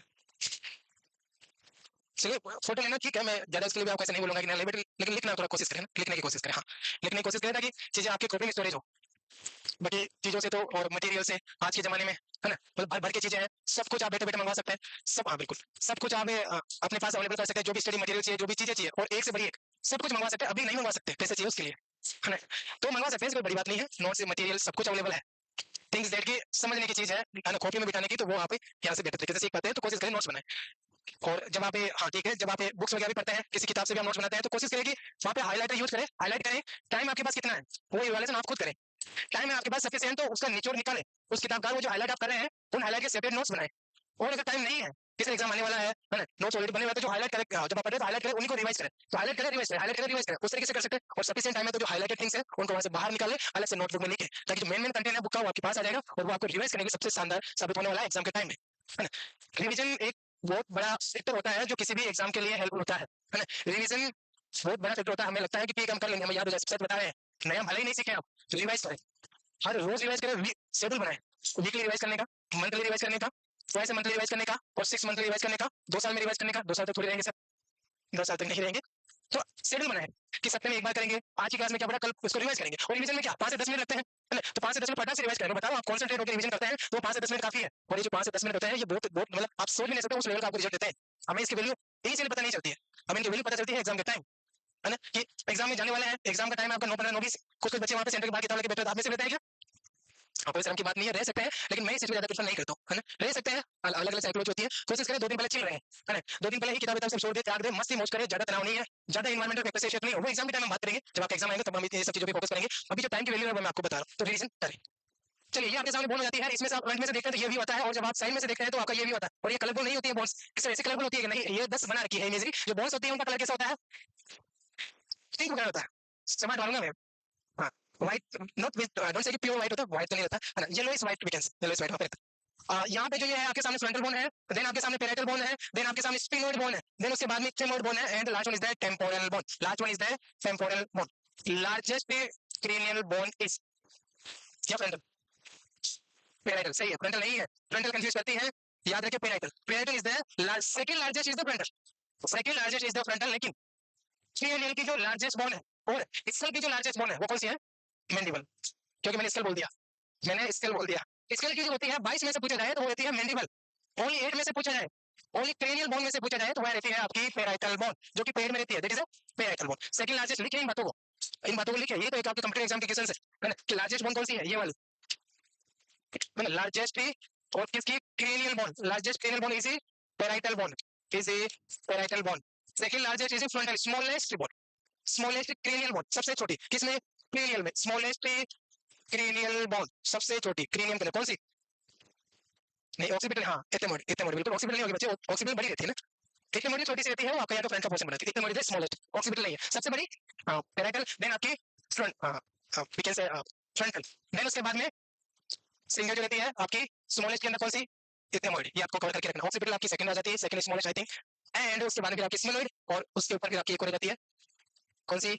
चलिए, फोटो लेना ठीक है, मैं ज्यादा इसके लिए भी आपको ऐसे नहीं बोलूंगा कि ना ले, लेकिन लिखना थोड़ा कोशिश करें ना, लिखने की कोशिश करें, हाँ लिखने की कोशिश करें, ताकि चीजें आपके कॉपी में स्टोरेज हो। बाकी चीजों से तो, और मटेरियल से आज के जमाने में, है ना, मतलब भर भर की चीजें हैं, सब कुछ आप बैठे बैठे मंगवा सकते हैं, सब, हाँ बिल्कुल, सब कुछ आप अपने पास अवेलेबल कर सकते हैं, जो भी स्टडी मटेरियल चाहिए, जो भी चीजें चाहिए, और एक से बड़ी एक, सब कुछ मंगवा सकते हैं। अभी नहीं मंगवा सकते, पैसे चाहिए उसके लिए, है ना, तो मंगवा सकते हैं, कोई बड़ी बात नहीं है, नोट्स मटेरियल सब कुछ अवेलेबल है। थिंग्स दैट की समझने की चीज है ना, कॉपी में बिठाने की, तो वो आप यहाँ से बेहतर तरीके से सीख पाते हैं, तो कोशिश करें नोट्स बनाए। और जब आप हाँ ठीक है, जब आप बुक्स वगैरह भी पढ़ते हैं, किसी किताब से भी हम नोट्स बनाते हैं, तो कोशिश करें कि वहाँ पे हाईलाइटर यूज करें, हाईलाइट करें। टाइम आपके पास कितना है, वो इवैल्यूएशन आप खुद करें। टाइम है आपके पास सफिशिएंट, तो उसका निचोड़ निकालें, उस किताब का वो जो हाईलाइट आप कर रहे हैं, उन हाईलाइट के सेपरेट नोट्स बनाएं। और अगर टाइम नहीं है, किसी एग्जाम आने वाला है ना, नोट्स ऑलरेडी बने हुए हैं, तो जो हाईलाइट करें, जब आप पढ़ रहे हैं तो हाईलाइट करें, उन्हीं को रिवाइज करें, तो हाईलाइट करें, रिवाइज करें, हाईलाइट करें, रिवाइज करें, उस तरीके से कर सकते हैं। और सफिशिएंट टाइम है तो जो हाईलाइटेड थिंग्स है उनको वहां से बाहर निकालें, अलग से नोटबुक में लिखें, ताकि जो मेन मेन कंटेंट है बुक का, वो आपके पास आ जाएगा, और वो आपको रिवाइज करने के सबसे शानदार साबित होने वाला है एग्जाम के टाइम में, है ना। रिविजन एक बहुत बड़ा सेक्टर होता है, जो किसी भी एग्जाम के लिए हेल्पफुल होता है ना। रिविजन बहुत बड़ा सेक्टर होता है, हमें लगता है कि ठीक हम कर लेंगे, हमें याद हो जाए, सच बता रहे हैं, नया भले ही नहीं सीखे आप, तो रिवाइज करें, हर रोज रिवाइज करें, शेड्यूल बनाए, वीकली रिवाइज करने का, मंथली रिवाइज करने का, ट्वाइस मंथली रिवाइज करने का, और 6 मंथली रिवाइज करने का, 2 साल में रिवाइज करने का। 2 साल तक थोड़ी रहेंगे सर, 2 साल तक नहीं रहेंगे, तो शेड्यूल बनाए कि सप्ताह में एक बार करेंगे, आज की क्लास में क्या पढ़ा, कल उसको रिवाइज करेंगे। और रिवीजन में क्या 5 से 10 मिनट लगते हैं, है ना, तो 5 से 10 मिनट फटाक से रिवाइज करेंगे। बताओ, आप कॉन्सेंट्रेट होकर रिवीजन करते हैं तो 5 से 10 मिनट काफी है, और ये जो 5 से 10 मिनट होते हैं, ये बहुत बहुत मतलब आप सोच भी नहीं सकते उस लेवल का आपको रिजल्ट देते हैं। हमें इसकी वैल्यू इसीलिए पता नहीं चलती है, हमें इनकी वैल्यू पता चलती है एग्जाम के टाइम, है ना, कि एग्जाम में जाने वाले हैं, एग्जाम का टाइम आपका 9:15 9:20, कुछ कुछ बच्चे वहां पे सेंटर के बाहर किताब लेके बैठे, आप में से रहते हैं क्या? हाँ, कोई शर्म की बात नहीं है, रह सकते हैं, लेकिन मैं इस चीज को ज्यादा प्रेफर नहीं करता हूँ, है ना। रह सकते हैं, अलग अलग साइकोलॉजी होती है, कोशिश करें 2 दिन पहले चिल रहे हैं, है ना, 2 दिन पहले ही किताब सब छोड़ दे, त्याग दे, मस्ती मौज करें, ज्यादा तनाव नहीं है, ज्यादा इन्वायरमेंटल फैक्टर से शेप नहीं हो, वो एग्जाम के टाइम में बात करेंगे, जब आपका एग्जाम आएगा तब हम ये सब चीजों पर फोकस करेंगे। अभी जो टाइम की वैल्यू है वो मैं आपको बता रहा हूँ, तो रिवीजन करें। चलिए, ये आपके सामने बोन हो जाती है, इसमें से आप फ्रंट में से देखते हैं तो ये भी होता है, और जब आप साइड में से देखते हैं तो आपका ये भी होता है, और ये कलरफुल नहीं होती है बोन्स, किस ऐसे कलरफुल होती है कि नहीं, ये 10 बना रखी है इमेजरी, जो बोन्स होती है उनका कलर कैसा होता है, पिंक कलर होता है, समझ डालूंगा मैं, हाँ, white, not with, don't say कि प्योर व्हाइट होता है, व्हाइट तो नहीं होता, है ना, yellowish white we can say, yellowish white होता है। यहाँ पे जो ये है आपके सामने फ्रंटल बोन है, देन आपके सामने पेराइटल बोन है, देन आपके सामने स्फिनोइड बोन है, देन उसके बाद में इक्थेमोइड बोन है, and last one is the temporal bone, last one is the temporal bone. Largest cranial bone is क्या, फ्रंटल, पेराइटल, सही है, फ्रंटल नहीं है, फ्रंटल कंफ्यूज करती है, याद रखिए parietal, parietal is the second largest is the frontal, second largest is the frontal, लेकिन क्रेनियल की जो लार्जेस्ट बोन है, और स्कल की जो लार्जेस्ट बोन है वो कौन सी है, मैंडिबल, क्योंकि मैंने स्कल बोल दिया, मैंने स्कल बोल दिया। स्कल की जो होती है 22 में से पूछा जाए तो वो होती है मैंडिबल, ओनली 8 में से पूछा जाए, ओनली क्रेनियल बोन में से पूछा जाए तो वह रहती है आपकी पेराइटल बोन, जो कि पेड़ में रहती है, that is parietal bone. Second largest लिखिए इन बातों को, इन बातों को लिखिए, ये तो एक आपके कंप्यूटर एग्जाम के क्वेश्चन है ना, कि लार्जेस्ट बोन कौन सी है, ये वाली, मतलब लार्जेस्ट, और किसकी, cranial bone, largest cranial bone is parietal bone, is parietal bone. Second largest is frontal, smallest bone, smallest cranial bone, सबसे छोटी किसमें, क्रेनियल में, स्मॉलेस्ट क्रेनियल बोन, सबसे छोटी क्रेनियम के अंदर कौन सी? नहीं ऑक्सीपिटल, हाँ इथेमोइड, इथेमोइड बिल्कुल, ऑक्सीपिटल नहीं होगी बच्चे, ऑक्सीपिटल बड़ी रहती है ना, इथेमोइड छोटी सी रहती है, वो आपका यहाँ तो फ्रंट का पोर्शन बनाती है, इथेमोइड इज स्मॉलेस्ट, ऑक्सीपिटल नहीं है सबसे बड़ी, हाँ पेराइटल, देन आपकी front, we can say frontal, then उसके बाद में सिंगल जो रहती है आपकी स्मॉलेस्ट के अंदर कौन सी? इथेमोइड, ये आपको कवर करके रखना, ऑक्सीपिटल आपकी सेकंड आ जाती है, second smallest I think, and उसके बाद में फिर आपकी स्मॉलोइड, और उसके ऊपर फिर आपकी एक और रहती है कौन सी?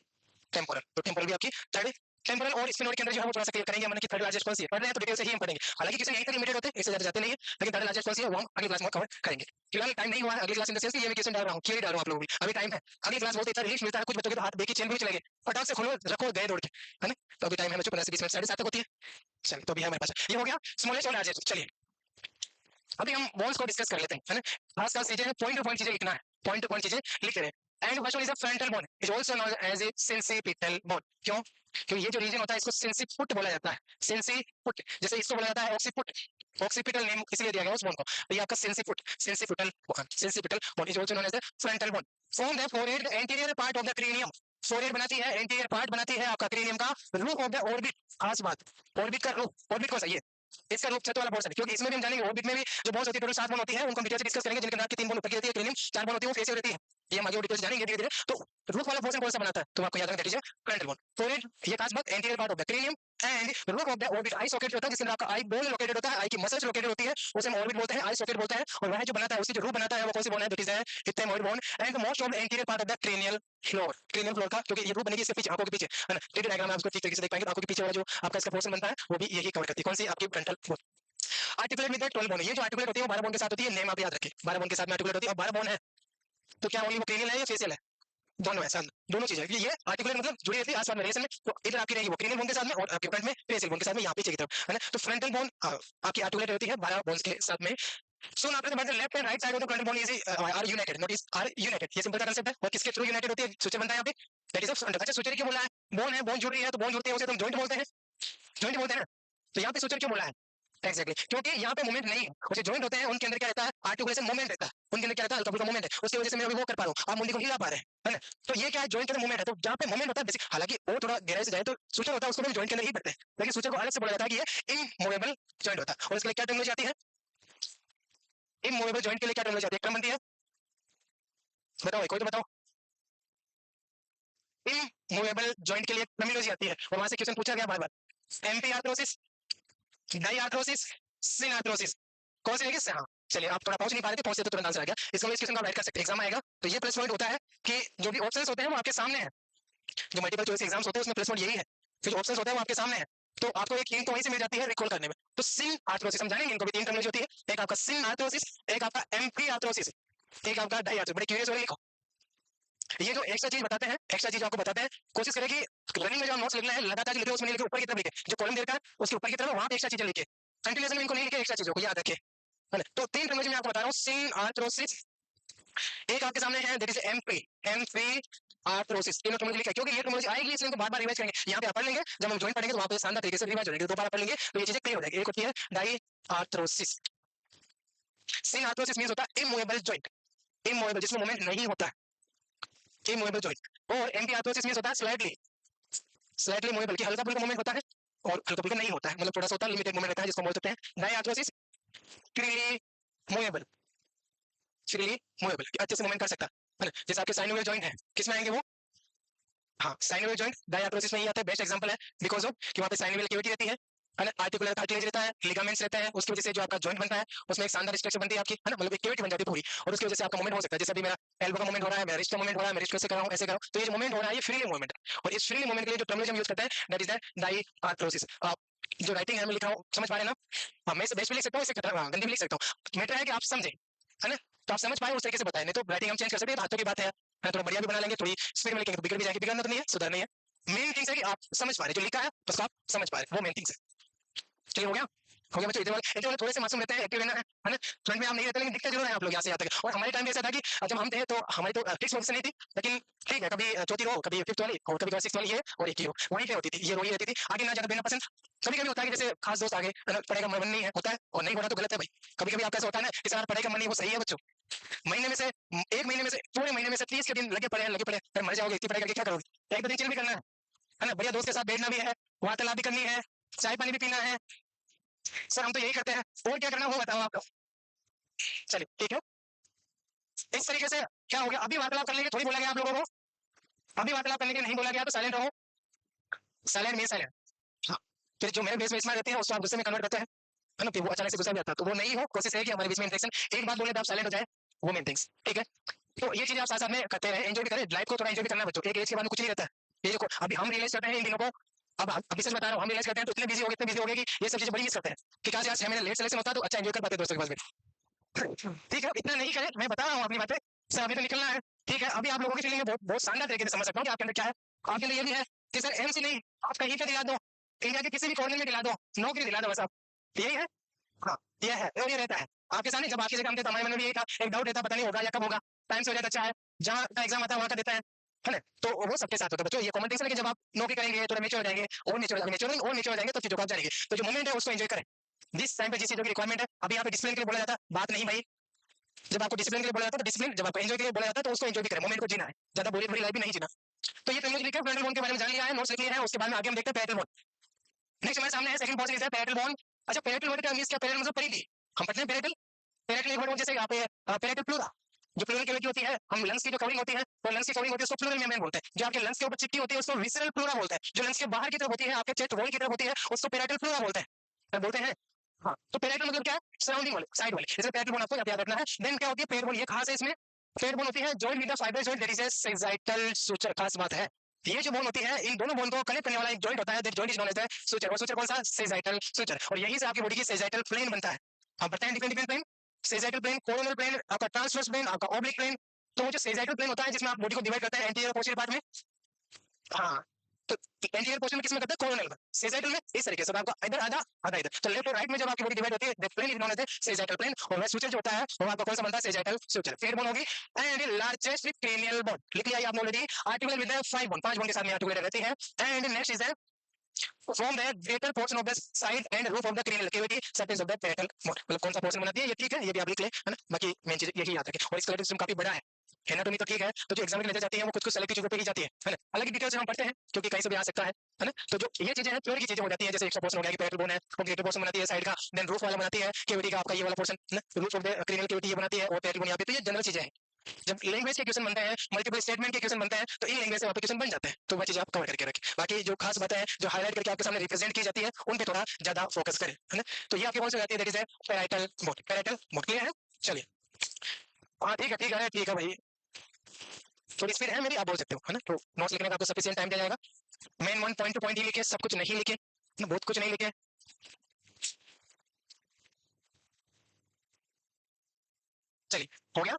टेम्पोरल, तो टेम्पोरल भी आपकी थर्ड, टेम्पोरल और स्फिनोइड के अंदर जो है वो थोड़ा सा क्लियर करेंगे हमने कि थर्ड लार्जेस्ट कौन सी है, पढ़ रहे हैं तो डिटेल से ही हम पढ़ेंगे, हालांकि किसी यहीं तक लिमिटेड होते हैं, इससे ज्यादा जाते नहीं है, लेकिन थर्ड लार्जेस्ट कौन सी है वो हम अगली क्लास में कवर करेंगे, फिलहाल टाइम नहीं हुआ है, अगली क्लास इन द सेंस ये मैं क्वेश्चन डाल रहा हूँ, थियरी डाल रहा हूँ आप लोगों को भी, अभी टाइम है, अगली क्लास बहुत इतना रिलीफ मिलता है, कुछ बच्चों के तो हाथ देखिए चेन भी चले गए, फटाक से खोलो रखो गए दौड़ के, है ना, तो अभी टाइम है बच्चों 15 से 20 मिनट, 7:30 तक होती है, चलिए तो अभी हमारे पास ये हो गया स्मॉलेस्ट और लार्जेस्ट, चलिए अभी हम बोन्स को डिस्कस कर लेते हैं, है ना, खास खास चीजें पॉइंट टू पॉइंट चीजें लिखना है, पॉइंट टू पॉइंट चीजें लिख रहे हैं, and first one is a frontal bone, is also known as a sincipital bone, क्यों? क्योंकि ये जो रीजन होता है इसको सेंसिफुट बोला जाता है, सेंसिफुट, जैसे इसको बोला जाता है ऑक्सीफुट, ऑक्सीपिटल नेम इसलिए दिया गया उस बोन को, तो ये आपका sinciput, sincipital bone, sincipital bone is also known as the frontal bone, from the forehead anterior part of the cranium, forehead बनाती है, एंटीरियर पार्ट बनाती है आपका क्रेनियम का, रूफ ऑफ द ऑर्बिट, खास बात, ऑर्बिट का रूफ, ऑर्बिट कौन सा? ये इसका रूप छत वाला पोर्शन, क्योंकि इसमें भी हम जानेंगे ऑर्बिट में भी जो बोन्स होती है टोटल 7 बोन होती है, उनको हम डिटेल से डिस्कस करेंगे, जिनके नाम की 3 बोन ऊपर की रहती है, क्रेनियम 4 बोन होती है वो फेसियल रहती है, ये हम आगे डिटेल से जानेंगे धीरे धीरे, तो रूफ वाला पोर्शन कौन सा बनाता है तो आपको याद रखना, that is frontal bone, forehead ये खास बात, anterior part of the cranium and roof of the orbit, I socket होता है जिसके अंदर आपका आई बोन लोकेटेड होता है, आई की मसल्स लोकेटेड होती है, उसे हम ऑर्बिट बोलते हैं, आई सॉकेट बोलते हैं, और वह जो बनाता है उसकी जो रूफ बनाता है वो कौन सी बोन है? That is ethmoid bone, and most of the anterior part of the cranial floor, cranial floor का, क्योंकि ये रूफ बनेगी इसके पीछे, आंखों के पीछे, है ना, टेडी डायग्राम में आपको ठीक तरीके से देख पाएंगे, तो आंखों के पीछे वाला जो आपका इसका पोर्शन बनता है वो भी यही कवर करती है, कौन सी? आपकी frontal bone, articulate with the 12 bone, ये जो आर्टिकुलेट होती है वो 12 बोन के साथ होती है, नेम आप याद रखिए, 12 बोन के साथ में आर्टिकुलेट होती है, और 12 बोन है तो क्या होगी? वो क्रेनियल है या फेसियल है? दोनों है साथ, दोनों चीजें, ये आर्टिकुलेट मतलब जुड़ी रहती है आसपास में रिलेशन में, तो इधर आपकी रहेगी वो क्रेनियल बोन के साथ में, और आपके फ्रंट में फेसियल बोन के साथ में यहाँ पीछे की तरफ, है ना, तो फ्रंटल बोन आपकी आर्टिकुलेट रहती है 12 बोन्स के साथ में, सुन आपने बात left and right side of the frontal bone is are united, notice are united, ये सिंपल सा कांसेप्ट है, और किसके थ्रू यूनाइटेड होती है? सूचर बनता है यहाँ पे, दैट इज अ फ्रंट, अच्छा सूचर क्यों बोला है? बोन है, बोन जुड़ रही है तो बोन जुड़ती है उसे तुम जॉइंट बोलते हैं, जॉइंट बोलते हैं ना, तो यहाँ पे सूचर क्यों बोला है? एक्जैक्टली क्योंकि यहाँ पे मूवमेंट नहीं है, उसे जॉइंट होते हैं उनके अंदर क्या रहता है? आर्टिकुलेशन मूवमेंट रहता है, उनके अंदर क्या रहता है? हल्का फुल्का मूवमेंट है, उसकी वजह से मैं अभी वो कर पा रहा हूँ, आप मुंडी को हिला पा रहे हैं, है ना, तो ये क्या है? जॉइंट के अंदर मूवमेंट है, तो जहाँ पे मूवमेंट होता है बेसिक, हालांकि वो थोड़ा गहराई से जाए तो सूचर होता है उसको भी जॉइंट के अंदर ही पढ़ते हैं, लेकिन सूचर को अलग से बोला जाता है कि ये इमूवेबल जॉइंट होता है, और इसके लिए क्या टर्मिनोलॉजी आती है? इमूवेबल जॉइंट के लिए क्या टर्मिनोलॉजी आती है? क्रम बनती है, बताओ कोई तो बताओ, इमूवेबल जॉइंट के लिए टर्मिनोलॉजी आती है, और वहां से क्वेश्चन पूछा गया बार बार, एम्पी आर्थरोसिस, डाई आर्थरोसिस, सिन आर्थरोसिस, कौन सी रहेगी? हाँ चलिए, आप थोड़ा पहुंच नहीं पा रहे थे, पहुंचे तो तुरंत आंसर आ गया, इसको इस क्वेश्चन का राइट कर सकते हैं, एग्जाम आएगा तो ये प्लस पॉइंट होता है कि जो भी ऑप्शंस होते हैं वो आपके सामने है, जो मल्टीपल चॉइस एग्जाम्स होते हैं उसमें प्लस पॉइंट यही है, फिर जो ऑप्शंस होते हैं वो आपके सामने है, तो आपको एक हिंट तो वहीं से मिल जाती है रिकॉल करने में, तो सिन आर्थरोसिस हम जानेंगे, इनको भी 3 टर्मिनोलॉजी होती है, एक आपका सिन आर्थरोसिस, एक आपका एम्पी आर्थरोसिस, एक आपका डाई आर्थरोसिस, बड़े क्यूरियस हो रहे हैं, ये जो एक्स्ट्रा चीज बताते हैं, एक्स्ट्रा चीज आपको बताते हैं, कोशिश करें कि रनिंग में जो नोट्स लिखना है लगातार लिखे, उसमें लिखे ऊपर की तरफ लिखे, जो कॉलम देता है उसके ऊपर की तरफ वहां पे एक्स्ट्रा चीजें लिखे, कंटिन्यूएशन में इनको नहीं लिखे, एक्स्ट्रा चीजों को याद रखे, है ना, तो 3 टर्मिनोलॉजी मैं आपको बता रहा हूँ, सिन आर्थरोसिस, एक आपके सामने है दैट इज एम्पी, एम्पी आर्थरोसिस, तीनों टर्मिनोलॉजी लिखा है, क्योंकि ये टर्मिनोलॉजी आएगी इसलिए इनको बार-बार रिवाइज करेंगे, यहाँ पे आप पढ़ लेंगे, जब हम जॉइन पढ़ेंगे तो वहां पे शानदार तरीके से रिवाइज हो जाएगी, दोबारा पढ़ लेंगे तो ये चीजें क्लियर हो जाएगी, एक होती है डाई आर्थरोसिस, सिन आर्थरोसिस मींस होता है इमूवेबल जॉइंट, इमूवेबल जिसमें मूवमेंट नहीं होता है, इमूवेबल जॉइंट, और एम्पी आर्थरोसिस मींस होता है स्लाइटली, स्लाइटली मूवेबल की हल्का फुल्का मूवमेंट होता है, और हल्का फुल्का नहीं होता है, मतलब थोड़ा सा होता है, लिमिटेड मूवमेंट रहता है, जिसको बोल सकते हैं diarthrosis freely movable, freely movable अच्छे से मूवमेंट कर सकता है ना, जैसे आपके साइनोवियल जॉइंट है, किसमें आएंगे वो? हाँ साइनोवियल जॉइंट डाई आर्थरोसिस में ही आता है, बेस्ट एग्जांपल है, बिकॉज ऑफ कि वहाँ पे साइनोवियल कैविटी रहती है ना, आर्टिकुलर कार्टिलेज रहता है, लिगामेंट्स रहते हैं, उसकी वजह से जो आपका जॉइंट बनता है उसमें एक शानदार स्ट्रक्चर बनती है आपकी, है ना, मतलब एक कैविटी बन जाती है पूरी, और उसकी वजह से आपका मूवमेंट हो सकता है, जैसे अभी मेरा एल्बो का मूवमेंट हो रहा है, मेरा रिस्ट का मूवमेंट हो रहा है, मैं रिस्ट कैसे कर रहा हूँ, ऐसे कर रहा हूँ, तो ये जो मूवमेंट हो रहा है ये फ्रीली मूवमेंट है, और इस फ्रीली मूवमेंट के लिए जो टर्मिनोलॉजी हम यूज करते हैं दैट इज द डाई आर्थरोसिस, जो राइटिंग है मैं लिख रहा हूँ समझ पा रहे हैं ना, हाँ मैं इसे बेस्ट भी लिख सकता हूँ, इसे गंदी भी लिख सकता हूँ, मैटर है कि आप समझे, है ना, तो आप समझ पाए उस तरीके से बताए, नहीं तो राइटिंग हम चेंज कर सकते हैं, हाथों की बात है, थोड़ा बढ़िया भी बना लेंगे, थोड़ी स्पीड में लिखेंगे तो बिगड़ भी जाएगी, बिगड़ना तो नहीं है, सुधारना ही है, मेन थिंग्स है कि आप समझ पा रहे, जो लिखा है उसको आप समझ पा रहे, वो मेन थिंग्स है, क्लियर हो गया? हो गया बच्चों, इतने वाले थोड़े से मासूम रहते हैं, एक्टिव रहना है ना, फ्रंट में आप नहीं रहते लेकिन दिखते जरूर हैं आप लोग यहाँ से यहाँ तक, और हमारे टाइम में ऐसा था कि जब हम थे तो हमारी तो फिक्स पोजीशन नहीं थी, लेकिन ठीक है कभी चौथी रो, कभी फिफ्थ वाली, और कभी सिक्स वाली ये, और एक ही रो वहीं पे होती थी, ये रो ही रहती थी, आगे ना ज्यादा देना पसंद, कभी कभी होता है कि जैसे खास दोस्त आगे पढ़ेगा मन नहीं है, होता है, और नहीं हो रहा तो गलत है भाई, कभी कभी आपका ऐसा होता है ना कि सर पढ़ेगा मन नहीं, वो सही है बच्चों, महीने में से एक महीने में से पूरे महीने में से 30 के दिन लगे पड़े, फिर मर जाओगे, इतनी पढ़ाई करके क्या करोगे, एक दो दिन चिल भी करना है ना, बढ़िया दोस्त के साथ बैठना भी है, वार्तालाप भी करनी है, चाय पानी भी पीना है सर, हम तो यही करते हैं, और क्या करना वो बताओ आप लोग। चलिए ठीक है, इस तरीके से क्या हो गया, अभी वार्तालाप करने के लिए थोड़ी बोला गया आप लोगों को, अभी वार्तालाप करने के लिए नहीं बोला गया तो साइलेंट रहो, साइलेंट मीन साइलेंट। हाँ, फिर जो मेरे बेस में इसमें रहती है उसको आप गुस्से में कन्वर्ट करते हैं, है ना, फिर वो अचानक से गुस्सा भी आता है, तो वो नहीं हो, कोशिश है कि हमारे बीच में इंटरेक्शन एक बात बोले तो आप साइलेंट हो जाए, वो मेन थिंग्स, ठीक है। तो ये चीजें आप साथ साथ में करते रहे, एंजॉय भी करें, लाइफ को थोड़ा एंजॉय भी करना है बच्चों, एक एज के बाद में कुछ नहीं रहता है, ये देखो अभी हम रियलाइज करते हैं इन दिनों को, अब अभी सच बता रहा हूँ, हम रियलाइज करते हैं तो इतने बिजी हो गए, इतने बिजी हो गए कि ये सब चीजें बड़ी मिस करते हैं कि कहा से आज 6 महीने लेट सिलेक्शन होता तो अच्छा एंजॉय कर पाते दोस्तों के पास बैठ। ठीक है, इतना नहीं करें, मैं बता रहा हूँ अपनी बातें सर, अभी तो निकलना है, ठीक है। अभी आप लोगों की फीलिंग बहुत बहुत शानदार तरीके से समझ सकता हूँ कि आपके अंदर क्या है, आपके अंदर ये भी है कि सर एमसी नहीं, आप कहीं पे दिला दो, इंडिया के किसी भी कॉर्नर में दिला दो, नौकरी दिला दो बस, आप यही है। हाँ, ये है और ये रहता है आपके सामने, जब आपकी जगह हम थे तो हमारे मन में भी यही था, एक डाउट रहता, पता नहीं होगा या कब होगा, टाइम से हो जाता, अच्छा है जहाँ का एग्जाम आता है वहाँ का देता है ना, तो वो सबके साथ होता है बच्चों, ये कॉमन टेंशन है कि जब आप नौकरी करेंगे थोड़ा मेच्योर हो जाएंगे, और मेच्योर और मेच्योर हो जाएंगे तो चीजों को आप जानेंगे, तो जो मोमेंट है उसको एंजॉय करें, जिस टाइम पे जिस चीजों की रिक्वायरमेंट है, अभी यहाँ पे डिसिप्लिन के लिए बोला जाता है, बात नहीं भाई, जब आपको डिसिप्लिन के लिए बोला जाता है तो डिसिप्लिन, जब आपको एंजॉय के लिए बोला जाता है तो उसको एंजॉय भी करें, मोमेंट को जीना है, ज्यादा बोरी भरी लाइफ भी नहीं जीना। तो ये लिखा है, पेरेंटल बॉन्ड के बारे में जान लिया है, नोट्स लिख लिया है, उसके बाद में आगे हम देखते हैं पेरेंटल बॉन्ड। नेक्स्ट हमारे सामने है सेकंड पोर्शन, है पेरेंटल बॉन्ड। अच्छा, पेरेंटल बॉन्ड का मींस क्या, पेरेंटल मतलब परिधि, हम पढ़ते हैं पेरेंटल, पेरेंटल एक वर्ड जैसे यहाँ पे पेरेंटल प्लूरा, जो प्लूरल कैविटी होती है, हम लंग्स की जो कवरिंग होती है, तो लंग्स की कवरिंग होती है उसको प्लूरल मेम्ब्रेन बोलते हैं, जो आपके लंग्स के ऊपर चिपकी होती है उसको विसरल प्लूरा बोलते हैं, जो लंग्स के बाहर की तरफ होती है, आपके चेस्ट वॉल की तरफ होती है, उसको पेराइटल प्लूरा बोलते हैं, बोलते हैं। हाँ, तो पेराइटल मतलब क्या है, सराउंडिंग वाले, साइड वाले, जैसे पेराइटल बोन आपको याद रखना है। देन क्या होती है पेयर बोन, ये खास है इसमें, पेयर बोन होती है joint with the fibre joint, that is a sagittal suture, खास बात है। ये जो बोन होती है, इन दोनों बोन को कनेक्ट करने वाला एक जॉइंट होता है, that joint is known as the suture, और सुचर कौन सा, सेजाइटल सुचर, और यहीं से आपकी बॉडी की सेजाइटल प्लेन बनता है। आप बताएं different different plane, sagittal plane, coronal plane, आपका ट्रांसवर्स प्लेन, आपका ऑब्लिक प्लेन। तो वो जो सेजाइटल प्लेन होता है जिसमें आप बॉडी को डिवाइड करते हैं एंटीरियर पोस्टीरियर पार्ट में, हाँ, तो एंटीरियर पोर्शन में किसमें करते हैं, कोरोनल में, सेजाइटल में इस तरीके से आपका इधर आधा आधा इधर, तो लेफ्ट और राइट में जब आपकी बॉडी डिवाइड होती है, that plane is known as sagittal plane, और वह सुचर जो होता है वो आपका कौन सा बनता है, सेजाइटल सुचर, फेयर बोन होगी, एंड लार्जेस्ट क्रेनियल बोन, लिख लिया आप already, articular with 5 bone, 5 bone के साथ में आर्टिकुलर रहती है, and next is from the greater portion of the side and roof of the cranial cavity surface of the parietal bone, मतलब कौन सा पोर्शन बनाती है ये, ठीक है, ये भी आप लिख ले, है ना, बाकी मेन चीज यही याद रखें, और इसका सिस्टम काफी बड़ा है, एनाटॉमी तो ठीक है, तो जो एग्जाम की नजर जाती है वो कुछ कुछ सेलेक्टिव चीजों पे ही जाती है ना, अलग डिटेल से हम पढ़ते हैं क्योंकि कहीं से भी आ सकता है ना, तो जो ये चीजें हैं प्योर की चीजें हो जाती है, जैसे एक पोर्शन हो गया कि पेरिटल बोन है, वो ग्रेटर पोर्शन बनाती है साइड का, देन रूफ वाला बनाती है कैविटी का, आपका ये वाला पोर्शन ना, roof of the cranial cavity ये बनाती है, और पेरिटल बोन यहाँ पे, तो ये जनरल चीजें हैं। जब लैंग्वेज के क्वेश्चन बनते हैं, मल्टीपल स्टेटमेंट के क्वेश्चन बनते हैं, तो इन लैंग्वेज से वहाँ पे क्वेश्चन बन जाते हैं, तो वह चीज आप कवर करके रखें, बाकी जो खास बातें हैं जो हाईलाइट करके आपके सामने रिप्रेजेंट की जाती है उन पे थोड़ा ज्यादा फोकस करें, है ना, तो ये आपकी कौन सी हो जाती है, that is a parietal bone, parietal bone, clear है। चलिए, हाँ ठीक है ठीक है ठीक है भाई, थोड़ी स्पीड है मेरी, आप बोल सकते हो, है ना, तो नोट्स लिखने का आपको सफिशिएंट टाइम दिया जाएगा, main one point to point ही लिखे, सब कुछ नहीं लिखे, बहुत कुछ नहीं लिखे। चलिए, हो गया।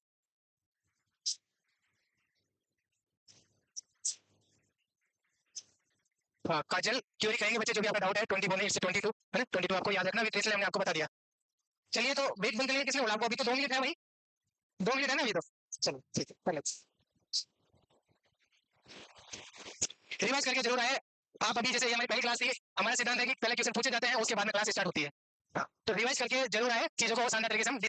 हाँ, काजल क्यों कहेंगे बच्चे, जो भी आपका डाउट है, 20 बोने 22, है ना, 22 आपको याद रखना, इसलिए हमने आपको बता दिया। चलिए, तो वेट बंद करने किसने बोला आपको, अभी तो 2 मिनट है भाई, 2 मिनट है ना अभी तो, चलो ठीक है, पहले रिवाइज करके जरूर आए। आप अभी जैसे ये हमारी पहली क्लास थी, हमारा सिद्धांत है कि पहले क्वेश्चन पूछे जाते हैं उसके बाद में क्लास स्टार्ट होती है। हाँ, तो रिवाइज करके जरूर आए, चीजों को शानदार तरीके से हम